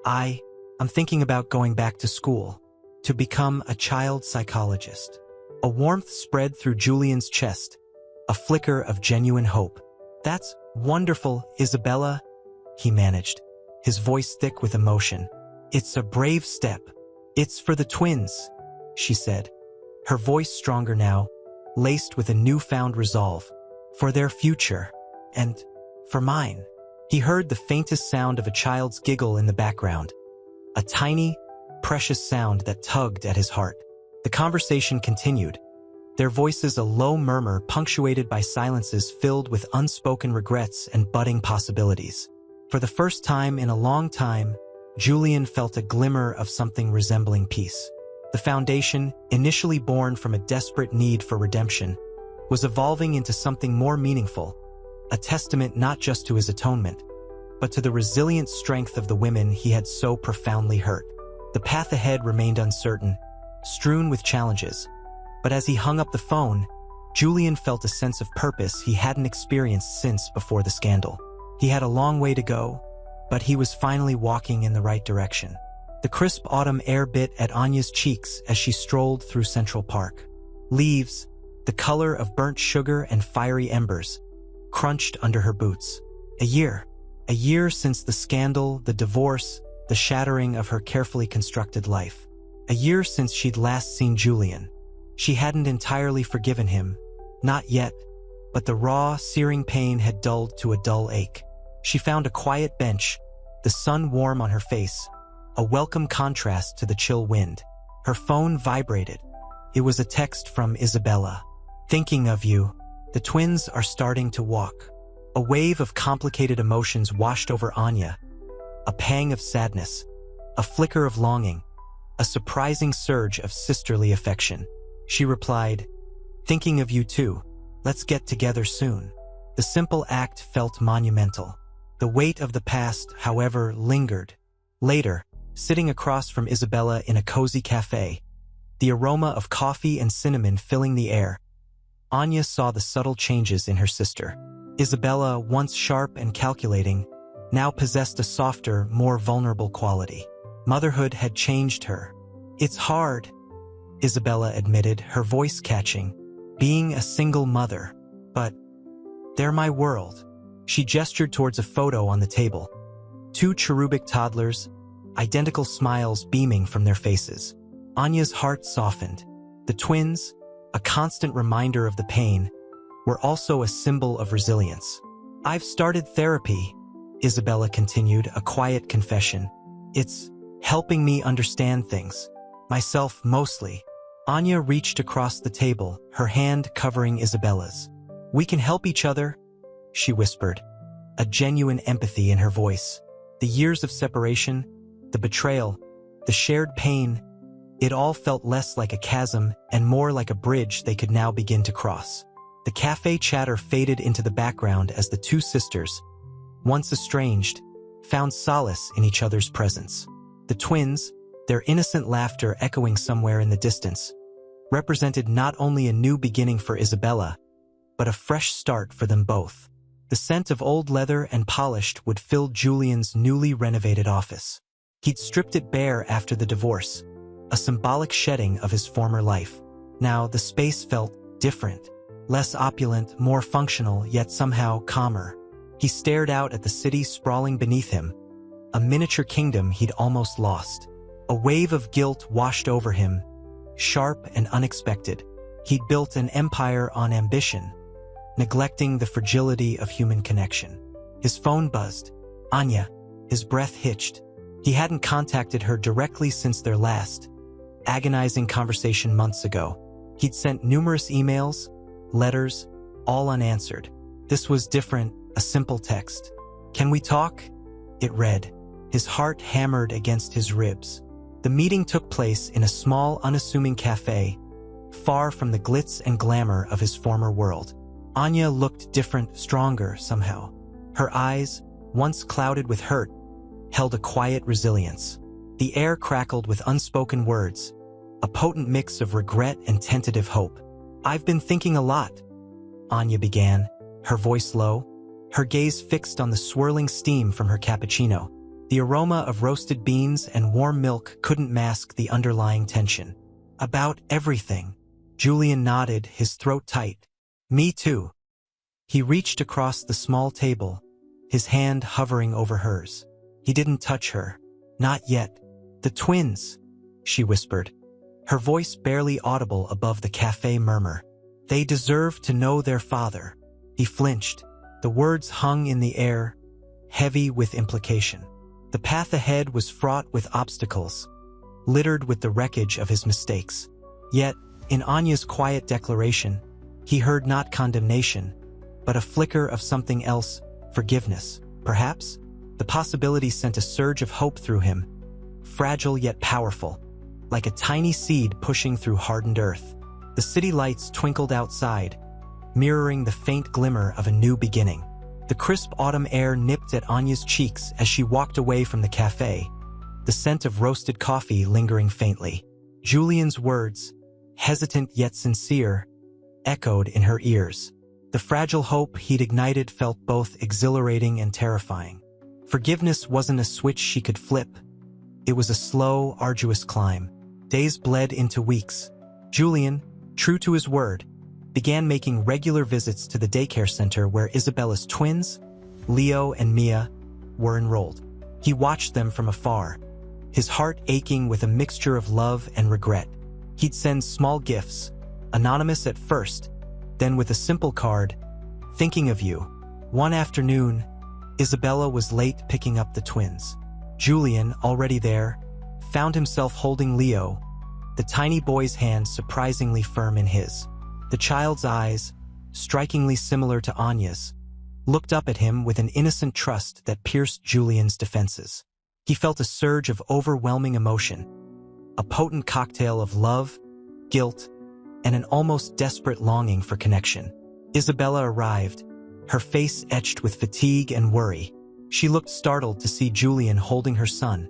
I'm thinking about going back to school, to become a child psychologist." A warmth spread through Julian's chest, a flicker of genuine hope. "That's wonderful, Isabella," he managed, his voice thick with emotion. "It's a brave step. It's for the twins," she said, her voice stronger now, laced with a newfound resolve. "For their future. And For mine. He heard the faintest sound of a child's giggle in the background. A tiny, precious sound that tugged at his heart. The conversation continued, their voices a low murmur punctuated by silences filled with unspoken regrets and budding possibilities. For the first time in a long time, Julian felt a glimmer of something resembling peace. The foundation, initially born from a desperate need for redemption, was evolving into something more meaningful, a testament not just to his atonement, but to the resilient strength of the women he had so profoundly hurt. The path ahead remained uncertain, strewn with challenges, but as he hung up the phone, Julian felt a sense of purpose he hadn't experienced since before the scandal. He had a long way to go, but he was finally walking in the right direction. The crisp autumn air bit at Anya's cheeks as she strolled through Central Park. Leaves, the color of burnt sugar and fiery embers, crunched under her boots. A year since the scandal, the divorce, the shattering of her carefully constructed life. A year since she'd last seen Julian. She hadn't entirely forgiven him, not yet, but the raw, searing pain had dulled to a dull ache. She found a quiet bench, the sun warm on her face, a welcome contrast to the chill wind. Her phone vibrated. It was a text from Isabella. Thinking of you. The twins are starting to walk. A wave of complicated emotions washed over Anya. A pang of sadness, a flicker of longing, a surprising surge of sisterly affection. She replied, thinking of you too. Let's get together soon. The simple act felt monumental. The weight of the past, however, lingered. Later, sitting across from Isabella in a cozy cafe, the aroma of coffee and cinnamon filling the air, Anya saw the subtle changes in her sister. Isabella, once sharp and calculating, now possessed a softer, more vulnerable quality. Motherhood had changed her. It's hard, Isabella admitted, her voice catching, being a single mother. But they're my world. She gestured towards a photo on the table. Two cherubic toddlers, identical smiles beaming from their faces. Anya's heart softened. The twins, a constant reminder of the pain, were also a symbol of resilience. I've started therapy, Isabella continued, a quiet confession. It's helping me understand things. Myself mostly. Anya reached across the table, her hand covering Isabella's. We can help each other, she whispered, a genuine empathy in her voice. The years of separation, the betrayal, the shared pain, it all felt less like a chasm and more like a bridge they could now begin to cross. The cafe chatter faded into the background as the two sisters, once estranged, found solace in each other's presence. The twins, their innocent laughter echoing somewhere in the distance, represented not only a new beginning for Isabella, but a fresh start for them both. The scent of old leather and polished would fill Julian's newly renovated office. He'd stripped it bare after the divorce, a symbolic shedding of his former life. Now the space felt different, less opulent, more functional, yet somehow calmer. He stared out at the city sprawling beneath him, a miniature kingdom he'd almost lost. A wave of guilt washed over him, sharp and unexpected. He'd built an empire on ambition, neglecting the fragility of human connection. His phone buzzed. Anya, his breath hitched. He hadn't contacted her directly since their last, agonizing conversation months ago. He'd sent numerous emails, letters, all unanswered. This was different, a simple text. Can we talk? It read. His heart hammered against his ribs. The meeting took place in a small, unassuming cafe, far from the glitz and glamour of his former world. Anya looked different, stronger somehow. Her eyes, once clouded with hurt, held a quiet resilience. The air crackled with unspoken words, a potent mix of regret and tentative hope. I've been thinking a lot, Anya began, her voice low, her gaze fixed on the swirling steam from her cappuccino. The aroma of roasted beans and warm milk couldn't mask the underlying tension. About everything. Julian nodded, his throat tight. Me too. He reached across the small table, his hand hovering over hers. He didn't touch her. Not yet. The twins, she whispered, her voice barely audible above the cafe murmur. They deserve to know their father. He flinched, the The words hung in the air, heavy with implication. The path ahead was fraught with obstacles, littered with the wreckage of his mistakes. Yet, in Anya's quiet declaration, he heard not condemnation, but a flicker of something else, forgiveness. Perhaps, the possibility sent a surge of hope through him, fragile yet powerful, like a tiny seed pushing through hardened earth. The city lights twinkled outside, mirroring the faint glimmer of a new beginning. The crisp autumn air nipped at Anya's cheeks as she walked away from the cafe, the scent of roasted coffee lingering faintly. Julian's words, hesitant yet sincere, echoed in her ears. The fragile hope he'd ignited felt both exhilarating and terrifying. Forgiveness wasn't a switch she could flip. It was a slow, arduous climb. Days bled into weeks. Julian, true to his word, began making regular visits to the daycare center where Isabella's twins, Leo and Mia, were enrolled. He watched them from afar, his heart aching with a mixture of love and regret. He'd send small gifts, anonymous at first, then with a simple card, "Thinking of you." One afternoon, Isabella was late picking up the twins. Julian, already there, found himself holding Leo, the tiny boy's hand surprisingly firm in his. The child's eyes, strikingly similar to Anya's, looked up at him with an innocent trust that pierced Julian's defenses. He felt a surge of overwhelming emotion, a potent cocktail of love, guilt, and an almost desperate longing for connection. Isabella arrived, her face etched with fatigue and worry. She looked startled to see Julian holding her son,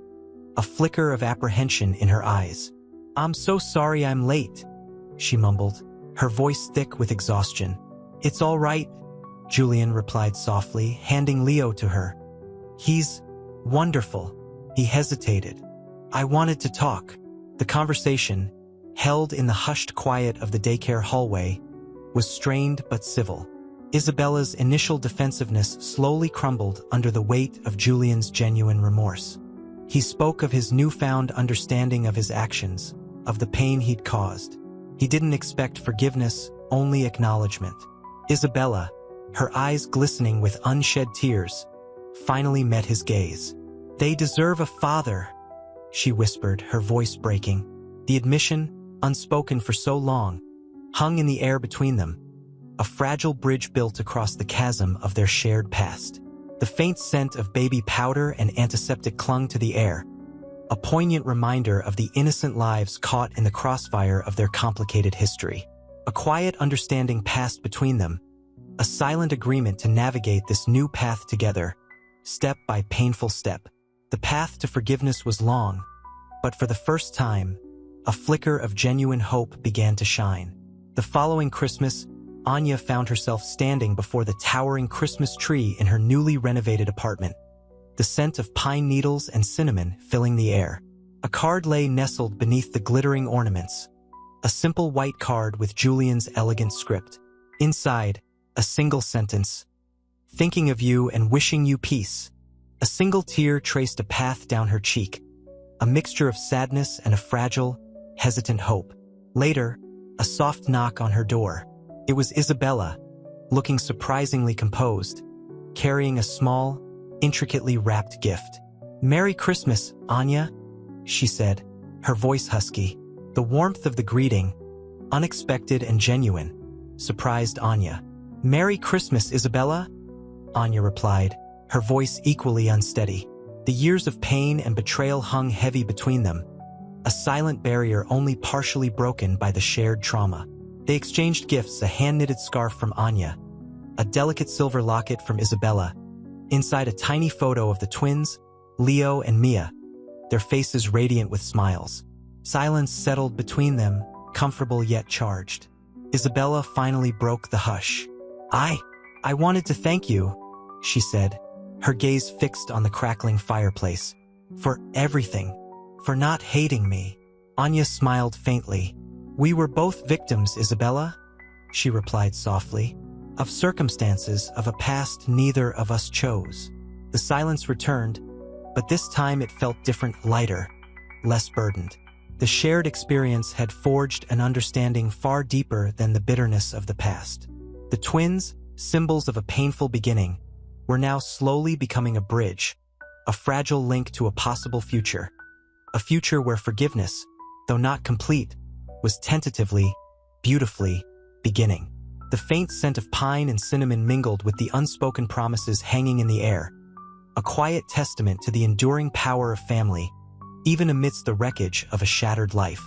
a flicker of apprehension in her eyes. "I'm so sorry I'm late," she mumbled, her voice thick with exhaustion. "It's all right," Julian replied softly, handing Leo to her. "He's wonderful." He hesitated. "I wanted to talk." The conversation, held in the hushed quiet of the daycare hallway, was strained but civil. Isabella's initial defensiveness slowly crumbled under the weight of Julian's genuine remorse. He spoke of his newfound understanding of his actions, of the pain he'd caused. He didn't expect forgiveness, only acknowledgement. Isabella, her eyes glistening with unshed tears, finally met his gaze. "They deserve a father," she whispered, her voice breaking. The admission, unspoken for so long, hung in the air between them, a fragile bridge built across the chasm of their shared past. The faint scent of baby powder and antiseptic clung to the air, a poignant reminder of the innocent lives caught in the crossfire of their complicated history. A quiet understanding passed between them, a silent agreement to navigate this new path together, step by painful step. The path to forgiveness was long, but for the first time, a flicker of genuine hope began to shine. The following Christmas, Anya found herself standing before the towering Christmas tree in her newly renovated apartment, the scent of pine needles and cinnamon filling the air. A card lay nestled beneath the glittering ornaments, a simple white card with Julian's elegant script. Inside, a single sentence, "Thinking of you and wishing you peace." A single tear traced a path down her cheek, a mixture of sadness and a fragile, hesitant hope. Later, a soft knock on her door. It was Isabella, looking surprisingly composed, carrying a small, intricately wrapped gift. "Merry Christmas, Anya," she said, her voice husky. The warmth of the greeting, unexpected and genuine, surprised Anya. "Merry Christmas, Isabella," Anya replied, her voice equally unsteady. The years of pain and betrayal hung heavy between them, a silent barrier only partially broken by the shared trauma. They exchanged gifts, a hand-knitted scarf from Anya, a delicate silver locket from Isabella, inside a tiny photo of the twins, Leo and Mia, their faces radiant with smiles. Silence settled between them, comfortable yet charged. Isabella finally broke the hush. I wanted to thank you," she said, her gaze fixed on the crackling fireplace. "For everything. For not hating me." Anya smiled faintly. "We were both victims, Isabella," she replied softly, "of circumstances of a past neither of us chose." The silence returned, but this time it felt different, lighter, less burdened. The shared experience had forged an understanding far deeper than the bitterness of the past. The twins, symbols of a painful beginning, were now slowly becoming a bridge, a fragile link to a possible future. A future where forgiveness, though not complete, was tentatively, beautifully, beginning. The faint scent of pine and cinnamon mingled with the unspoken promises hanging in the air, a quiet testament to the enduring power of family, even amidst the wreckage of a shattered life.